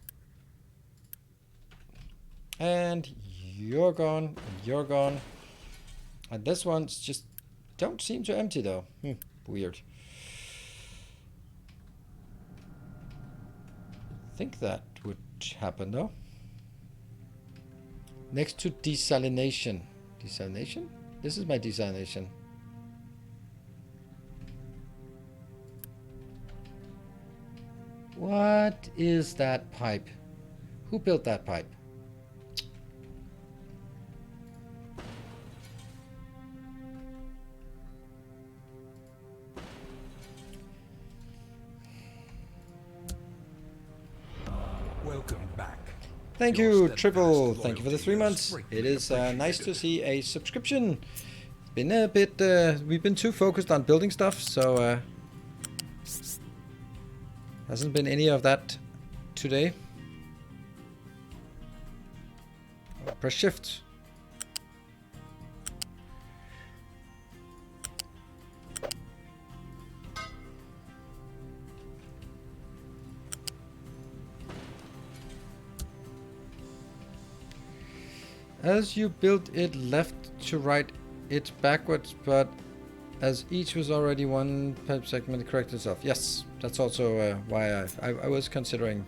And you're gone, and you're gone. And this one's just don't seem to empty though. Weird. I think that would happen though. Next to desalination. Desalination? This is my desalination. What is that pipe? Who built that pipe? Welcome back. Thank you, Triple. Thank you for the 3 months. It is nice to see a subscription. It's been a bit... we've been too focused on building stuff, so... hasn't been any of that today. Press shift. As you built it left to right, it's backwards, but as each was already one pipe segment, it corrected itself. Yes, that's also why I was considering.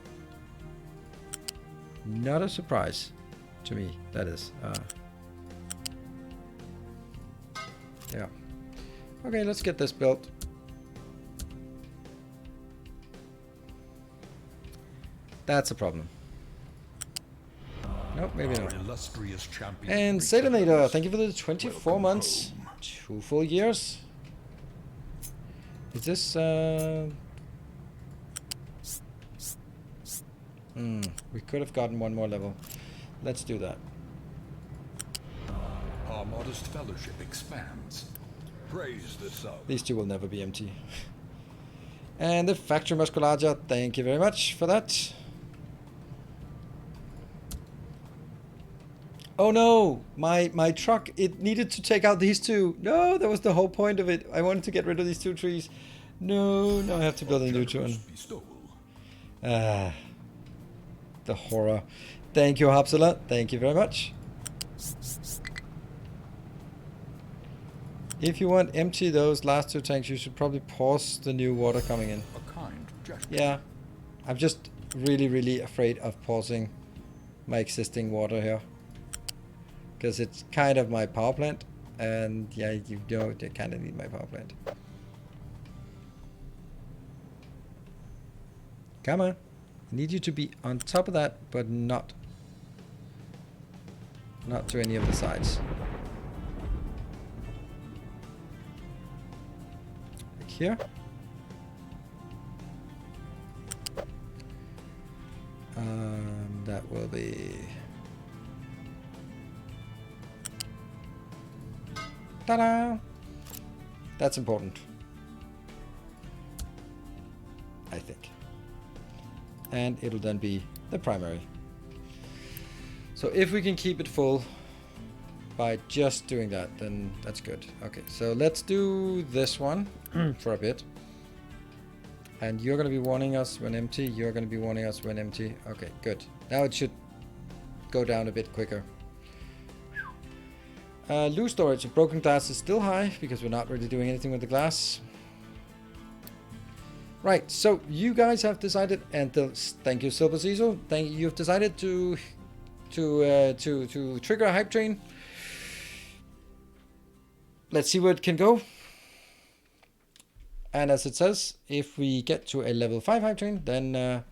Not a surprise to me, that is. Yeah. Okay, let's get this built. That's a problem. Nope, maybe not. And Sailinator, thank you for the 24 months. 2 full years. Is this, we could have gotten one more level. Let's do that. Our modest fellowship expands. Praise the sun. These two will never be empty. And the factory musculature, thank you very much for that. Oh no, my truck, it needed to take out these two. No, that was the whole point of it. I wanted to get rid of these 2 trees. No, I have to build a new one. The horror. Thank you, Hapsala. Thank you very much. If you want empty those last 2 tanks, you should probably pause the new water coming in. A kind gesture. Yeah, I'm just really afraid of pausing my existing water here. Because it's kind of my power plant, and yeah, you know, they kind of need my power plant. Come on, I need you to be on top of that, but not not to any of the sides. Like here. That will be... Ta-da! That's important. I think. And it'll then be the primary. So if we can keep it full by just doing that, then that's good. Okay, so let's do this one for a bit. And you're going to be warning us when empty. You're going to be warning us when empty. Okay, good. Now it should go down a bit quicker. Loose storage of broken glass is still high because we're not really doing anything with the glass. Right, so you guys have decided, and thank you, Silver Cecil. You've decided to trigger a hype train. Let's see where it can go. And as it says, if we get to a level 5 hype train, then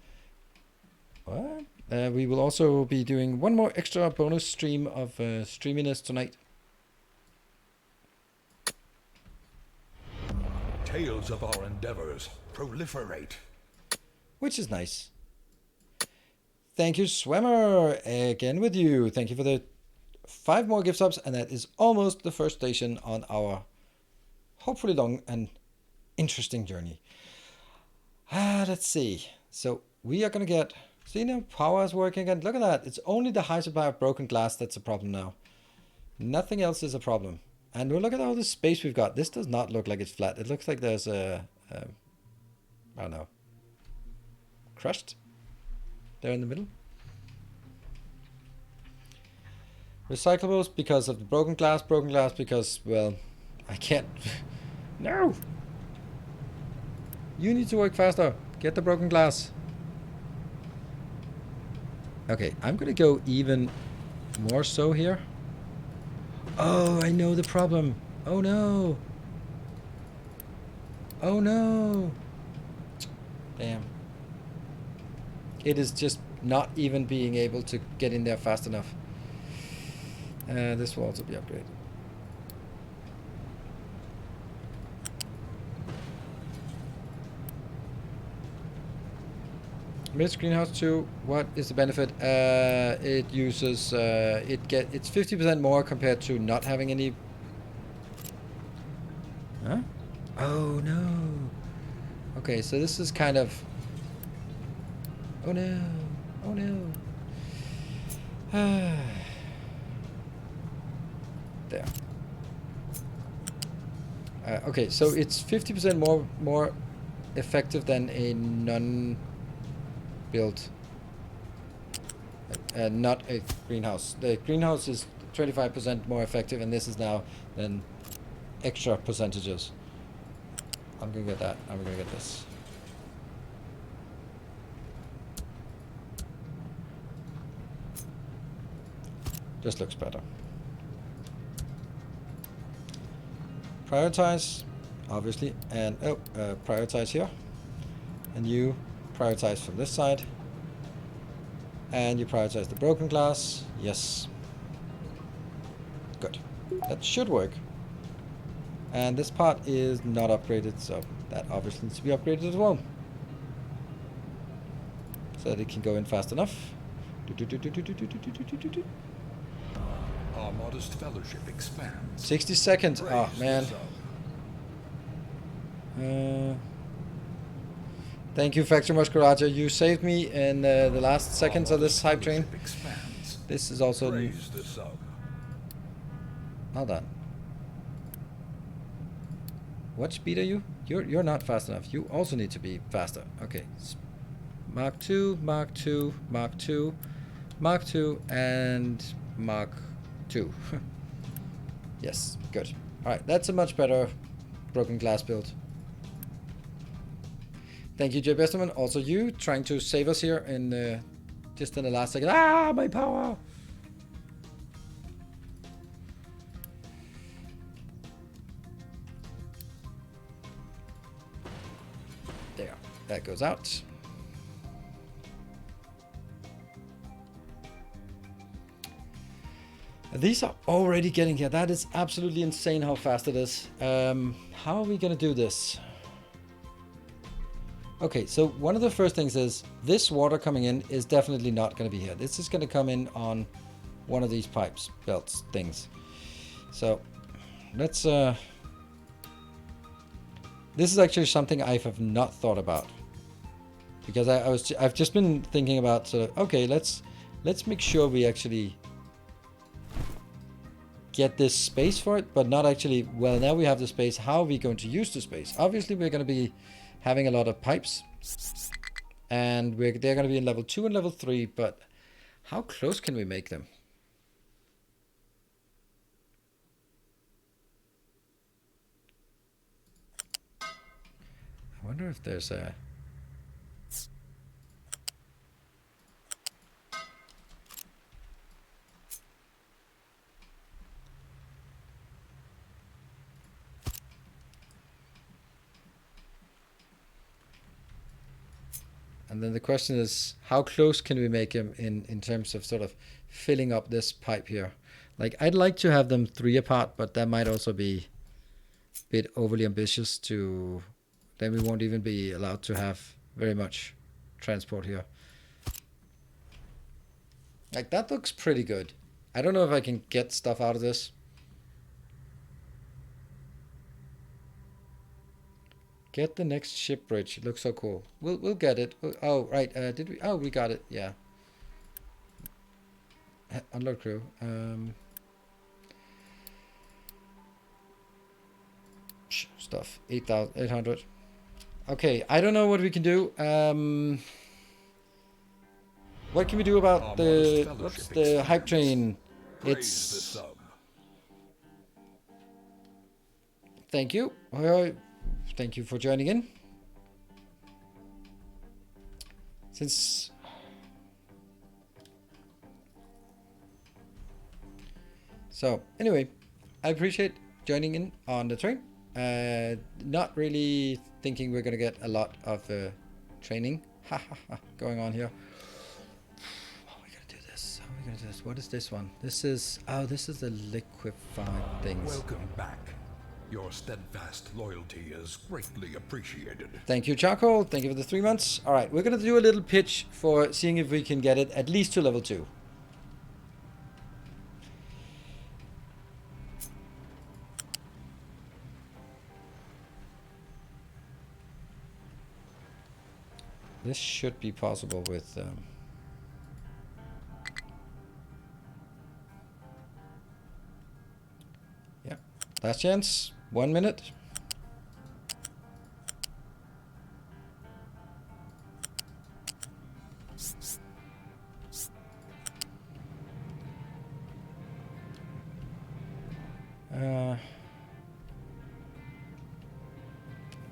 we will also be doing one more extra bonus stream of streaminess tonight. Tales of our endeavors proliferate. Which is nice. Thank you, Swimmer. Again with you. Thank you for the 5 more gift subs. And that is almost the first station on our hopefully long and interesting journey. Let's see. So we are going to get... See now, power is working again. Look at that. It's only the high supply of broken glass that's a problem now. Nothing else is a problem. And we'll look at all the space we've got. This does not look like it's flat. It looks like there's a I don't know, crushed there in the middle. Recyclables because of the broken glass because, well, I can't. No! You need to work faster. Get the broken glass. Okay, I'm gonna go even more so here. Oh, I know the problem. Oh no. Oh no. Damn. It is just not even being able to get in there fast enough. This will also be upgraded. Mist greenhouse 2, what is the benefit? It uses, it's 50% more compared to not having any. Huh? Oh no. Okay, so this is kind of. Oh no. Oh no. There. Okay, so it's 50% more effective than a non-built, not a greenhouse. The greenhouse is 25% more effective, and this is now then extra percentages. I'm gonna get that. I'm gonna get this. Just looks better. Prioritize, obviously, and prioritize here, and you prioritize from this side, and you prioritize the broken glass. Yes, good. That should work. And this part is not upgraded, so that obviously needs to be upgraded as well, so that it can go in fast enough. Our modest fellowship expands. 60 seconds. Praise Oh man. Thank you, Factory Muscaraja. You saved me in the last seconds of this hype train. Expands. This is also. Praise the sub. Hold on. What speed are you? You're not fast enough. You also need to be faster. Okay. Mark 2, Mark 2, Mark 2, Mark 2, and Mark 2. Yes, good. Alright, that's a much better broken glass build. Thank you, Jay Besterman. Also you, trying to save us here in just in the last second. Ah, my power! There, that goes out. These are already getting here. That is absolutely insane how fast it is. How are we gonna do this? Okay, so one of the first things is this water coming in is definitely not gonna be here. This is gonna come in on one of these pipes, belts, things. So let's this is actually something I have not thought about, because I've just been thinking about sort of, okay, let's make sure we actually get this space for it, but not actually, well, now we have the space, how are we going to use the space? Obviously we're going to be having a lot of pipes, and they're going to be in level 2 and level 3, but how close can we make them? I wonder if there's a... And then the question is, how close can we make him in terms of sort of filling up this pipe here? Like, I'd like to have them 3 apart, but that might also be a bit overly ambitious to... Then we won't even be allowed to have very much transport here. Like, that looks pretty good. I don't know if I can get stuff out of this. Get the next ship bridge. It looks so cool. We'll get it. Oh, right. Did we? Oh, we got it. Yeah. Unload crew. Stuff. 8,800. Okay. I don't know what we can do. What can we do about the hype train? It's... Thank you. Thank you for joining in. So anyway, I appreciate joining in on the train. Not really thinking we're gonna get a lot of training going on here. How are we gonna do this? How are we gonna do this? What is this one? This is the liquefied things. Welcome back. Your steadfast loyalty is greatly appreciated. Thank you, Charcoal. Thank you for the 3 months. All right, we're going to do a little pitch for seeing if we can get it at least to level 2. This should be possible with... yeah, last chance. 1 minute.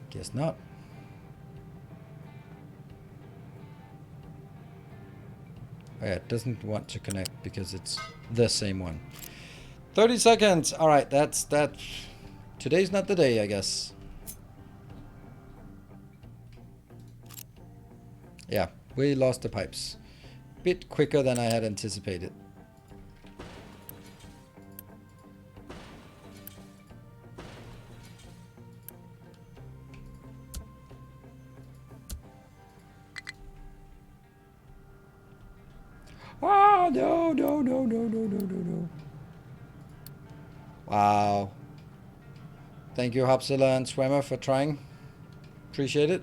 Guess not. Oh yeah, it doesn't want to connect because it's the same one. 30 seconds. All right, that's that. Today's not the day, I guess. Yeah, we lost the pipes. Bit quicker than I had anticipated. Oh, no. Wow. Thank you, Hopzilla and Swimmer, for trying. Appreciate it.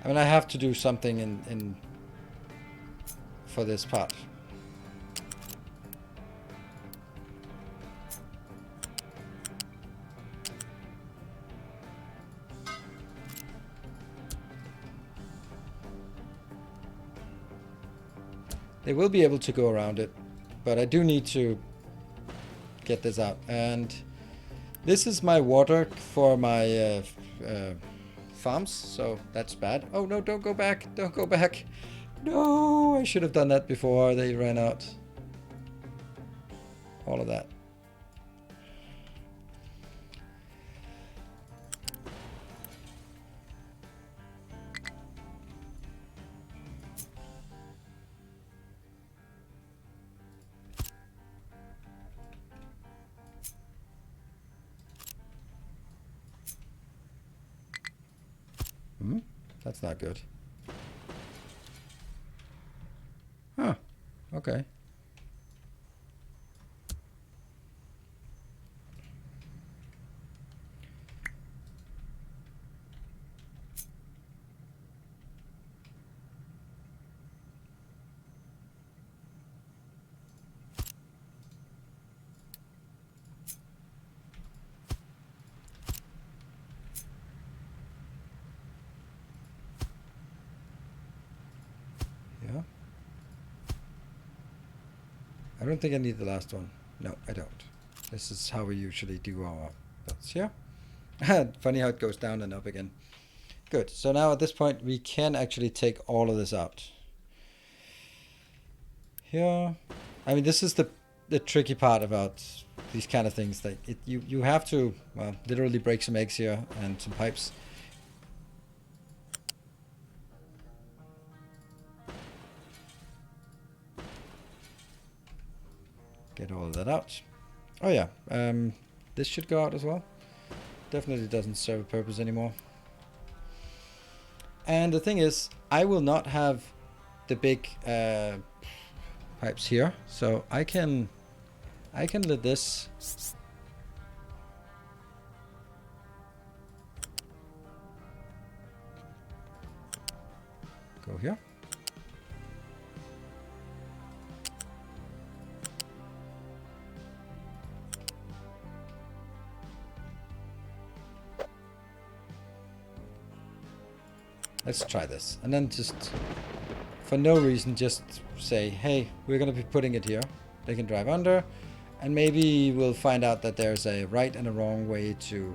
I mean, I have to do something in for this part. They will be able to go around it, but I do need to get this out. And this is my water for my farms, so that's bad. Oh no, don't go back. Don't go back. No, I should have done that before they ran out. All of that. That's not good. Huh. Okay. Yeah. I don't think I need the last one. No, I don't. This is how we usually do our builds. Yeah. Funny how it goes down and up again. Good. So now at this point we can actually take all of this out. Here. I mean, this is the tricky part about these kind of things. Like you have to literally break some eggs here and some pipes. Get all of that out. Oh yeah, this should go out as well. Definitely doesn't serve a purpose anymore. And the thing is, I will not have the big pipes here, so I can let this go here. Let's try this. And then just, for no reason, just say, hey, we're going to be putting it here. They can drive under. And maybe we'll find out that there's a right and a wrong way to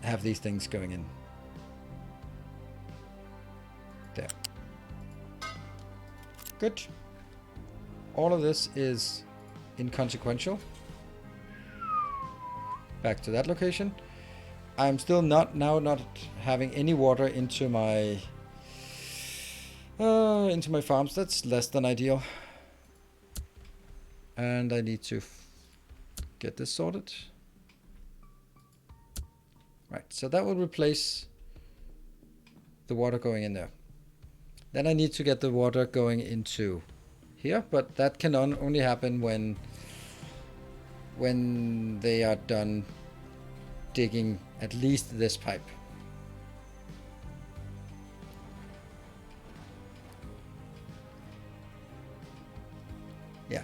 have these things going in. There. Good. All of this is inconsequential. Back to that location. I'm still not having any water into my farms. That's less than ideal. And I need to get this sorted. Right, so that will replace the water going in there. Then I need to get the water going into here, but that can only happen when they are done digging at least this pipe. Yeah,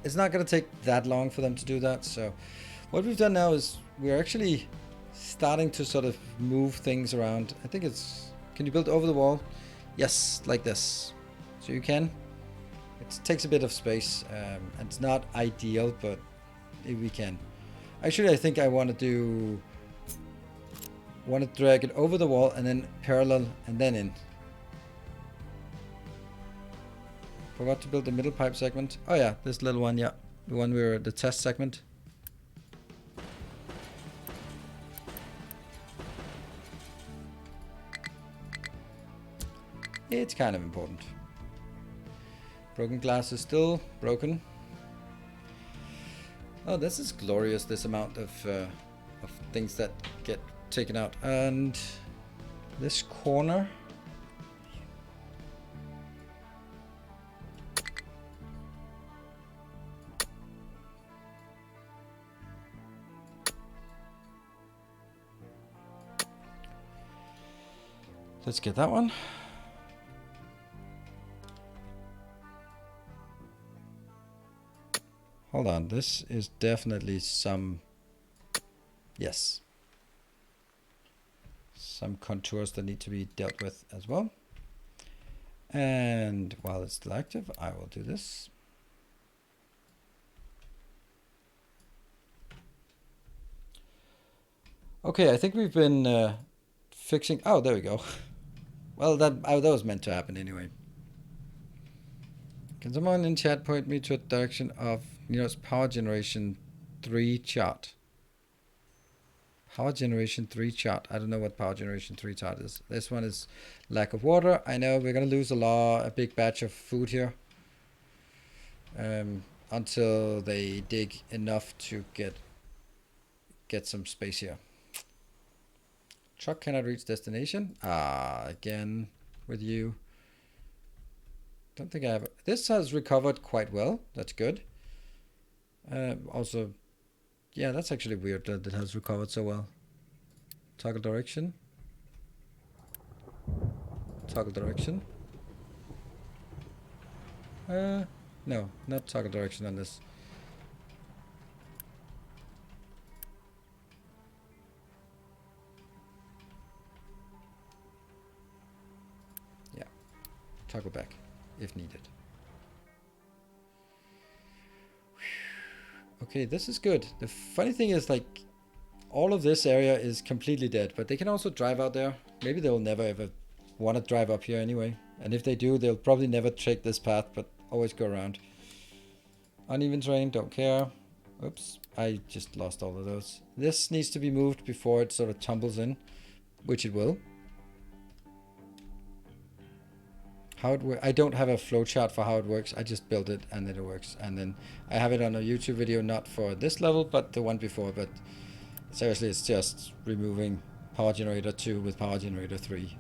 it's not going to take that long for them to do that. So what we've done now is we're actually starting to sort of move things around. I think it's, can you build over the wall? Yes, like this. So you can. It takes a bit of space, and it's not ideal, but we can. Actually, I think I want to drag it over the wall and then parallel and then in. Forgot to build the middle pipe segment. Oh yeah, this little one, yeah. The one we were, the test segment. It's kind of important. Broken glass is still broken. Oh, this is glorious, this amount of things that get taken out. And this corner. Let's get that one. Hold on, this is definitely some, yes, some contours that need to be dealt with as well. And while it's still active, I will do this. Okay, I think we've been fixing. Oh, there we go. Well, that was meant to happen anyway. Can someone in chat point me to a direction of nearest power generation 3 chart? Power generation 3 chart. I don't know what power generation 3 chart is. This one is lack of water. I know we're gonna lose a big batch of food here. Until they dig enough to get some space here. Truck cannot reach destination. Again with you. Don't think I have. This has recovered quite well. That's good. Also, yeah, that's actually weird that it has recovered so well. Toggle direction. Toggle direction. No, not toggle direction on this. Yeah, toggle back if needed. Okay, this is good. The funny thing is, like, all of this area is completely dead, but they can also drive out there. Maybe they'll never ever want to drive up here anyway. And if they do, they'll probably never take this path, but always go around. Uneven terrain, don't care. Oops, I just lost all of those. This needs to be moved before it sort of tumbles in, which it will. How it I don't have a flowchart for how it works. I just built it and then it works. And then I have it on a YouTube video, not for this level, but the one before. But seriously, it's just removing power generator 2 with power generator 3.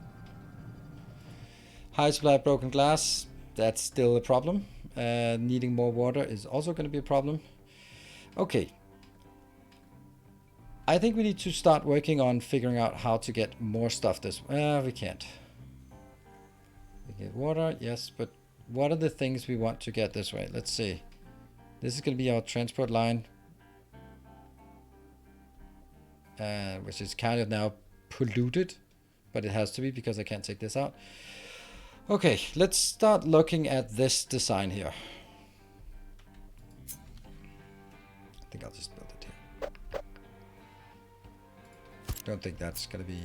High supply of broken glass, that's still a problem. Needing more water is also going to be a problem. Okay. I think we need to start working on figuring out how to get more stuff this way. We can't. We get water, yes, but what are the things we want to get this way? Let's see. This is going to be our transport line. Which is kind of now polluted, but it has to be because I can't take this out. Okay, let's start looking at this design here. I think I'll just build it here. Don't think that's gonna be...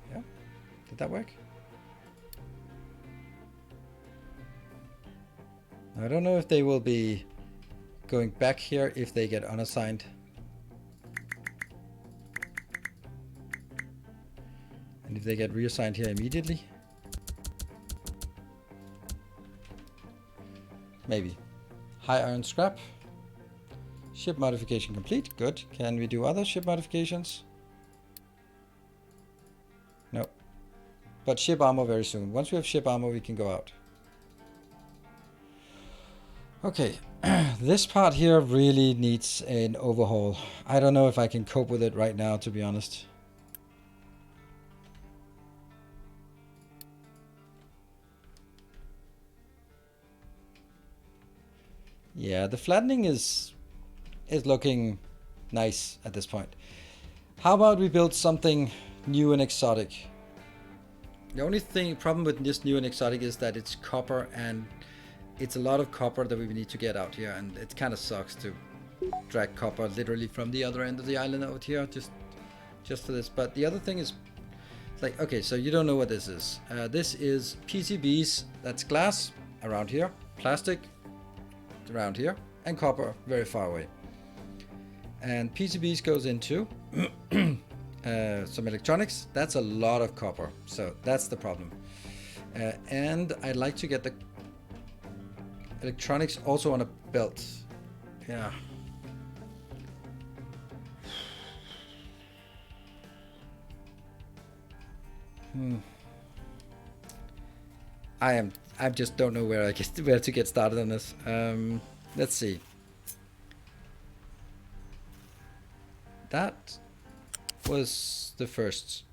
Yeah, did that work? I don't know if they will be going back here if they get unassigned. And if they get reassigned here immediately. Maybe. High iron scrap. Ship modification complete. Good. Can we do other ship modifications? No. But ship armor very soon. Once we have ship armor, we can go out. Okay, this part here really needs an overhaul. I don't know if I can cope with it right now, to be honest. Yeah, the flattening is looking nice at this point. How about we build something new and exotic? The only problem with this new and exotic is that it's copper, and it's a lot of copper that we need to get out here, and it kind of sucks to drag copper literally from the other end of the island out here just for this. But the other thing is, like, okay, so you don't know what this is. This is PCBs, that's glass around here, plastic around here, and copper very far away. And PCBs goes into some electronics. That's a lot of copper, so that's the problem. And I'd like to get the electronics also on a belt. Yeah. I just don't know where to get started on this. Let's see. That was the first,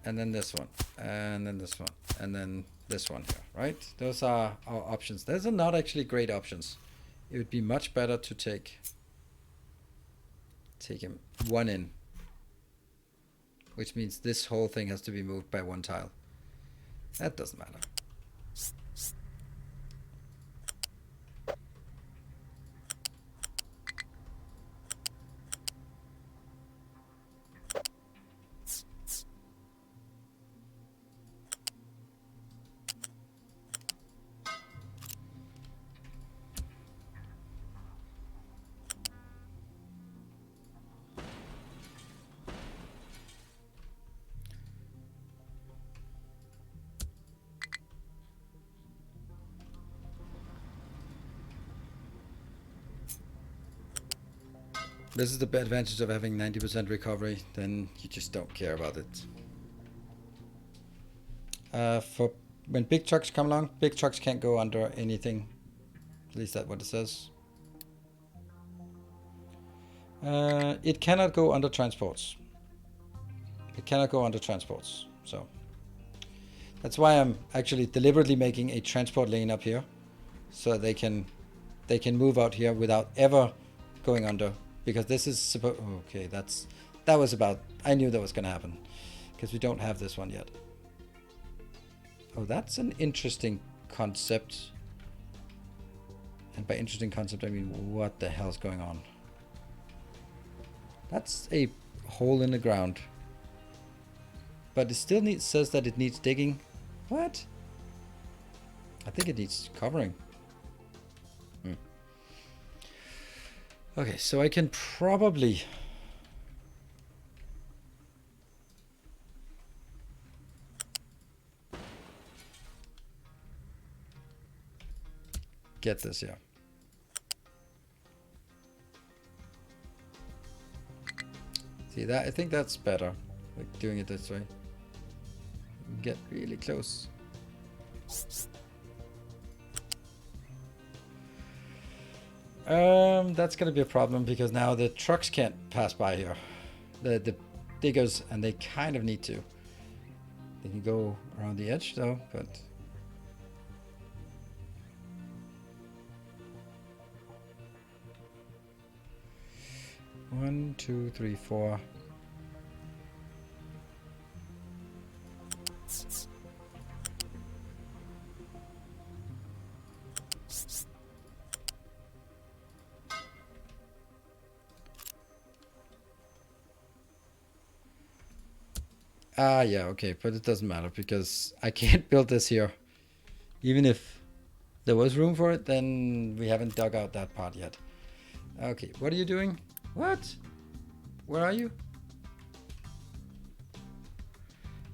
and then this one, and then this one, and then this one here, right? Those are our options. Those are not actually great options. It would be much better to take him one in, which means this whole thing has to be moved by one tile. That doesn't matter. This is the advantage of having 90% recovery, then you just don't care about it. For when big trucks come along, big trucks can't go under anything. At least that's what it says. It cannot go under transports. It cannot go under transports. So that's why I'm actually deliberately making a transport lane up here, so they can move out here without ever going under. Because this is supposed. Okay, that was about. I knew that was gonna happen, because we don't have this one yet. Oh, that's an interesting concept. And by interesting concept, I mean, what the hell's going on? That's a hole in the ground. But it still says that it needs digging. What? I think it needs covering. Okay, so I can probably... get this here. See that? I think that's better, like doing it this way. Get really close. That's gonna be a problem because now the trucks can't pass by here. The diggers, and they kind of need to. They can go around the edge though, but... One, two, three, four. Ah, yeah, okay, but it doesn't matter because I can't build this here. Even if there was room for it, then we haven't dug out that part yet. Okay, what are you doing? What? Where are you?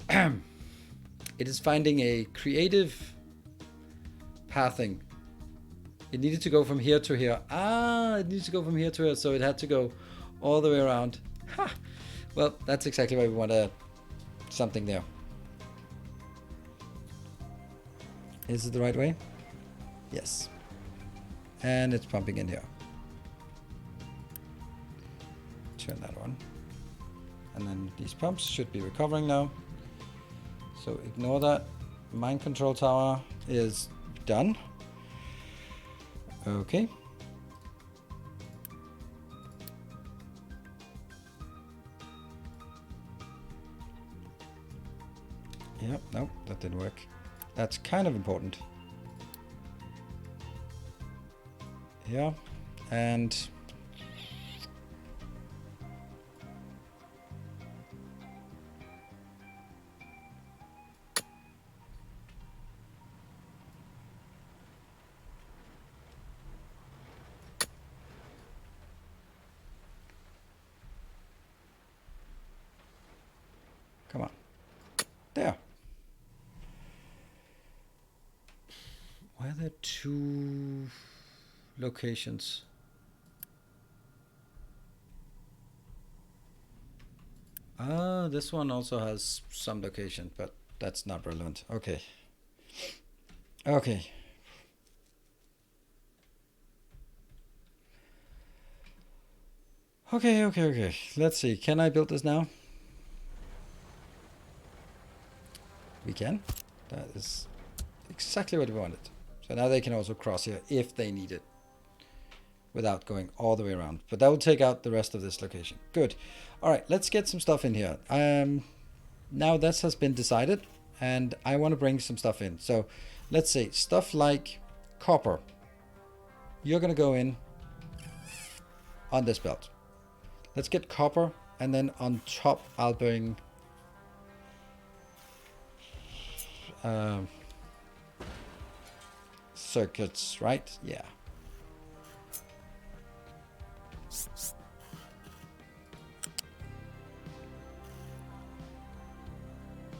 It is finding a creative pathing. It needed to go from here to here. Ah, it needs to go from here to here, so it had to go all the way around. Ha! Well, that's exactly why we want something there. Is it the right way? Yes. And it's pumping in here. Turn that on. And then these pumps should be recovering now. So ignore that. Mine control tower is done. Okay. Yep, nope, that didn't work. That's kind of important. Yeah, and come on. There. Why are there two locations? Ah, this one also has some location, but that's not relevant. Okay. Okay. Okay. Let's see. Can I build this now? We can. That is exactly what we wanted. So now they can also cross here if they need it without going all the way around. But that will take out the rest of this location. Good. All right, let's get some stuff in here. Now this has been decided and I want to bring some stuff in. So let's say stuff like copper. You're going to go in on this belt. Let's get copper, and then on top I'll bring circuits, right? Yeah.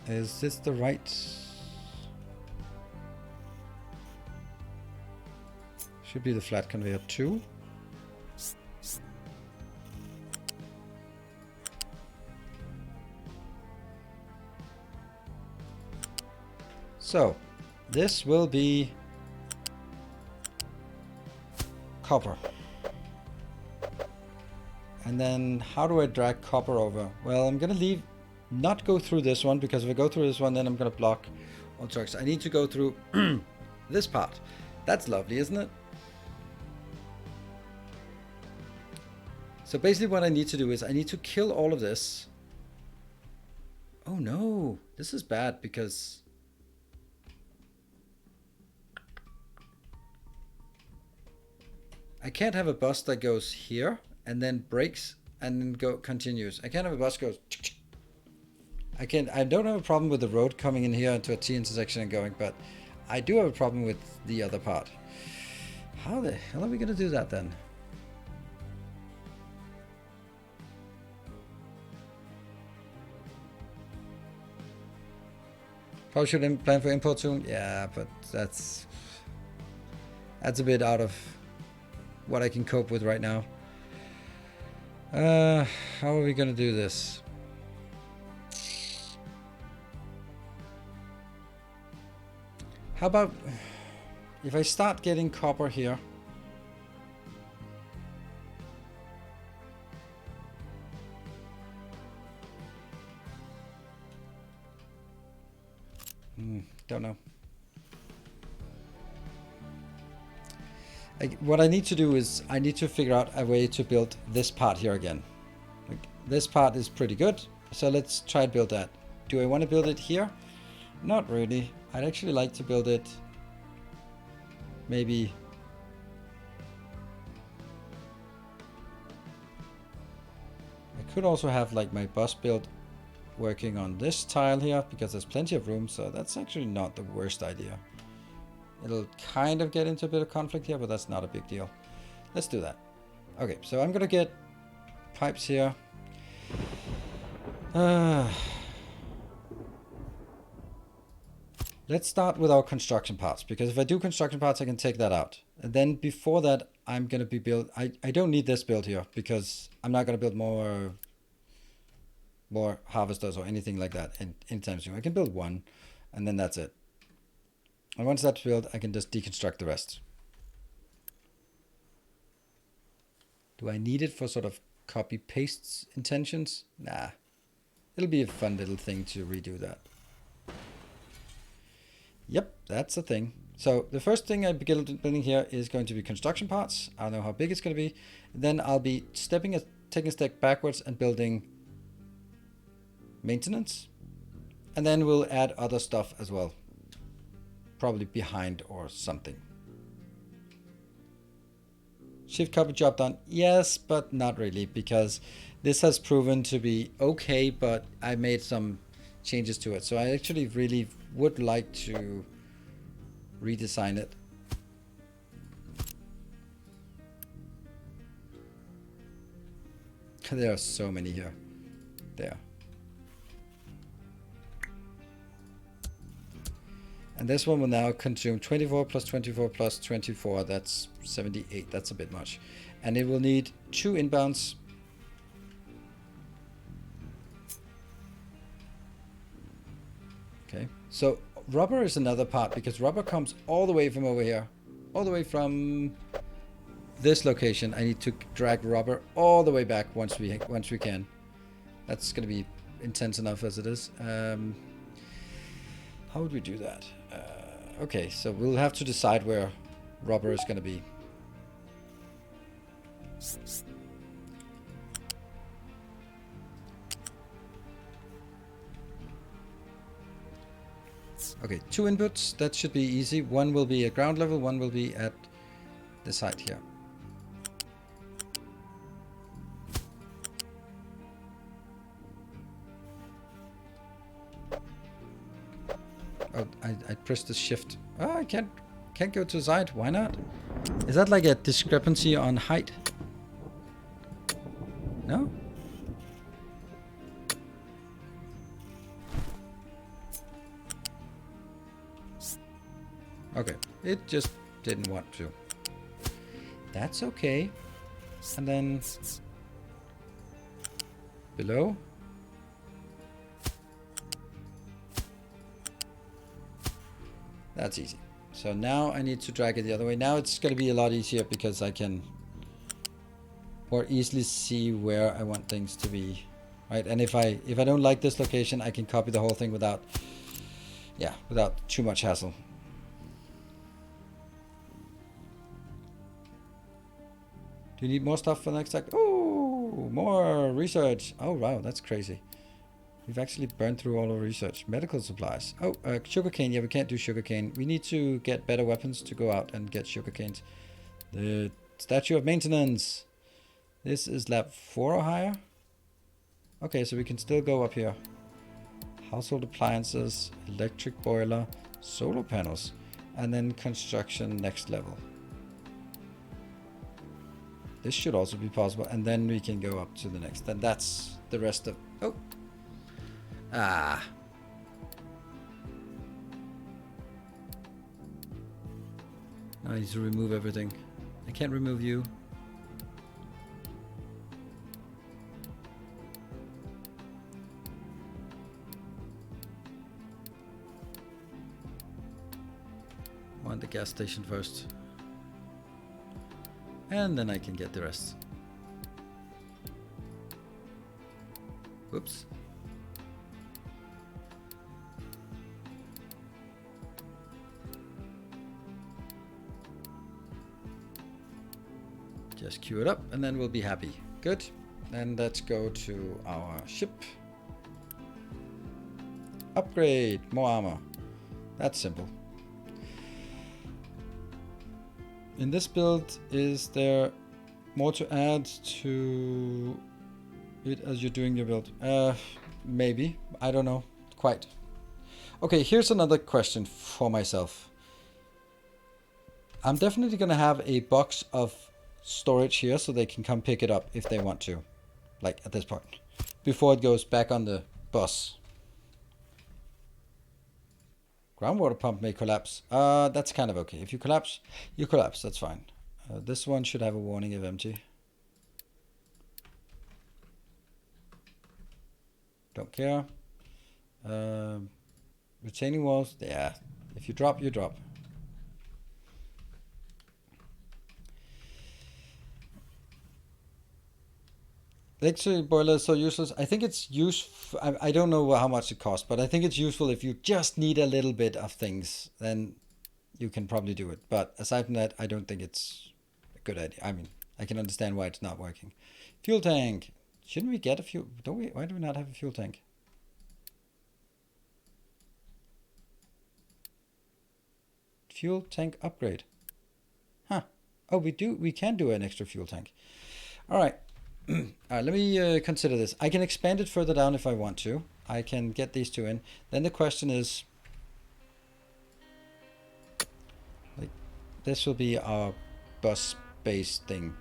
Is this the right? Should be the flat conveyor 2. So, this will be copper. And then how do I drag copper over? Well, I'm gonna not go through this one, because if I go through this one, then I'm gonna block all trucks. I need to go through this part. That's lovely, isn't it? So basically what I need to do is I need to kill all of this. Oh no, this is bad because I can't have a bus that goes here and then breaks and then continues. I can't have a bus goes. I don't have a problem with the road coming in here into a T intersection and going, but I do have a problem with the other part. How the hell are we gonna do that then? Probably should plan for import soon. Yeah, but that's a bit out of what I can cope with right now. How are we gonna do this? How about if I start getting copper here? Don't know. What I need to do is I need to figure out a way to build this part here again. Like, this part is pretty good, so let's try to build that. Do I want to build it here? Not really. I'd actually like to build it maybe I could also have like my bus build working on this tile here, because there's plenty of room, so that's actually not the worst idea. It'll kind of get into a bit of conflict here, but that's not a big deal. Let's do that. Okay, so I'm gonna get pipes here. Let's start with our construction parts, because if I do construction parts, I can take that out. And then before that, I'm gonna be build. I don't need this build here, because I'm not gonna build more harvesters or anything like that anytime soon. I can build one, and then that's it. And once that's built, I can just deconstruct the rest. Do I need it for sort of copy pastes intentions? Nah. It'll be a fun little thing to redo that. Yep, that's a thing. So the first thing I'm building here is going to be construction parts. I don't know how big it's going to be. Then I'll be taking a step backwards and building maintenance. And then we'll add other stuff as well. Probably behind or something. Shift copy job done. Yes, but not really, because this has proven to be okay, but I made some changes to it. So I actually really would like to redesign it. There are so many here. There. And this one will now consume 24 plus 24 plus 24. That's 78. That's a bit much. And it will need 2 inbounds. Okay. So rubber is another part, because rubber comes all the way from over here. All the way from this location. I need to drag rubber all the way back once we can. That's going to be intense enough as it is. How would we do that? Okay, so we'll have to decide where rubber is going to be. Okay, 2 inputs. That should be easy. One will be at ground level, one will be at the site here. Oh, I pressed the shift. Oh, I can't go to the side. Why not? Is that like a discrepancy on height? No? Okay, it just didn't want to. That's okay. And then below. That's easy. So now I need to drag it the other way. Now it's going to be a lot easier because I can more easily see where I want things to be, right? And if I don't like this location, I can copy the whole thing without too much hassle. Do you need more stuff for the next act? Oh, more research. Oh wow, that's crazy. We've actually burned through all our research. Medical supplies. Oh, sugarcane. Yeah, we can't do sugarcane. We need to get better weapons to go out and get sugarcanes. The statue of maintenance. This is lab 4 or higher. Okay, so we can still go up here. Household appliances, electric boiler, solar panels, and then construction next level. This should also be possible, and then we can go up to the next. And that's the rest of... Oh! Ah! Now I need to remove everything. I can't remove you. I want the gas station first. And then I can get the rest. Whoops. Just queue it up and then we'll be happy. Good. And let's go to our ship. Upgrade. More armor. That's simple. In this build, is there more to add to it as you're doing your build? Maybe. I don't know. Quite. Okay, here's another question for myself. I'm definitely going to have a box of storage here so they can come pick it up if they want to. Like at this point. Before it goes back on the bus. Groundwater pump may collapse. That's kind of okay. If you collapse, you collapse. That's fine. This one should have a warning if empty. Don't care. Retaining walls. Yeah. If you drop, you drop. Electric boiler is so useless. I think it's useful. I don't know how much it costs, but I think it's useful if you just need a little bit of things. Then you can probably do it. But aside from that, I don't think it's a good idea. I mean, I can understand why it's not working. Fuel tank. Shouldn't we get a fuel? Don't we? Why do we not have a fuel tank? Fuel tank upgrade. Huh. Oh, we do. We can do an extra fuel tank. All right. Alright, let me consider this. I can expand it further down if I want to. I can get these two in. Then the question is, like, this will be our bus base thing.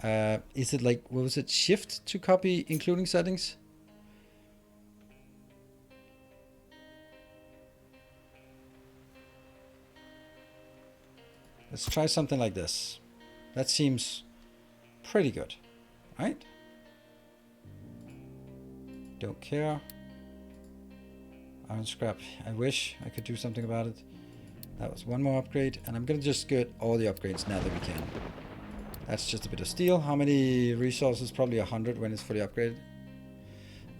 Is it like, what was it? Shift to copy including settings? Let's try something like this. That seems pretty good. Right? Don't care. Iron scrap. I wish I could do something about it. That was one more upgrade, and I'm gonna just get all the upgrades now that we can. That's just a bit of steel. How many resources? Probably 100 when it's fully upgraded.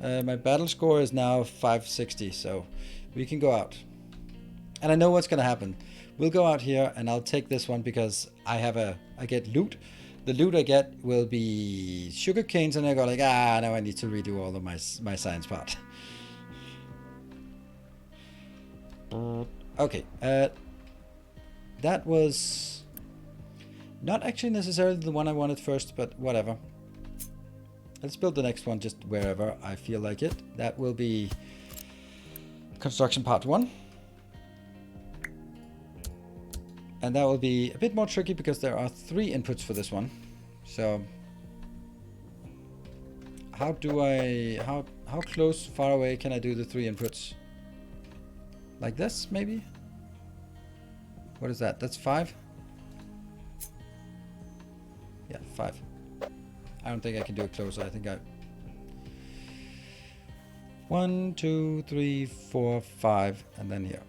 My battle score is now 560, so we can go out. And I know what's gonna happen. We'll go out here, and I'll take this one because I get loot. The loot I get will be sugar canes, and I go like, now I need to redo all of my science part. Okay, that was not actually necessarily the one I wanted first, but whatever. Let's build the next one just wherever I feel like it. That will be construction part 1. And that will be a bit more tricky because there are 3 inputs for this one. So how close, far away can I do the 3 inputs? Like this, maybe? What is that? That's 5? Yeah, 5. I don't think I can do it closer. I think 1, 2, 3, 4, 5, and then here.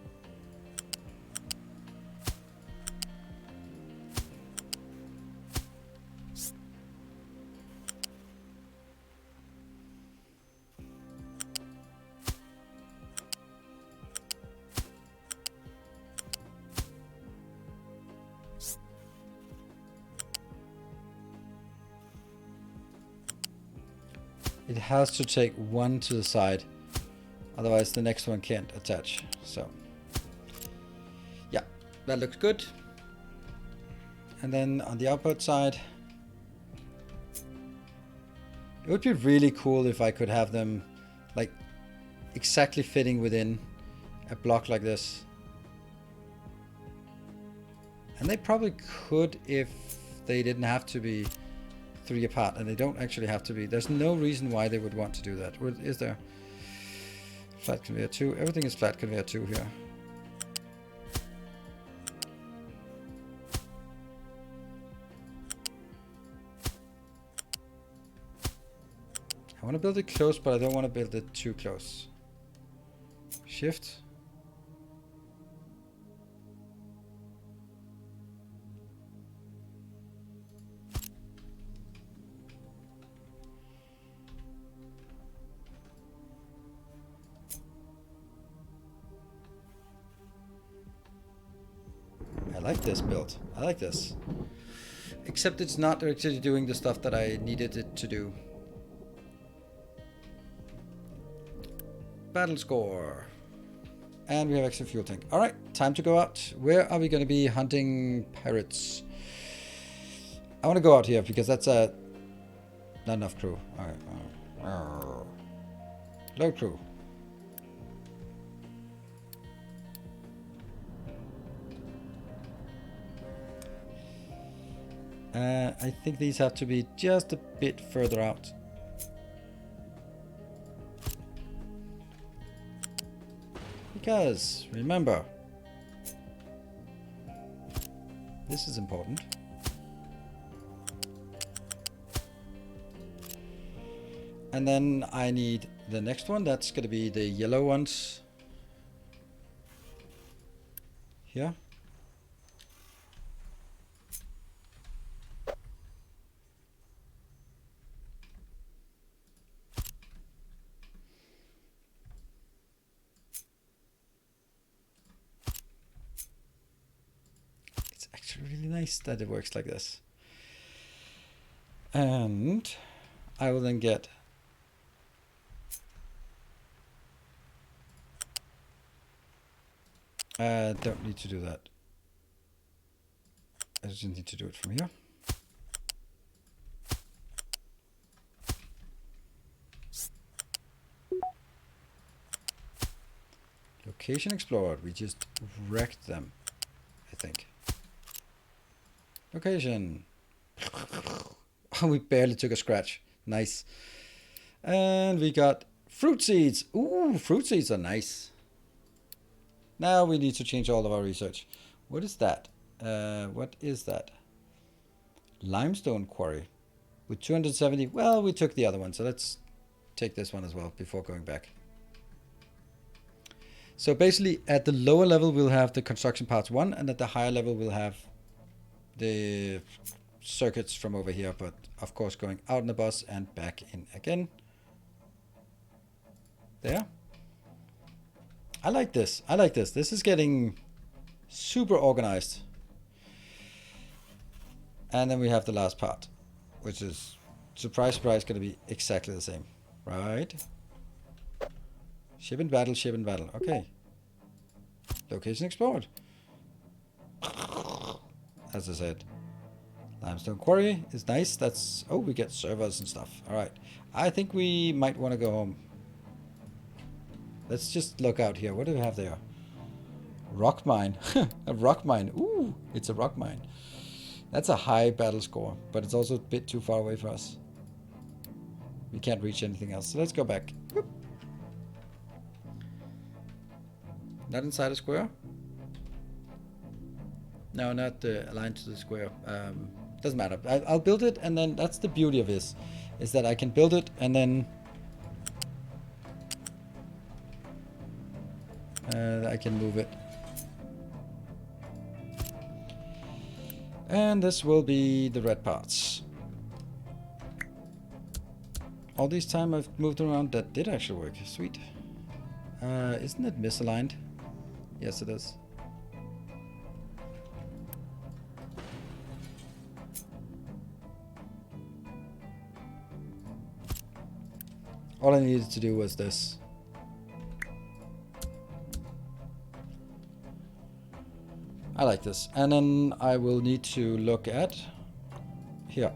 it has to take one to the side. Otherwise the next one can't attach. So yeah, that looks good. And then on the output side, it would be really cool if I could have them like exactly fitting within a block like this. And they probably could if they didn't have to be 3 apart, and they don't actually have to be. There's no reason why they would want to do that. Is there? Flat conveyor 2. Everything is flat conveyor 2 here. I want to build it close, but I don't want to build it too close. Shift. I like this build. I like this. Except it's not actually doing the stuff that I needed it to do. Battle score. And we have extra fuel tank. Alright, time to go out. Where are we going to be hunting pirates? I want to go out here because that's not enough crew. Alright. Low crew. I think these have to be just a bit further out. Because, remember, this is important. And then I need the next one. That's going to be the yellow ones. Here. Really nice that it works like this. And I will then get don't need to do that. I just need to do it from here. Location explored. We just wrecked them, I think. Location. We barely took a scratch. Nice. And we got fruit seeds. Ooh, fruit seeds are nice. Now we need to change all of our research. What is that? What is that? Limestone quarry. With 270. Well, we took the other one. So let's take this one as well before going back. So basically at the lower level we'll have the construction parts 1, and at the higher level we'll have the circuits from over here, but of course going out in the bus and back in again. There. I like this. I like this. This is getting super organized. And then we have the last part, which is, surprise, surprise, going to be exactly the same. Right? Ship in battle, ship in battle. Okay. Location explored. As I said. Limestone quarry is nice. That's, oh, we get servers and stuff. All right. I think we might want to go home. Let's just look out here. What do we have there? Rock mine. A rock mine. Ooh, it's a rock mine. That's a high battle score, but it's also a bit too far away for us. We can't reach anything else. So let's go back. Whoop. Not inside a square? No, not aligned to the square. Doesn't matter. I'll build it, and then that's the beauty of this, is that I can build it and then I can move it. And this will be the red parts. All this time I've moved around, that did actually work. Sweet. Isn't it misaligned? Yes, it is. All I needed to do was this. I like this. And then I will need to look at here.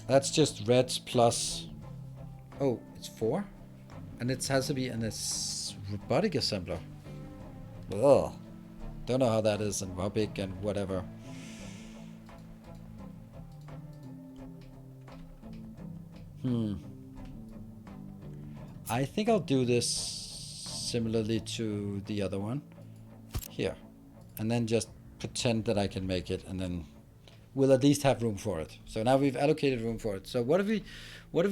That's just reds plus... Oh, it's 4? And it has to be in this robotic assembler. Ugh. Don't know how that is and how big and whatever. I think I'll do this similarly to the other one. Here. And then just pretend that I can make it, and then we'll at least have room for it. So now we've allocated room for it. So what have we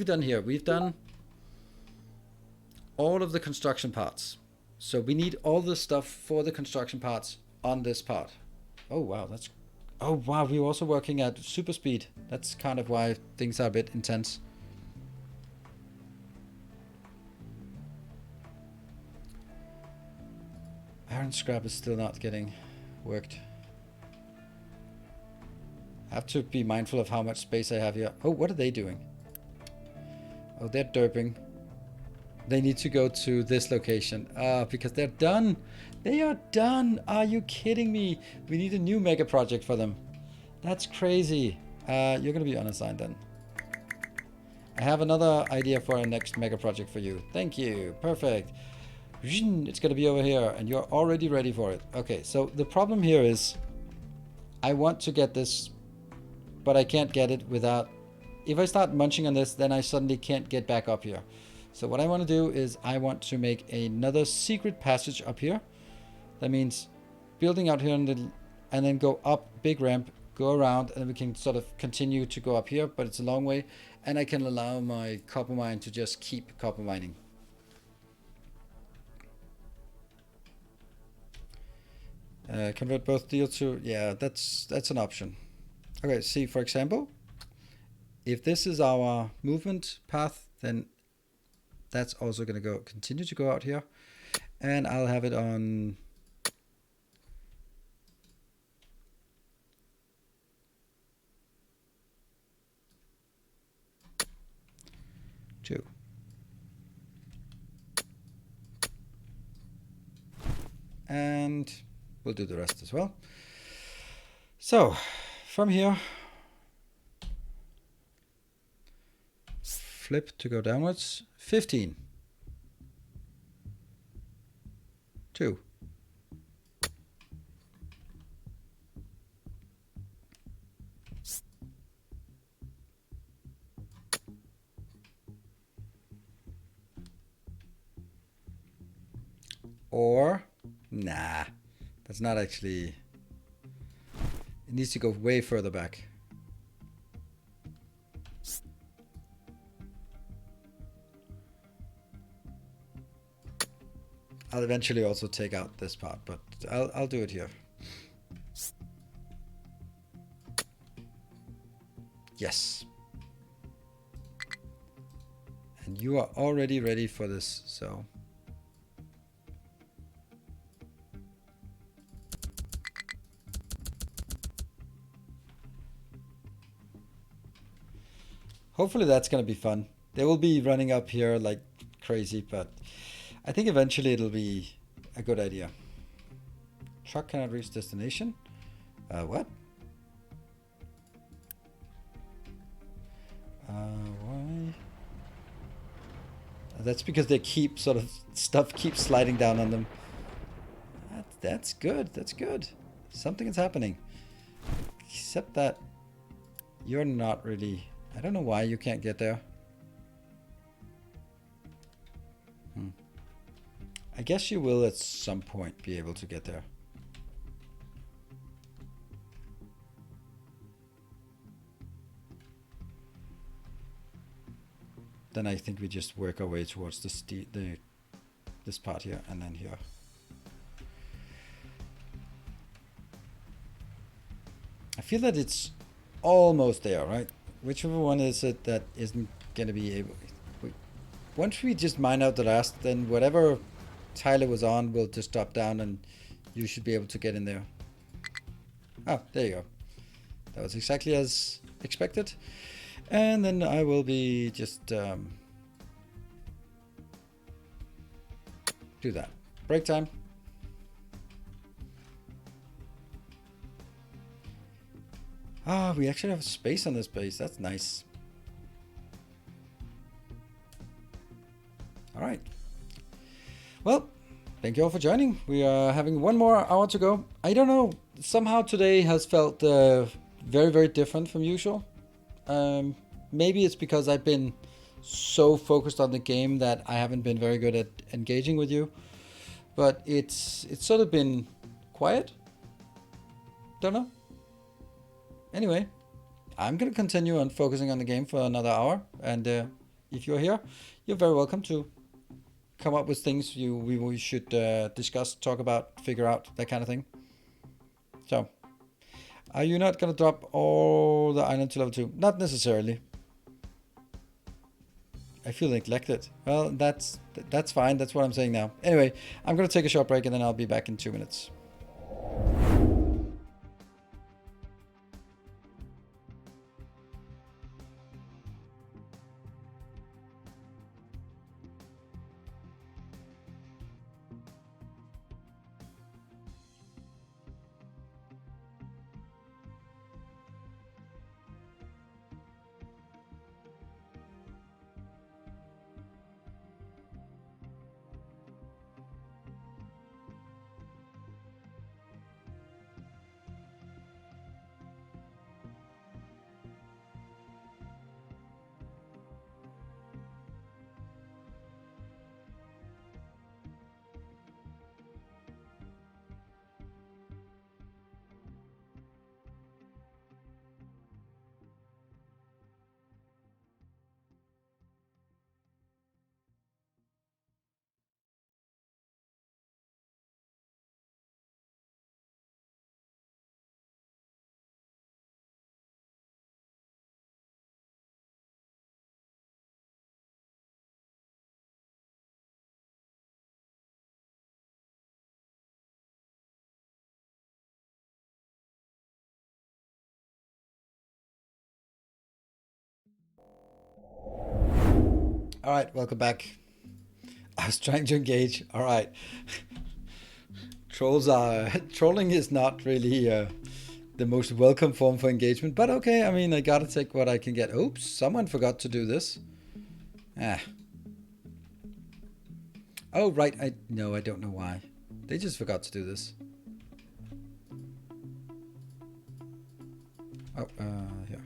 done here? We've done all of the construction parts. So we need all the stuff for the construction parts on this part. Oh wow, we're also working at super speed. That's kind of why things are a bit intense. Iron scrap is still not getting worked. I have to be mindful of how much space I have here. Oh, what are they doing? Oh, they're derping. They need to go to this location. Because they're done. They are done. Are you kidding me? We need a new mega project for them. That's crazy. You're going to be unassigned then. I have another idea for our next mega project for you. Thank you. Perfect. It's going to be over here, and you're already ready for it. Okay, so the problem here is I want to get this, but I can't get it without... If I start munching on this, then I suddenly can't get back up here. So what I want to do is I want to make another secret passage up here. That means building out here and then go up, big ramp, go around, and then we can sort of continue to go up here, but it's a long way, and I can allow my copper mine to just keep copper mining. Convert both deal to... Yeah, that's an option. Okay, see, for example, if this is our movement path, then that's also going to continue to go out here. And I'll have it on... two. And we'll do the rest as well. So, from here, flip to go downwards. 15. 2. Or, nah, that's not actually, it needs to go way further back. I'll eventually also take out this part, but I'll do it here. Yes. And you are already ready for this, so. Hopefully that's going to be fun. They will be running up here like crazy, but I think eventually it'll be a good idea. Truck cannot reach destination. What? Why? That's because they keep stuff keeps sliding down on them. That's good. That's good. Something is happening. Except that you're not really... I don't know why you can't get there. I guess you will at some point be able to get there. Then I think we just work our way towards this part here and then here. I feel that it's almost there, right? Whichever one is it that isn't going to be able... Once we just mine out the last, then whatever Tyler was on will just drop down and you should be able to get in there. Oh, there you go. That was exactly as expected. And then I will be just do that. Break time. Ah, we actually have space on this base. That's nice. All right. Well, thank you all for joining. We are having one more hour to go. I don't know. Somehow today has felt very, very different from usual. Maybe it's because I've been so focused on the game that I haven't been very good at engaging with you. But it's sort of been quiet. Don't know. Anyway, I'm going to continue on focusing on the game for another hour. And if you're here, you're very welcome to come up with things we should discuss, talk about, figure out, that kind of thing. So, are you not going to drop all the island to level 2? Not necessarily. I feel neglected. Well, that's fine. That's what I'm saying now. Anyway, I'm going to take a short break and then I'll be back in 2 minutes. All right, welcome back. I was trying to engage. All right. Trolling is not really the most welcome form for engagement, but okay. I mean, I gotta take what I can get. Oops, someone forgot to do this. Oh, right. I don't know why. They just forgot to do this. Oh, here.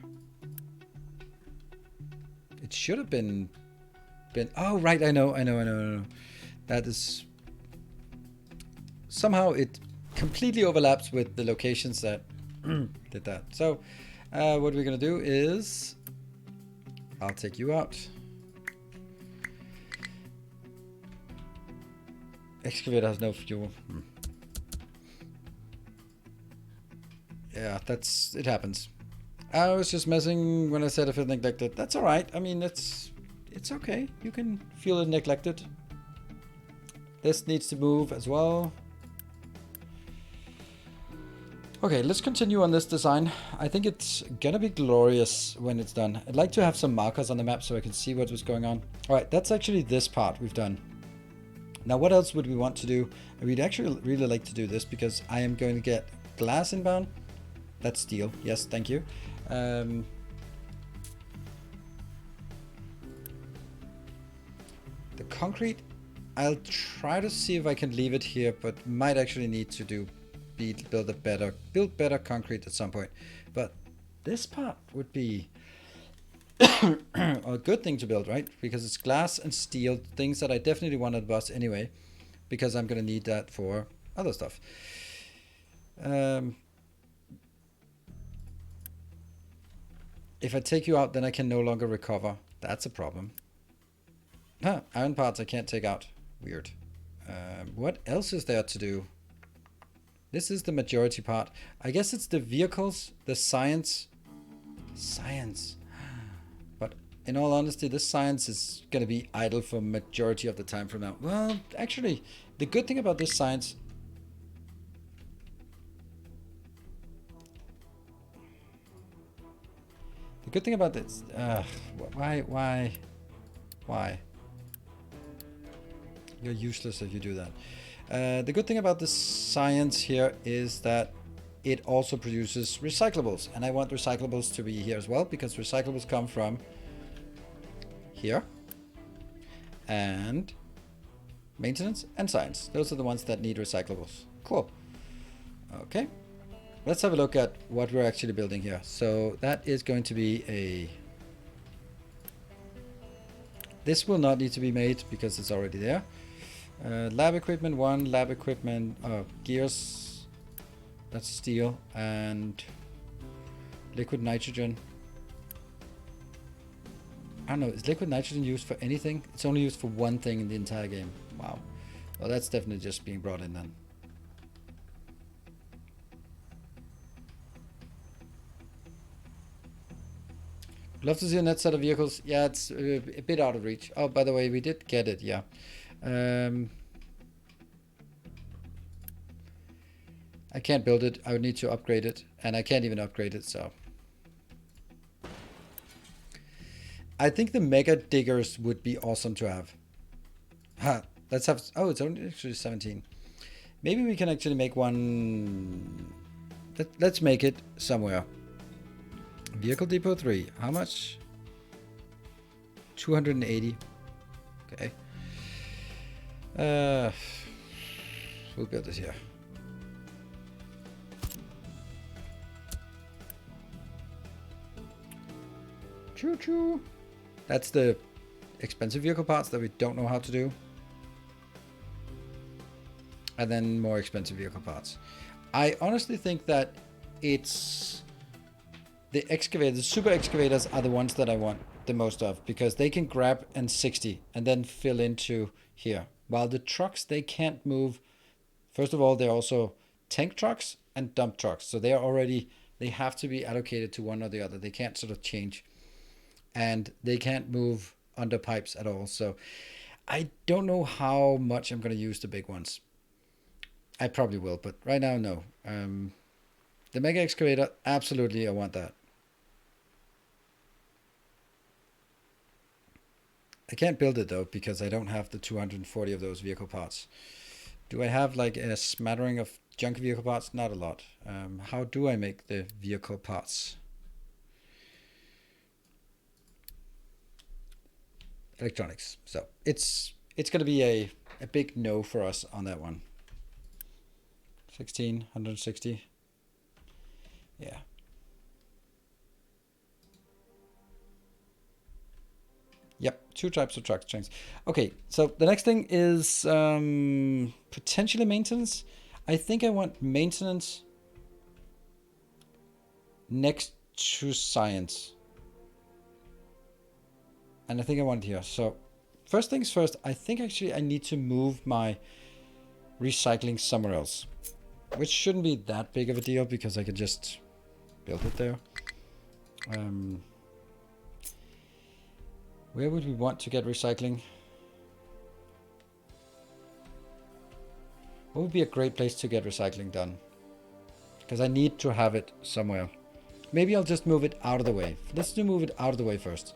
It should have been. Oh, right. I know. That is. Somehow it completely overlaps with the locations that did that. So, what we're gonna do is, I'll take you out. Excavator has no fuel. Yeah, it happens. I was just messing when I said I feel neglected. That's alright. I mean, it's okay. You can feel neglected. This needs to move as well. Okay, let's continue on this design. I think it's gonna be glorious when it's done. I'd like to have some markers on the map so I can see what was going on. Alright, that's actually this part we've done. Now, what else would we want to do? We'd actually really like to do this because I am going to get glass inbound. That's steel. Yes, thank you. The concrete, I'll try to see if I can leave it here, but might actually need to build better concrete at some point. But this part would be a good thing to build, right? Because it's glass and steel, things that I definitely want at bus anyway, because I'm gonna need that for other stuff. If I take you out, then I can no longer recover. That's a problem. Huh, iron parts I can't take out. Weird. What else is there to do? This is the majority part. I guess it's the vehicles, the science. But in all honesty, this science is going to be idle for majority of the time from now. Well, actually, the good thing about this science... good thing about this, why? You're useless if you do that. The good thing about the science here is that it also produces recyclables, and I want recyclables to be here as well, because recyclables come from here, and maintenance and science. Those are the ones that need recyclables. Cool. Okay. Let's have a look at what we're actually building here. So that is going to be a... This will not need to be made because it's already there. Lab equipment 1, lab equipment, gears, that's steel, and liquid nitrogen. I don't know, is liquid nitrogen used for anything? It's only used for one thing in the entire game. Wow. Well, that's definitely just being brought in then. Love to see a net set of vehicles. Yeah, it's a bit out of reach. Oh, by the way, we did get it, yeah. I can't build it. I would need to upgrade it, and I can't even upgrade it, so. I think the mega diggers would be awesome to have. Ha, let's have... Oh, it's only actually 17. Maybe we can actually make one... Let's make it somewhere. Vehicle Depot 3. How much? 280. Okay. We'll build it here. Choo choo. That's the expensive vehicle parts that we don't know how to do. And then more expensive vehicle parts. I honestly think that it's... The excavators, the super excavators are the ones that I want the most of, because they can grab and 60 and then fill into here. While the trucks, they can't move. First of all, they're also tank trucks and dump trucks. So they are already, they have to be allocated to one or the other. They can't sort of change. And they can't move under pipes at all. So I don't know how much I'm going to use the big ones. I probably will, but right now, no. The mega excavator, absolutely, I want that. I can't build it though, because I don't have the 240 of those vehicle parts. Do I have like a smattering of junk vehicle parts? Not a lot. How do I make the vehicle parts? Electronics. So it's going to be a big no for us on that one. 16, 160. Yeah. Yep, 2 types of truck chains. Okay, so the next thing is potentially maintenance. I think I want maintenance next to science. And I think I want it here. So first things first, I think actually I need to move my recycling somewhere else. Which shouldn't be that big of a deal because I can just build it there. Where would we want to get recycling? What would be a great place to get recycling done? Because I need to have it somewhere. Maybe I'll just move it out of the way. Let's do move it out of the way first.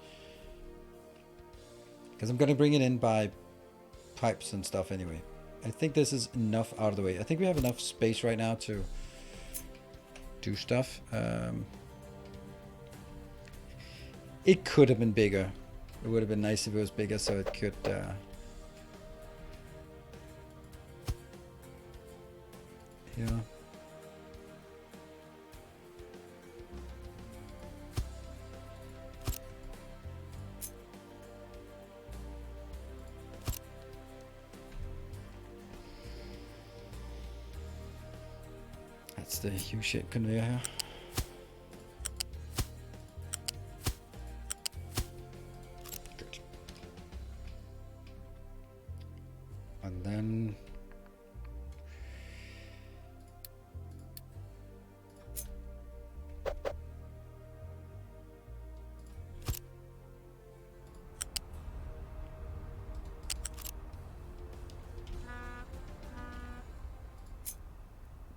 Because I'm going to bring it in by pipes and stuff anyway. I think this is enough out of the way. I think we have enough space right now to do stuff. It could have been bigger. It would have been nice if it was bigger so it could... yeah. That's the U-shaped conveyor here. Good. And then...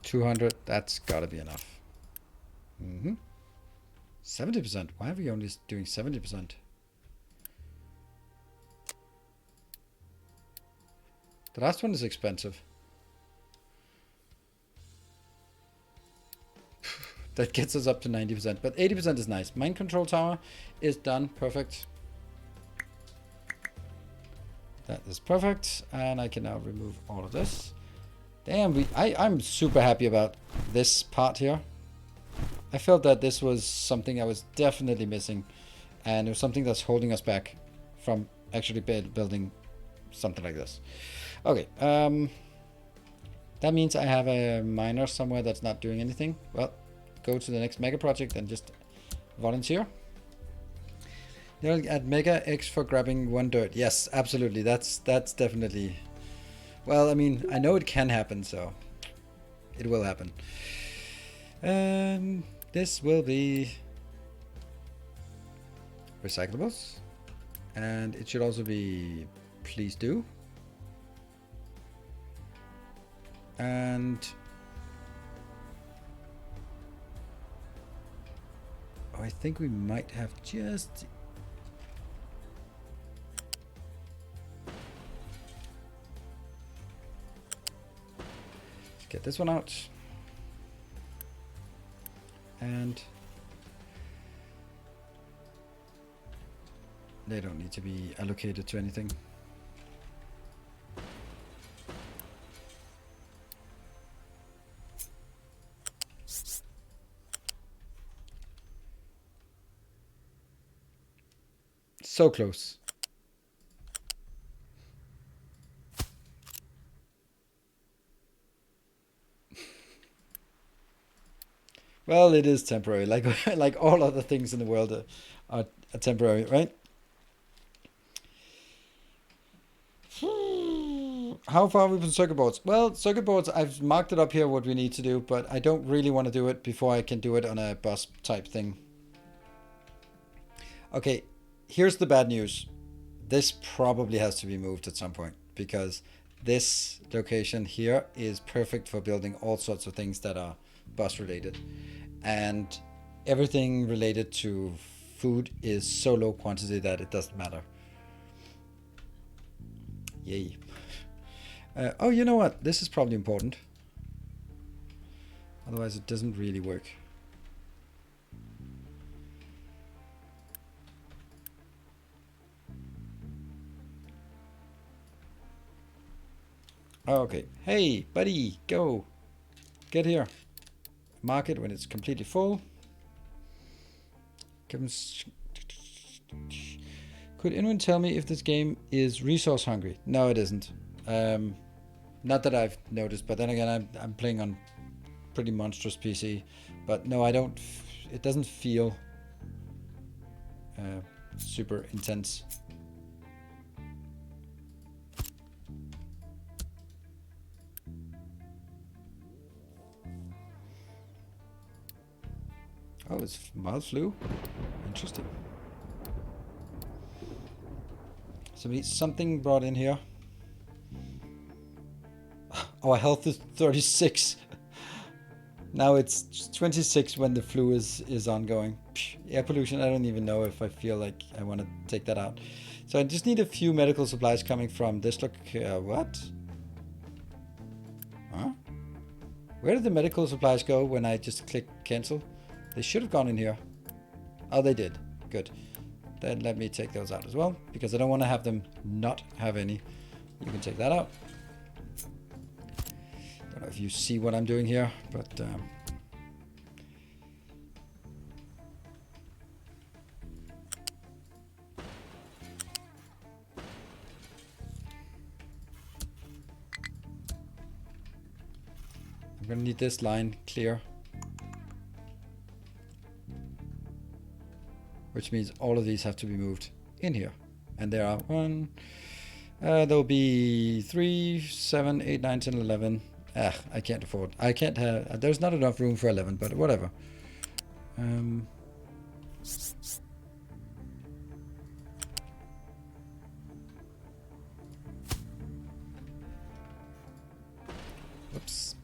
$200, that's gotta be enough. Mm-hmm. 70%? Why are we only doing 70%? The last one is expensive. That gets us up to 90%, but 80% is nice. Mind control tower is done. Perfect. That is perfect. And I can now remove all of this. Damn, I'm super happy about this part here. I felt that this was something I was definitely missing. And it was something that's holding us back from actually building something like this. Okay. That means I have a miner somewhere that's not doing anything. Well, go to the next mega project and just volunteer. They'll add mega X for grabbing 1 dirt. Yes, absolutely. That's definitely... Well, I mean, I know it can happen, so it will happen. And this will be recyclables. And it should also be please do. And I think we might have just... Let's get this one out. And they don't need to be allocated to anything. So close. Well, it is temporary, like all other things in the world are temporary, right? How far are we from circuit boards? Well, circuit boards, I've marked it up here what we need to do, but I don't really want to do it before I can do it on a bus type thing. Okay, here's the bad news. This probably has to be moved at some point because this location here is perfect for building all sorts of things that are bus related. And everything related to food is so low quantity that it doesn't matter. Yay. Oh, you know what? This is probably important. Otherwise it doesn't really work. Okay. Hey, buddy, go. Get here. Mark it when it's completely full. Could anyone tell me if this game is resource hungry? No, it isn't. Not that I've noticed, but then again, I'm playing on pretty monstrous PC. But no, I don't. It doesn't feel super intense. Oh, it's mild flu. Interesting. Something brought in here. Our health is 36. Now it's 26 when the flu is ongoing. Air pollution, I don't even know if I feel like I want to take that out. So I just need a few medical supplies coming from this look. What? Huh? Where did the medical supplies go when I just click cancel? They should have gone in here. Oh, they did. Good. Then let me take those out as well, because I don't want to have them not have any. You can take that out. Don't know if you see what I'm doing here, but I'm gonna need this line clear. Which means all of these have to be moved in here. And there are there'll be 3, 7, 8, 9, 10, 11. I can't afford. I can't have. There's not enough room for 11, but whatever. Whoops.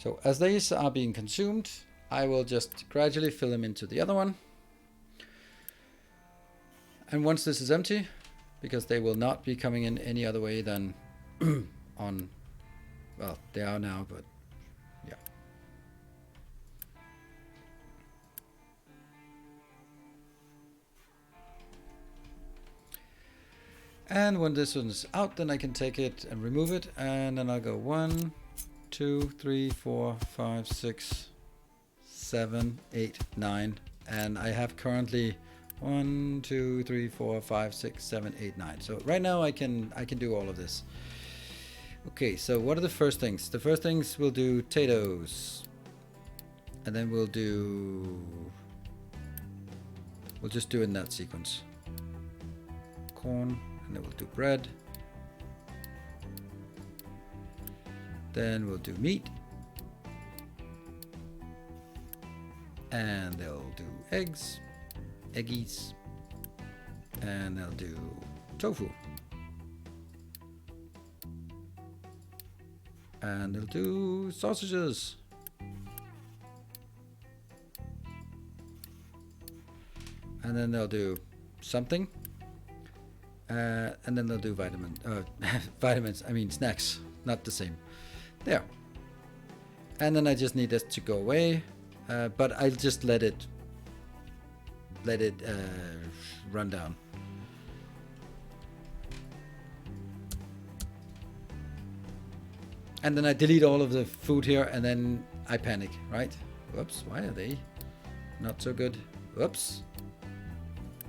So as these are being consumed, I will just gradually fill them into the other one. And once this is empty, because they will not be coming in any other way than on, well, they are now, but yeah. And when this one's out, then I can take it and remove it, and then I'll go 1, 2, 3, 4, 5, 6, 7, 8, 9, and I have currently 1, 2, 3, 4, 5, 6, 7, 8, 9. So right now I can do all of this. Okay, so what are the first things? The first things we'll do potatoes, and then we'll just do in that sequence. Corn, and then we'll do bread. Then we'll do meat. And they'll do eggs, eggies, and they'll do tofu. And they'll do sausages. And then they'll do something. And then they'll do vitamins, I mean snacks, not the same. There. And then I just need this to go away. But I'll just let it run down. And then I delete all of the food here, and then I panic, right? Whoops, why are they not so good? Whoops.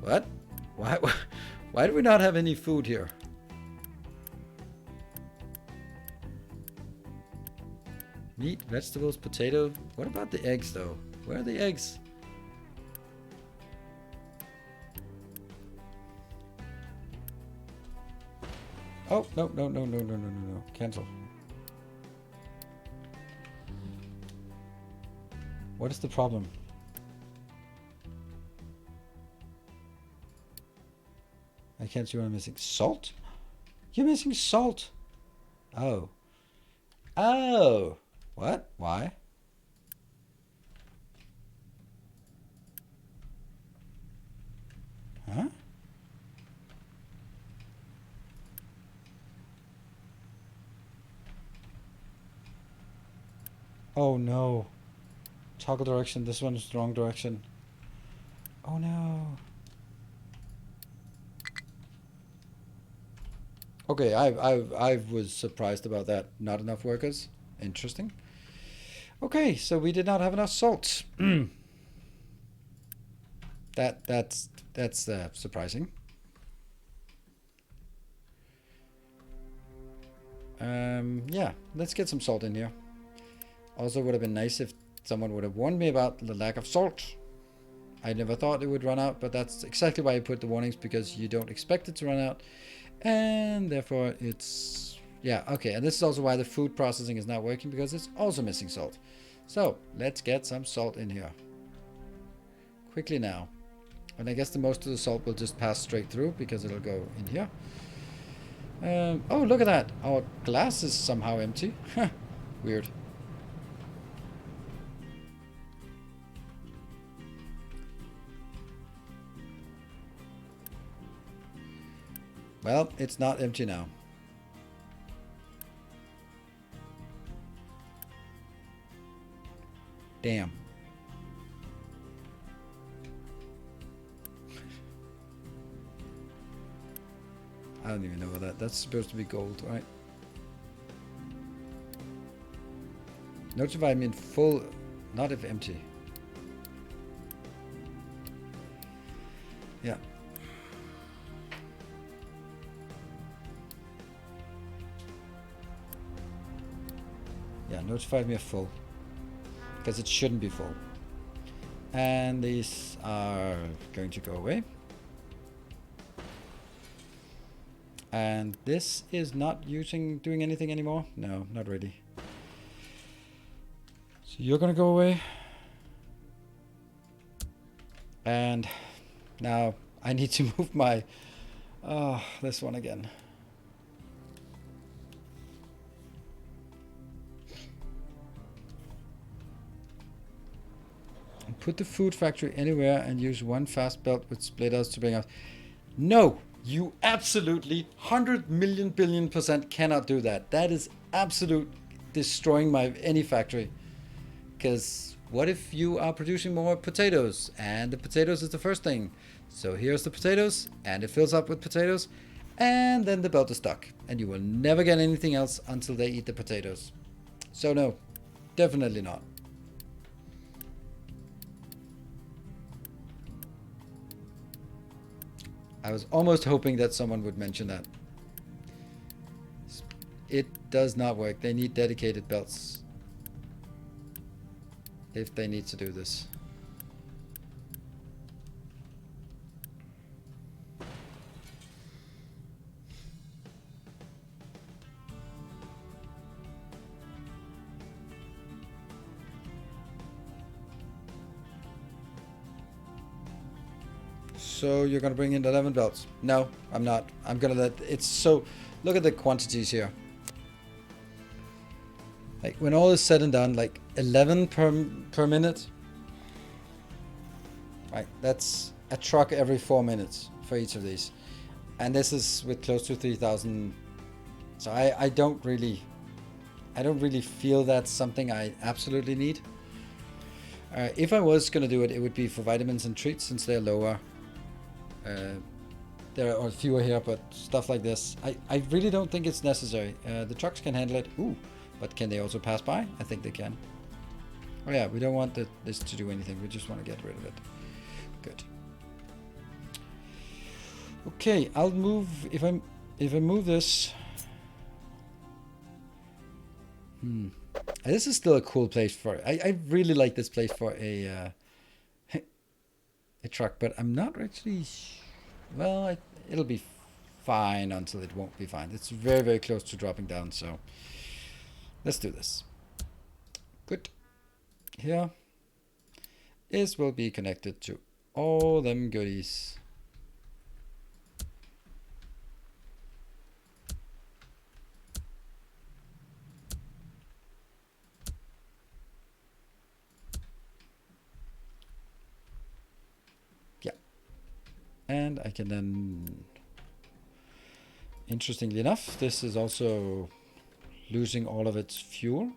What? Why do we not have any food here? Meat, vegetables, potato. What about the eggs, though? Where are the eggs? Oh, no. Cancel. What is the problem? I can't see what I'm missing. Salt? You're missing salt. Oh. Oh. What? Why? Huh? Oh no. Toggle direction. This one's the wrong direction. Oh no. Okay, I was surprised about that. Not enough workers. Interesting. Okay, so we did not have enough salt. That's surprising. Yeah, let's get some salt in here. Also, would have been nice if someone would have warned me about the lack of salt. I never thought it would run out, but that's exactly why I put the warnings, because you don't expect it to run out, and therefore it's, yeah, okay. And this is also why the food processing is not working, because it's also missing salt. So let's get some salt in here quickly now. And I guess the most of the salt will just pass straight through because it'll go in here. Oh, look at that. Our glass is somehow empty. Weird. Well, it's not empty now. Damn. I don't even know what that's supposed to be gold, right? Notify me in full, not if empty. Yeah. Yeah, notify me of full, because it shouldn't be full. And these are going to go away. And this is not doing anything anymore? No, not really. So you're gonna go away. And now I need to move my, this one again. Put the food factory anywhere and use one fast belt with splitters to bring out. No, you absolutely 100 million billion % cannot do that. That is absolute destroying my any factory. Because what if you are producing more potatoes and the potatoes is the first thing? So here's the potatoes and it fills up with potatoes and then the belt is stuck and you will never get anything else until they eat the potatoes. So no, definitely not. I was almost hoping that someone would mention that. It does not work. They need dedicated belts if they need to do this. So you're gonna bring in 11 belts? No, I'm not. I'm gonna let it's so. Look at the quantities here. Like when all is said and done, like 11 per minute. Right, that's a truck every 4 minutes for each of these, and this is with close to 3,000. So I don't really feel that's something I absolutely need. If I was gonna do it, it would be for vitamins and treats since they're lower. There are fewer here, but stuff like this, I really don't think it's necessary. The trucks can handle it. Ooh, but can they also pass by? I think they can. Oh yeah, we don't want this to do anything. We just want to get rid of it. Good. Okay, I'll move if I move this. This is still a cool place for it. I really like this place for a truck, but I'm not actually. Well, it'll be fine until it won't be fine. It's very, very close to dropping down, so let's do this. Good. Here. This will be connected to all them goodies. And I can then, interestingly enough, this is also losing all of its fuel.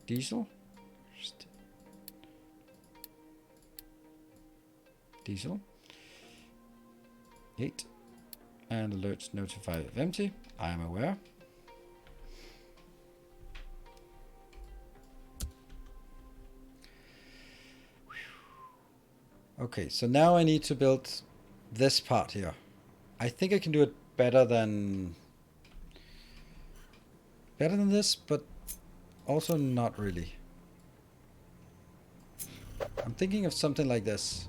Diesel. Diesel. 8. And alerts notify if empty. I am aware. Okay, so now I need to build this part here. I think I can do it better than this, but also not really. I'm thinking of something like this.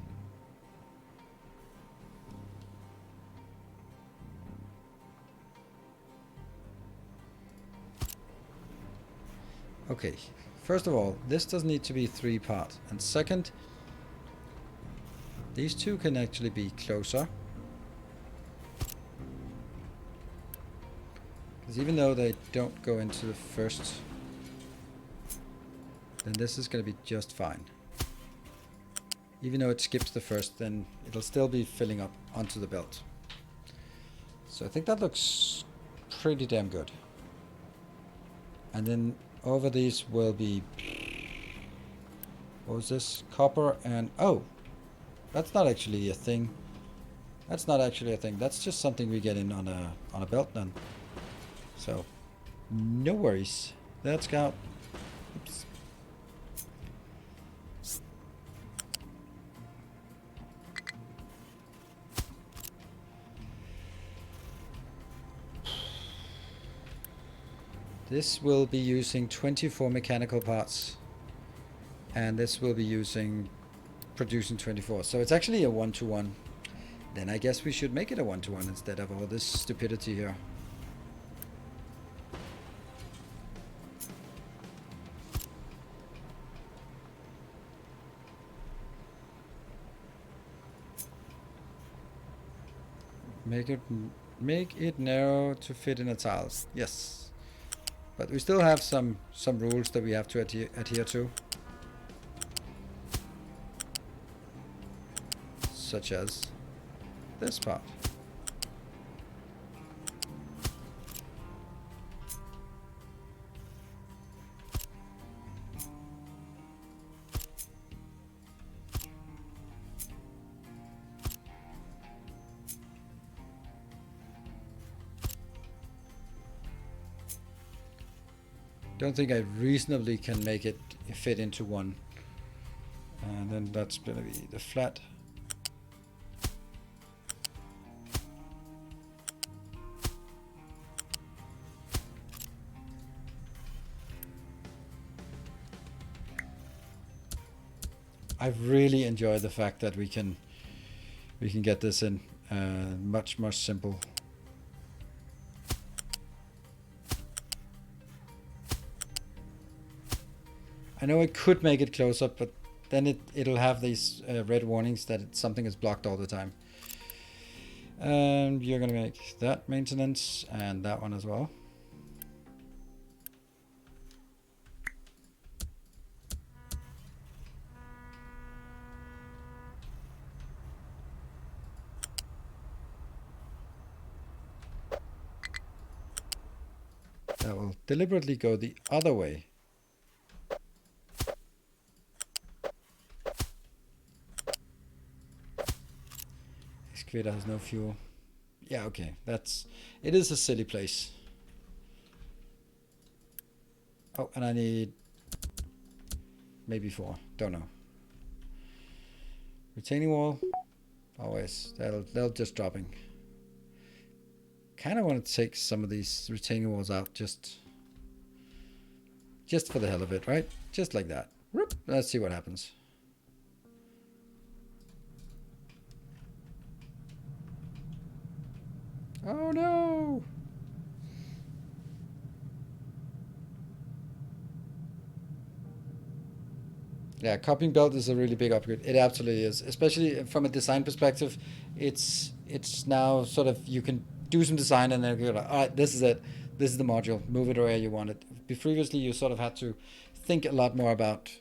Okay, first of all, this doesn't need to be 3-part, and second, these two can actually be closer. Because even though they don't go into the first, then this is going to be just fine. Even though it skips the first, then it'll still be filling up onto the belt. So I think that looks pretty damn good. And then over these will be, what was this? Copper and, oh! That's not actually a thing. That's not actually a thing. That's just something we get in on a belt then. So, no worries. Let's go. Oops. This will be using 24 mechanical parts. And this will be producing 24. So it's actually a 1-to-1. Then I guess we should make it a 1-to-1 instead of all this stupidity here. Make it narrow to fit in the tiles. Yes. But we still have some rules that we have to adhere to. such as this part. Don't think I reasonably can make it fit into one. And then that's going to be the flat. I really enjoy the fact that we can get this in much more simple. I know I could make it closer, but then it'll have these red warnings that something is blocked all the time. And you're gonna make that maintenance and that one as well. That will deliberately go the other way. Excavator has no fuel. Yeah, okay. It is a silly place. Oh, and I need maybe 4. Don't know. Retaining wall. Always. They'll just dropping. Kind of want to take some of these retaining walls out just for the hell of it, right? Just like that. Let's see what happens. Oh no! Yeah, copying belt is a really big upgrade. It absolutely is, especially from a design perspective. It's now sort of, you can do some design and then go like, all right, this is it. This is the module. Move it where you want it. Previously, you sort of had to think a lot more about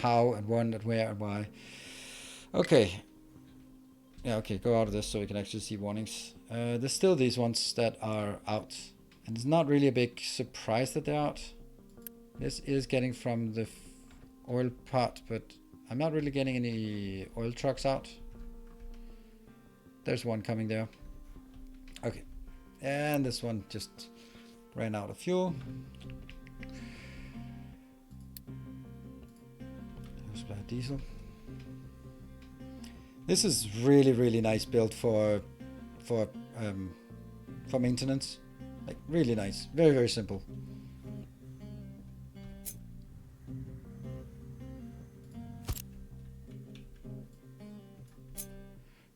how and when and where and why. Okay. Yeah, okay, go out of this so we can actually see warnings. There's still these ones that are out. And it's not really a big surprise that they're out. This is getting from the oil part, but I'm not really getting any oil trucks out. There's one coming there. Okay. And this one just ran out of fuel. Supply diesel. This is really, really nice build for maintenance. Like, really nice. Very, very simple.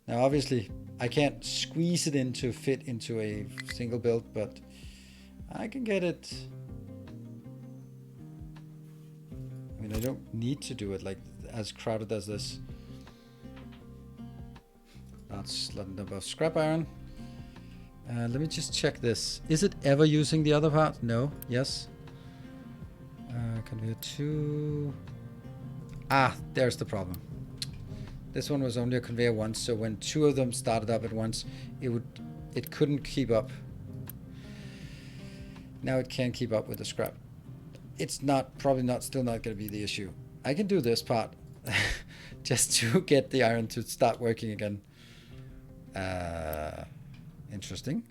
Now, obviously, I can't squeeze it in to fit into a single build, but I can get it. I mean, I don't need to do it like as crowded as this. That's about scrap iron. Let me just check this. Is it ever using the other part? No. Yes. Conveyor 2. Ah, there's the problem. This one was only a conveyor once, so when 2 of them started up at once, it couldn't keep up. Now it can keep up with the scrap. It's still not going to be the issue. I can do this part just to get the iron to start working again. Interesting.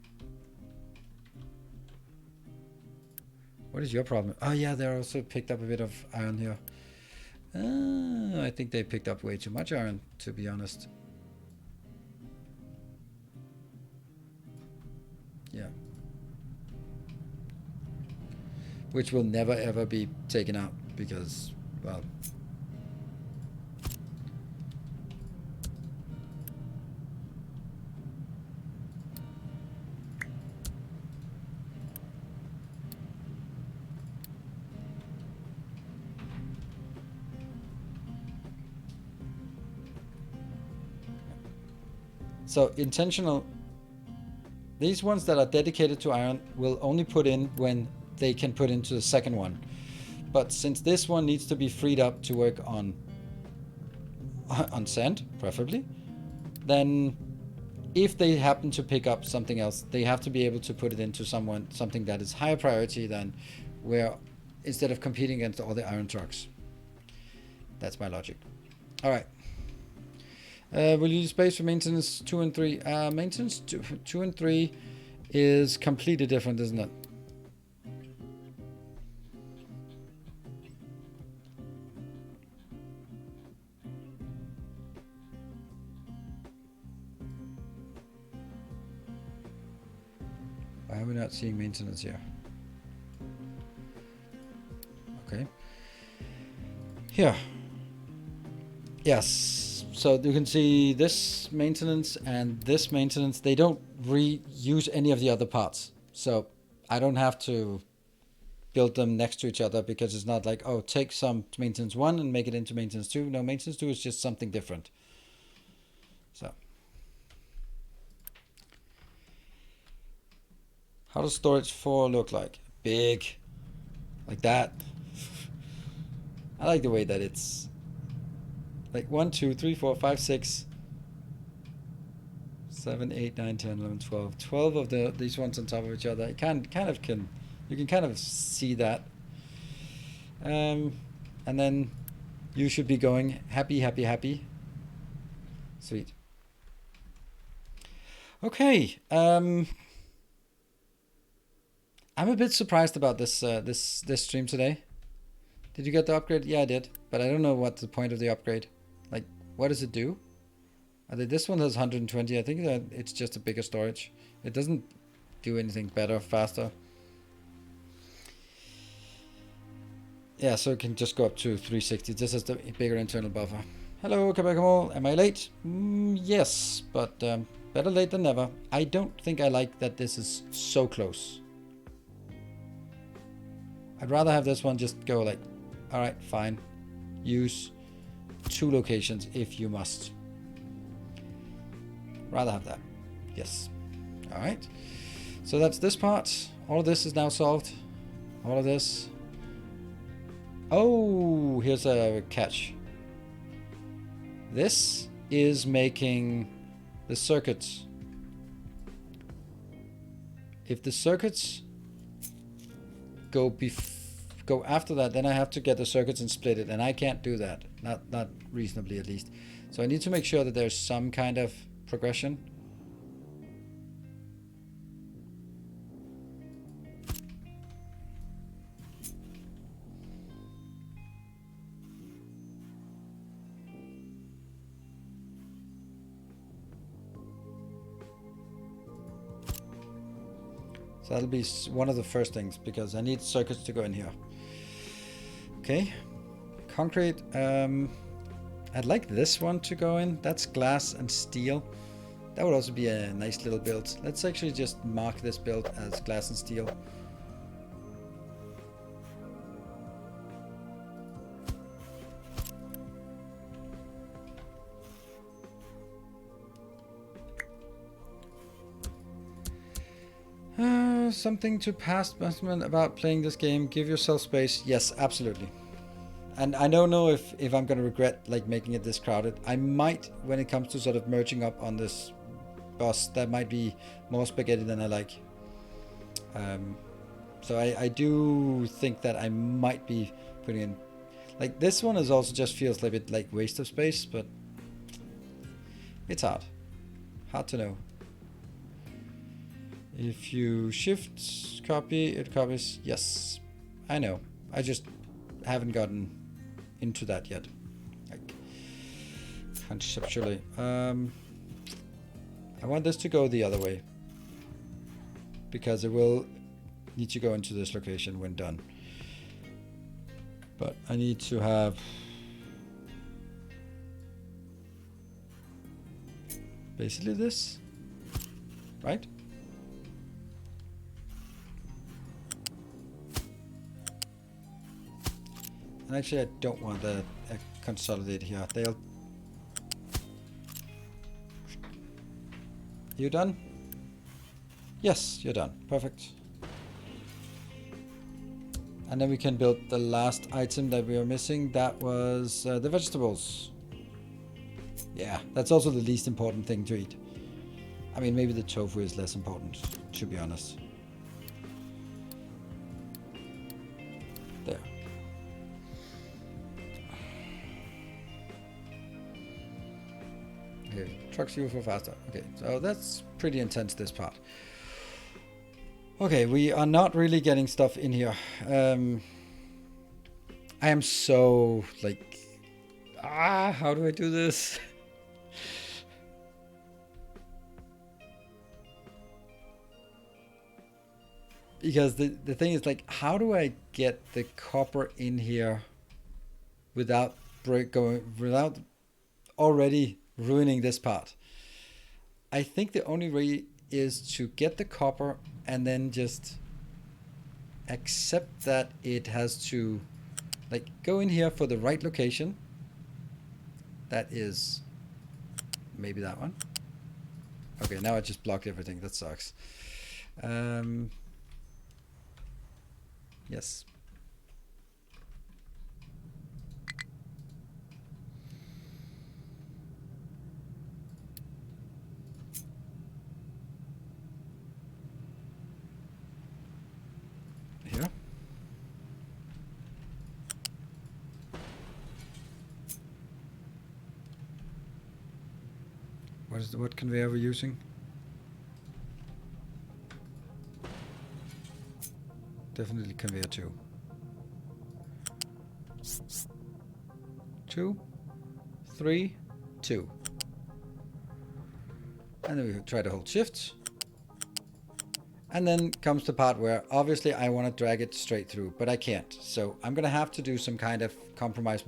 What is your problem? Oh yeah, they also picked up a bit of iron here. I think they picked up way too much iron, to be honest. Yeah. Which will never ever be taken out because, well, so intentional. These ones that are dedicated to iron will only put in when they can put into the second one. But since this one needs to be freed up to work on sand, preferably, then if they happen to pick up something else, they have to be able to put it into something that is higher priority than where, instead of competing against all the iron trucks. That's my logic. All right. Will you use space for maintenance 2 and 3? Maintenance 2 and 3 is completely different, isn't it? Why are we not seeing maintenance here? Okay. Here. Yes. So you can see this maintenance and this maintenance. They don't reuse any of the other parts. So I don't have to build them next to each other, because it's not like, oh, take some maintenance 1 and make it into maintenance 2. No, maintenance 2 is just something different. So. How does storage 4 look like? Big. Like that. I like the way that it's like 1, 2, 3, 4, 5, 6, 7, 8, 9, 10, 11, 12. 12 of these ones on top of each other. You can kind of see that. And then you should be going happy, happy, happy. Sweet. Okay. I'm a bit surprised about this stream today. Did you get the upgrade? Yeah, I did. But I don't know what's the point of the upgrade. Like, what does it do? This one has 120. I think that it's just a bigger storage. It doesn't do anything better, faster. Yeah, so it can just go up to 360. This is the bigger internal buffer. Hello, Kabakamal. Am I late? Yes, but better late than never. I don't think I like that this is so close. I'd rather have this one just go like, all right, fine. Use 2 locations if you must. Rather have that. Yes. All right. So that's this part. All of this is now solved. All of this. Oh, here's a catch. This is making the circuits. If the circuits go after that, then I have to get the circuits and split it, and I can't do that. Not reasonably, at least. So I need to make sure that there's some kind of progression. So that'll be one of the first things, because I need circuits to go in here. Okay. Concrete. I'd like this one to go in. That's glass and steel. That would also be a nice little build. Let's actually just mark this build as glass and steel. Something to past Batsman about playing this game. Give yourself space. Yes, absolutely. And I don't know if I'm going to regret like making it this crowded. I might, when it comes to sort of merging up on this bus, that might be more spaghetti than I like. So I do think that I might be putting in, like, this one is also just feels like a bit like waste of space, but it's hard to know. If you shift copy, it copies. Yes, I know. I just haven't gotten into that yet. Like, conceptually. I want this to go the other way, because it will need to go into this location when done. But I need to have basically this, right? And actually, I don't want a consolidate here. You done? Yes, you're done. Perfect. And then we can build the last item that we are missing. That was the vegetables. Yeah, that's also the least important thing to eat. I mean, maybe the tofu is less important, to be honest. There. Okay, trucks you for faster. Okay, so that's pretty intense, this part. Okay, we are not really getting stuff in here. I am so, like... how do I do this? Because the thing is, like, how do I get the copper in here without without already ruining this part? I think the only way is to get the copper and then just accept that it has to, like, go in here for the right location. That is maybe that one. Okay, now I just blocked everything. That sucks. Yes. Here. What conveyor are we using? Definitely conveyor 2. 2, 3, 2. And then we try to hold shift. And then comes the part where obviously I want to drag it straight through, but I can't. So I'm going to have to do some kind of compromise.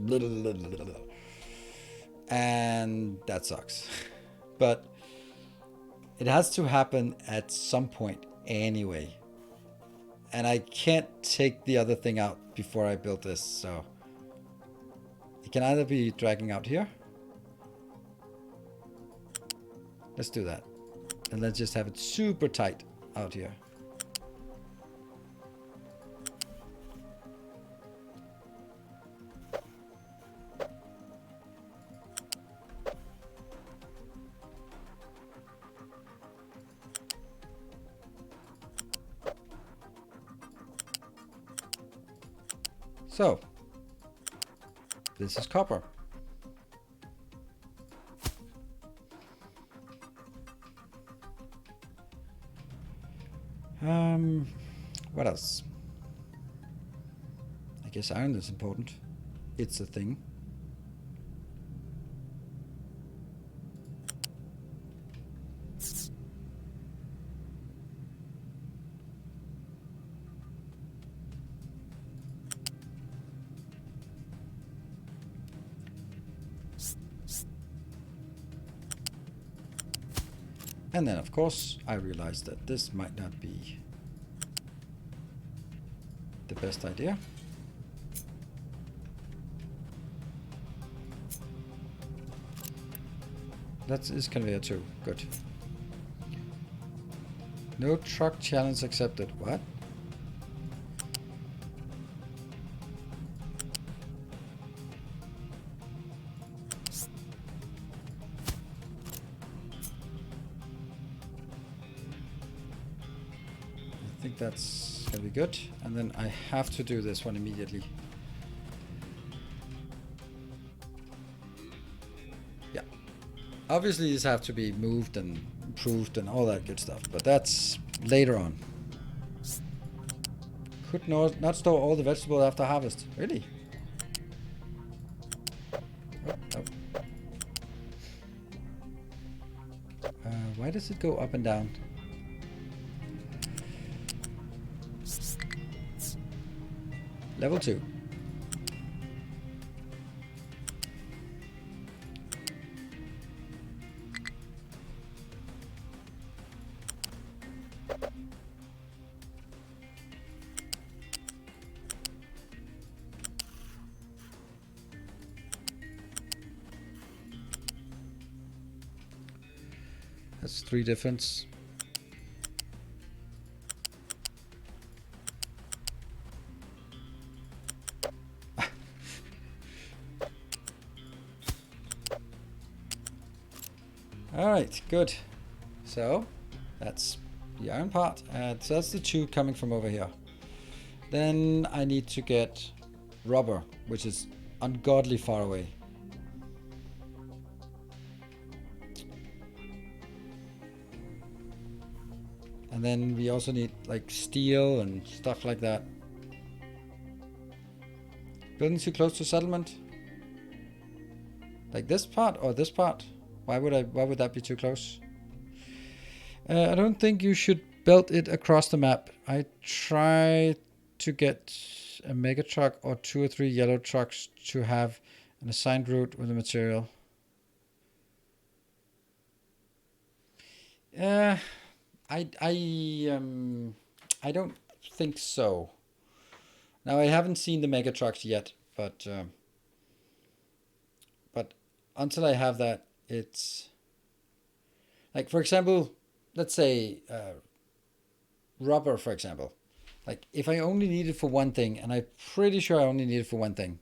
And that sucks. But it has to happen at some point anyway. And I can't take the other thing out before I build this, so it can either be dragging out here. Let's do that. And let's just have it super tight out here. So, this is copper. What else? I guess iron is important. It's a thing. And then, of course, I realized that this might not be the best idea. That is conveyor 2. Good. No truck challenge accepted. What? I think that's gonna be good. And then I have to do this one immediately. Yeah. Obviously these have to be moved and improved and all that good stuff, but that's later on. Could not store all the vegetables after harvest. Really? Oh, oh. Why does it go up and down? Level 2. That's 3 difference. Alright, good. So, that's the iron part. So that's the two coming from over here. Then I need to get rubber, which is ungodly far away. And then we also need like steel and stuff like that. Building too close to settlement? Like this part or this part? Why would that be too close? I don't think you should build it across the map. I try to get a mega truck or 2 or 3 yellow trucks to have an assigned route with the material. I don't think so. Now I haven't seen the mega trucks yet, but until I have that, it's like, for example, let's say rubber, for example. Like if I only need it for one thing, and I'm pretty sure I only need it for one thing.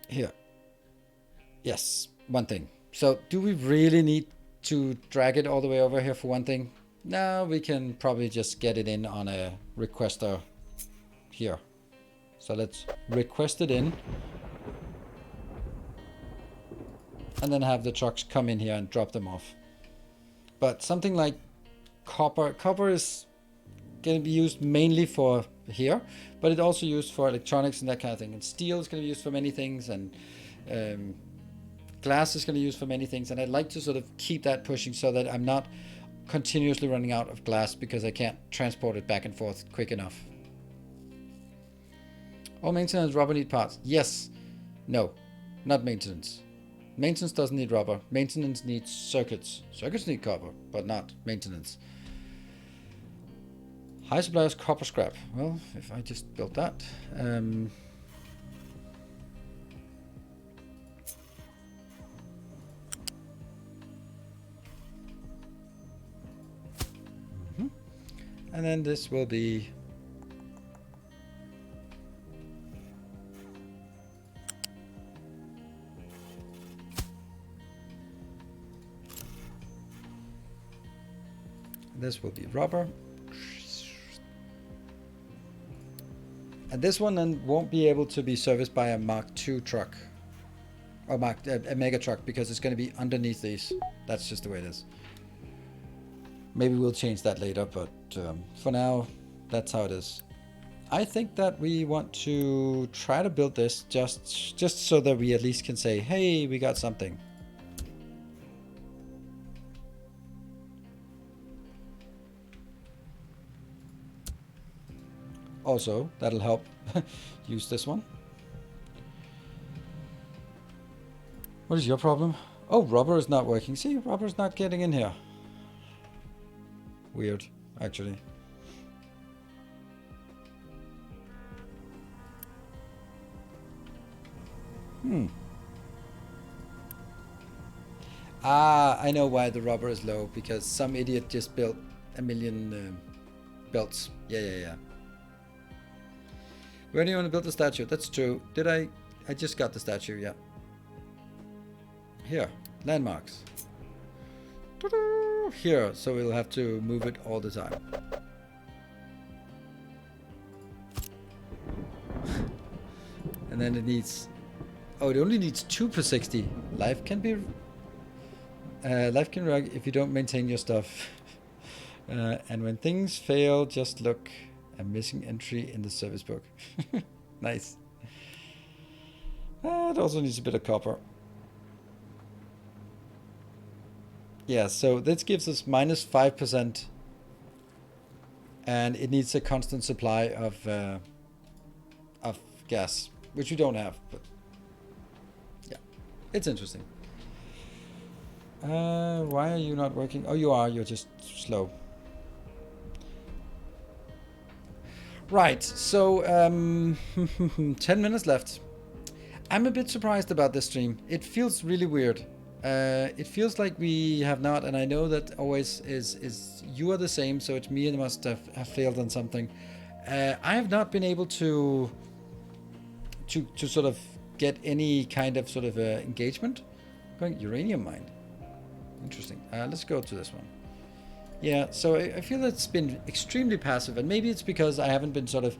Here. Yes, one thing. So do we really need to drag it all the way over here for one thing? No, we can probably just get it in on a requester here. So let's request it in. And then have the trucks come in here and drop them off. But something like copper. Copper is going to be used mainly for here, but it's also used for electronics and that kind of thing. And steel is going to be used for many things, and glass is going to be used for many things. And I'd like to sort of keep that pushing so that I'm not continuously running out of glass because I can't transport it back and forth quick enough. All maintenance rubber need parts. Yes. No. Not maintenance. Maintenance doesn't need rubber. Maintenance needs circuits. Circuits need copper, but not maintenance. High supply of copper scrap. Well, if I just built that. And then this will be rubber. And this one then won't be able to be serviced by a Mark II truck. Or a mega truck, because it's going to be underneath these. That's just the way it is. Maybe we'll change that later, but for now, that's how it is. I think that we want to try to build this just so that we at least can say, hey, we got something. Also, that'll help use this one. What is your problem? Oh, rubber is not working. See, rubber's not getting in here. Weird, actually. Ah, I know why the rubber is low. Because some idiot just built a million belts. Yeah. Where do you want to build the statue? That's true. Did I just got the statue, yeah. Here, landmarks. Here, so we'll have to move it all the time. And then it needs... Oh, it only needs 2 per 60. Life can be... life can rug if you don't maintain your stuff. And when things fail, just look... A missing entry in the service book. Nice. It also needs a bit of copper. Yeah, so this gives us minus 5%. And it needs a constant supply of gas, which we don't have. But yeah, it's interesting. Why are you not working? Oh, you are. You're just slow. Right, so 10 minutes left. I'm a bit surprised about this stream. It feels really weird. It feels like we have not, and I know that always is you are the same, so it's me and must have failed on something. I have not been able to sort of get any kind of sort of engagement. Going uranium mine. Interesting. Let's go to this one. Yeah, so I feel it's been extremely passive, and maybe it's because I haven't been sort of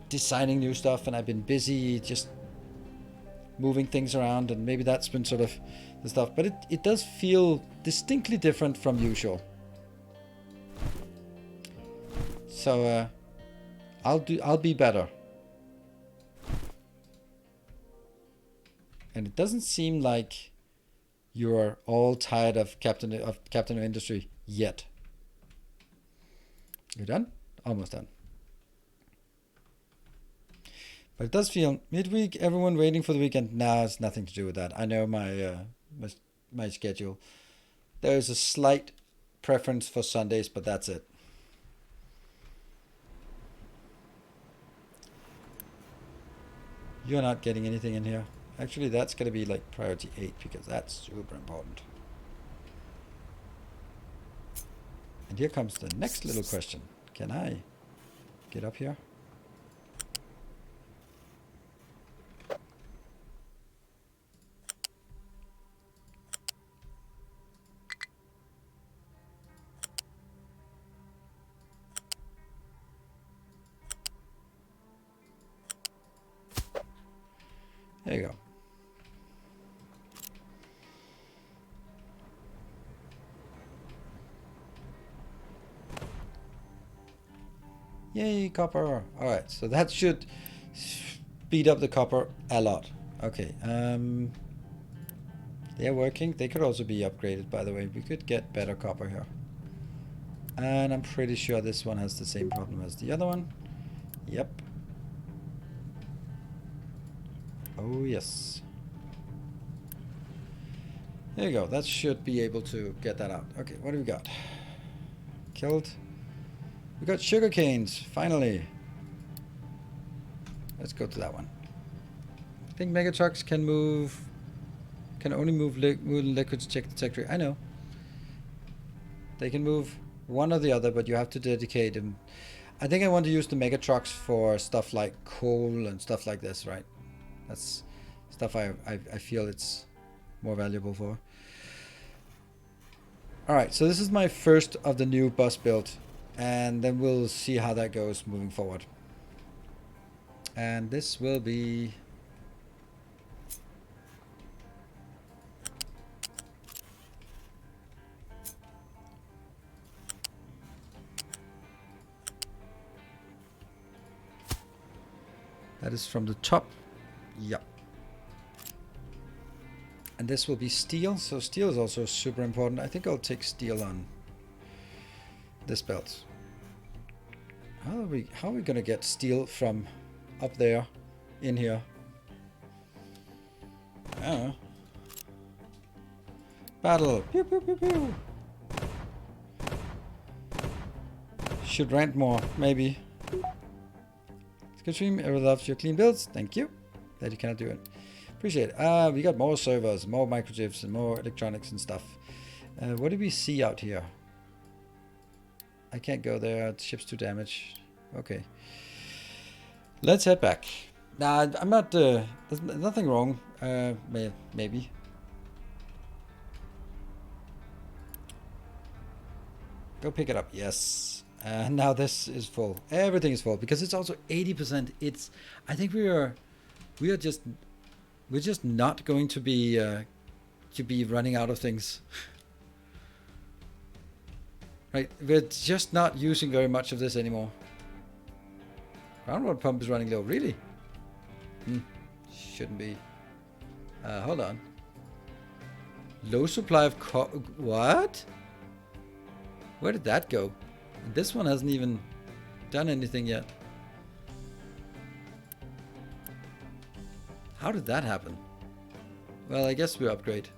designing new stuff, and I've been busy just moving things around, and maybe that's been sort of the stuff. But it does feel distinctly different from usual. So I'll be better. And it doesn't seem like you're all tired of Captain of Industry yet. You're done? Almost done. But it does feel midweek, everyone waiting for the weekend. Nah, it's nothing to do with that. I know my schedule. There is a slight preference for Sundays, but that's it. You're not getting anything in here. Actually, that's going to be like priority 8 because that's super important. And here comes the next little question. Can I get up here? There you go. Yay, copper. Alright, so that should speed up the copper a lot. Okay, they're working. They could also be upgraded, by the way. We could get better copper here. And I'm pretty sure this one has the same problem as the other one. Yep. Oh, yes. There you go. That should be able to get that out. Okay, what do we got? Killed. We got sugar canes, finally. Let's go to that one. I think mega trucks can only move liquids check detector. I know. They can move one or the other, but you have to dedicate them. I think I want to use the mega trucks for stuff like coal and stuff like this, right? That's stuff I feel it's more valuable for. Alright, so this is my first of the new bus build. And then we'll see how that goes moving forward. And this will be... That is from the top. Yep. And this will be steel. So steel is also super important. I think I'll take steel on this belt. How are we gonna get steel from up there in here? I don't know. Battle. Pew, pew, pew, pew. Should rent more, maybe. Good stream. Everyone loves your clean builds. Thank you. That you cannot do it. Appreciate it. We got more servers, more microchips, and more electronics and stuff. What do we see out here? I can't go there. The ship's too damaged. Okay. Let's head back. Nah, I'm not... there's nothing wrong. Maybe. Go pick it up. Yes. Now this is full. Everything is full because it's also 80%. It's... I think we're just not going to be running out of things. Right, we're just not using very much of this anymore. Groundwater pump is running low, really? Shouldn't be. Hold on. Low supply of what? Where did that go? And this one hasn't even done anything yet. How did that happen? Well, I guess we upgrade.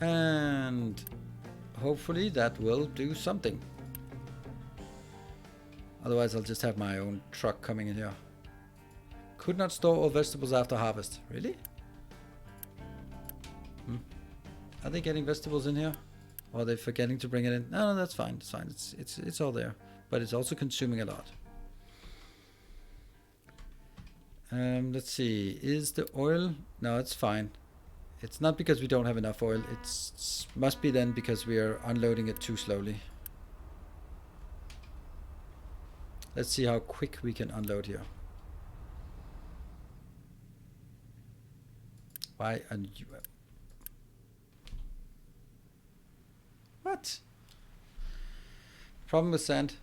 And hopefully that will do something. Otherwise I'll just have my own truck coming in here. Could not store all vegetables after harvest. Really? Are they getting vegetables in here? Or are they forgetting to bring it in? No, that's fine. It's fine. It's all there, but it's also consuming a lot. Let's see. Is the oil? No, it's fine. It's not because we don't have enough oil. It must be then because we are unloading it too slowly. Let's see how quick we can unload here. Why are you? What? Problem with sand?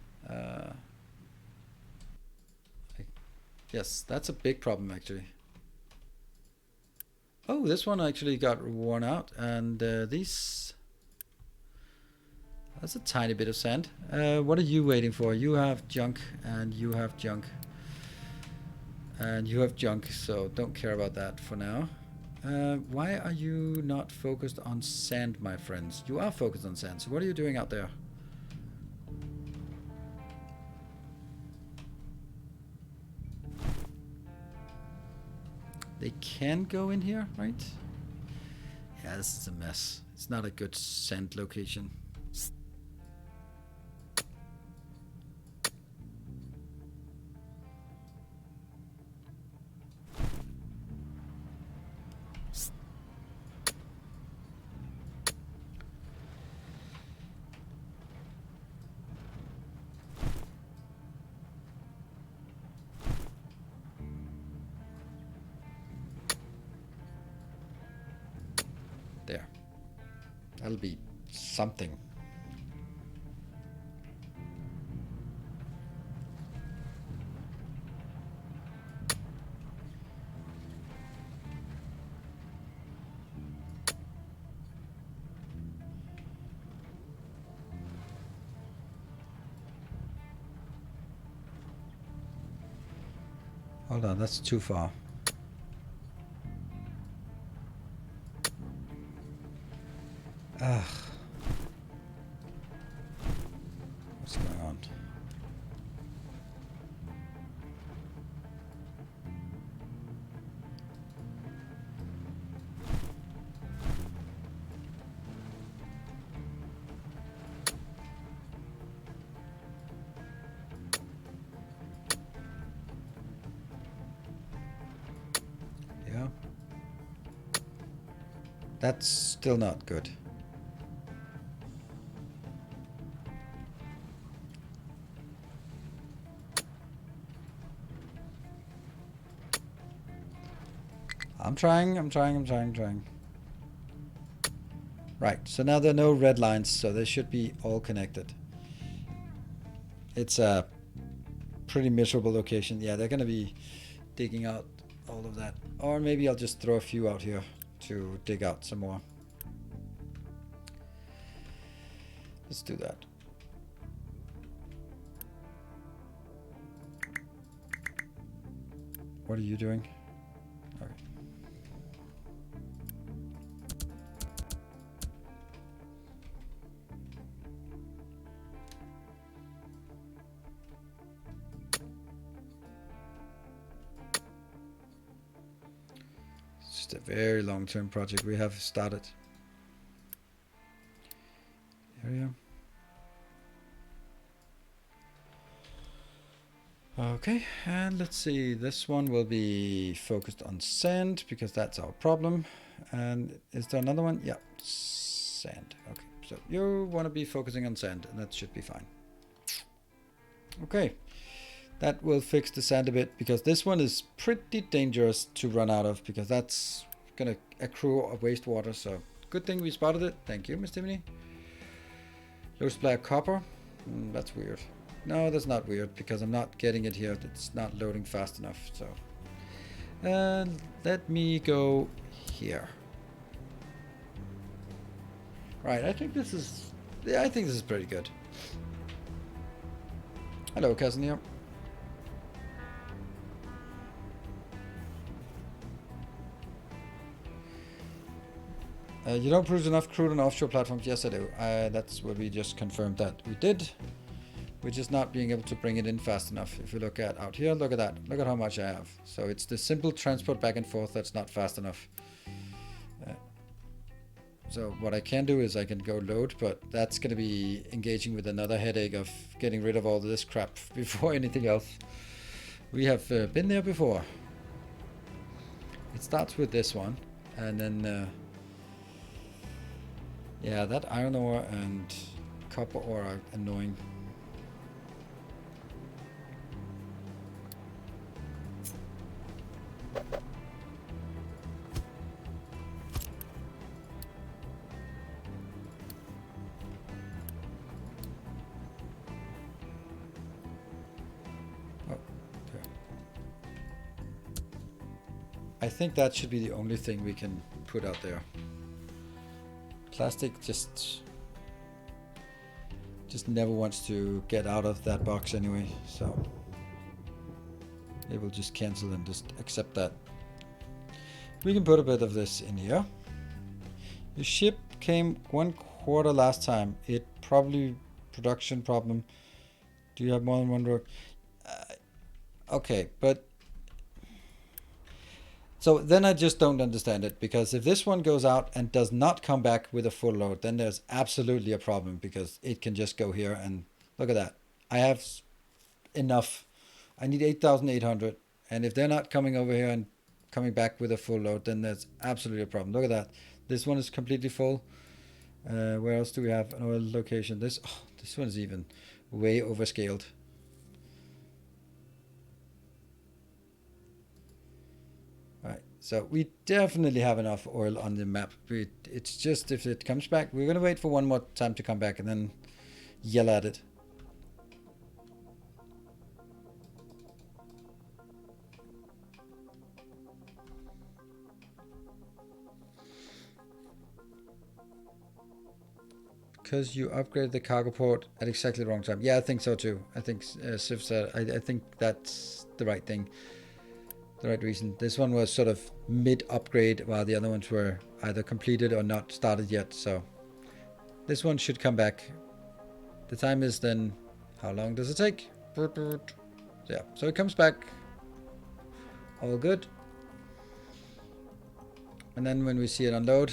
Yes, that's a big problem actually. Oh, this one actually got worn out, and these... That's a tiny bit of sand. What are you waiting for? You have junk, and you have junk. And you have junk, so don't care about that for now. Why are you not focused on sand, my friends? You are focused on sand, so what are you doing out there? They can go in here, right? Yeah, this is a mess. It's not a good sand location. There. That'll be something. Hold on, that's too far. Ugh. What's going on? Yeah. That's still not good. I'm trying. Right, so now there are no red lines, so they should be all connected. It's a pretty miserable location. Yeah, they're gonna be digging out all of that. Or maybe I'll just throw a few out here to dig out some more. Let's do that. What are you doing? Okay. It's just a very long-term project we have started. Area. Okay, and let's see, this one will be focused on sand because that's our problem. And is there another one? Yeah, sand. Okay, so you want to be focusing on sand, and that should be fine. Okay, that will fix the sand a bit because this one is pretty dangerous to run out of because that's gonna accrue a wastewater. So good thing we spotted it. Thank you, Miss Timony. Low supply of copper. That's weird. No, that's not weird because I'm not getting it here. It's not loading fast enough. So let me go here. Right, I think this is pretty good. Hello, cousin here. You don't produce enough crude on offshore platforms. Yes, I do. That's what we just confirmed that we did. We're just not being able to bring it in fast enough. If you look at out here, look at that. Look at how much I have. So it's the simple transport back and forth that's not fast enough. So what I can do is I can go load, but that's going to be engaging with another headache of getting rid of all this crap before anything else. We have been there before. It starts with this one, and then yeah, that iron ore and copper ore are annoying. I think that should be the only thing we can put out there. Plastic just never wants to get out of that box anyway, so it will just cancel and just accept that. We can put a bit of this in here. The ship came 1/4 last time. It probably production problem. Do you have more than one road? Okay, but so then I just don't understand it, because if this one goes out and does not come back with a full load, then there's absolutely a problem, because it can just go here and look at that. I have enough. I need 8,800, and if they're not coming over here and coming back with a full load, then there's absolutely a problem. Look at that. This one is completely full. Where else do we have an oil location? This one is even way overscaled. So we definitely have enough oil on the map. It's just if it comes back, we're going to wait for one more time to come back and then yell at it. Because you upgraded the cargo port at exactly the wrong time. Yeah, I think so too. I think Sif said, I think that's the right thing. The right reason. This one was sort of mid upgrade, while the other ones were either completed or not started yet. So this one should come back. The time is then, how long does it take? Yeah, so it comes back. All good. And then when we see it unload,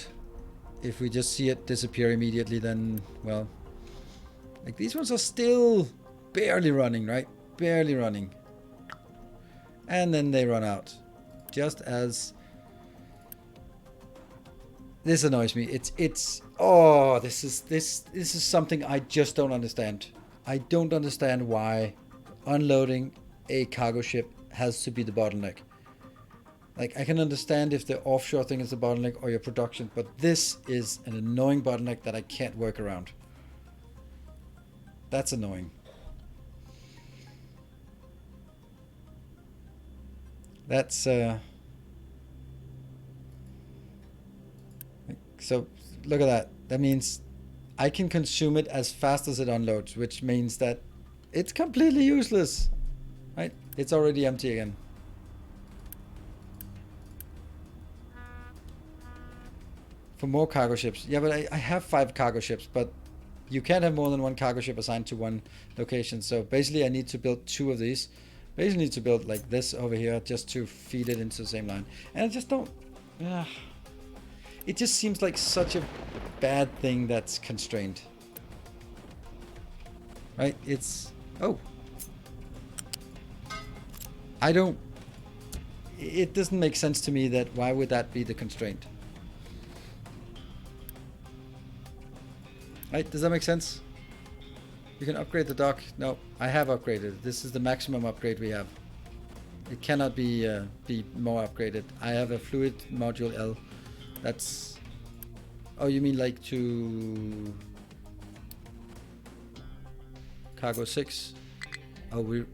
if we just see it disappear immediately, then, well, like these ones are still barely running, right? Barely running. And then they run out. Just as this annoys me. It's oh, this is something I just don't understand. I don't understand why unloading a cargo ship has to be the bottleneck. Like, I can understand if the offshore thing is the bottleneck or your production, but this is an annoying bottleneck that I can't work around. That's annoying. That's so look at that. That means I can consume it as fast as it unloads, which means that it's completely useless, right? It's already empty again. For more cargo ships. Yeah, but I have 5 cargo ships, but you can't have more than 1 cargo ship assigned to one location. So basically I need to build 2 of these. Basically need to build like this over here just to feed it into the same line. And I just don't... it just seems like such a bad thing that's constrained. Right? It's... Oh. I don't... It doesn't make sense to me that why would that be the constraint? Right? Does that make sense? You can upgrade the dock. No, I have upgraded. This is the maximum upgrade we have. It cannot be more upgraded. I have a fluid module L. That's... Oh, you mean like to... Cargo 6? Oh, we...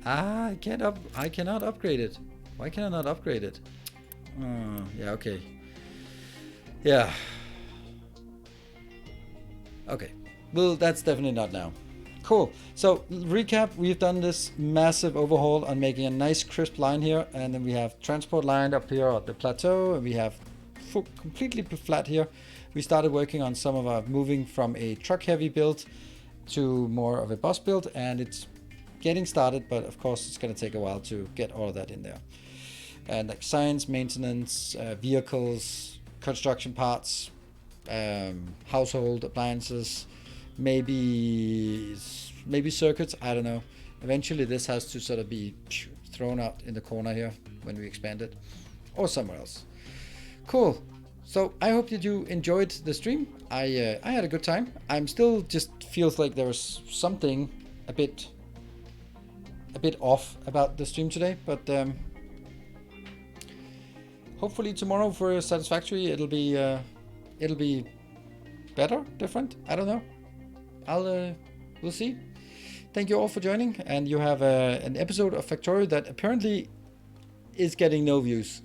Ah, I cannot upgrade it. Why can I not upgrade it? Yeah, okay. Yeah. Okay. Well, that's definitely not now. Cool. So, recap, we've done this massive overhaul on making a nice crisp line here, and then we have transport line up here at the plateau, and we have completely flat here. We started working on some of our moving from a truck heavy build to more of a bus build, and it's getting started, but of course it's going to take a while to get all of that in there. and like science, maintenance, vehicles, construction parts, household appliances, maybe circuits. I don't know. Eventually, this has to sort of be thrown out in the corner here when we expand it, or somewhere else. Cool. So I hope that you enjoyed the stream. I had a good time. I'm still just feels like there was something a bit off about the stream today, but hopefully tomorrow for Satisfactory it'll be better, different. I don't know. We'll see. Thank you all for joining, and you have an episode of Factorio that apparently is getting no views.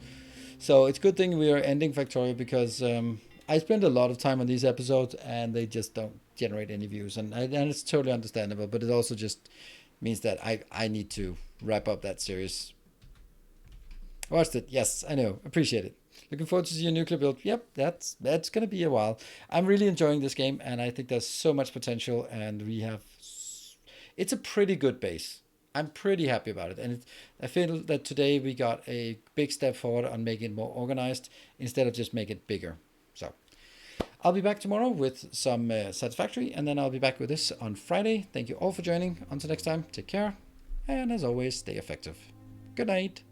So it's a good thing we are ending Factorio, because I spend a lot of time on these episodes and they just don't generate any views, and it's totally understandable. But it also just means that I need to wrap up that series. Watched it, yes, I know, appreciate it. Looking forward to see your nuclear build. Yep, that's gonna be a while. I'm really enjoying this game, and I think there's so much potential, and it's a pretty good base. I'm pretty happy about it, and I feel that today we got a big step forward on making it more organized instead of just making it bigger. So I'll be back tomorrow with some Satisfactory, and then I'll be back with this on Friday. Thank you all for joining. Until next time, take care, and as always, stay effective. Good night.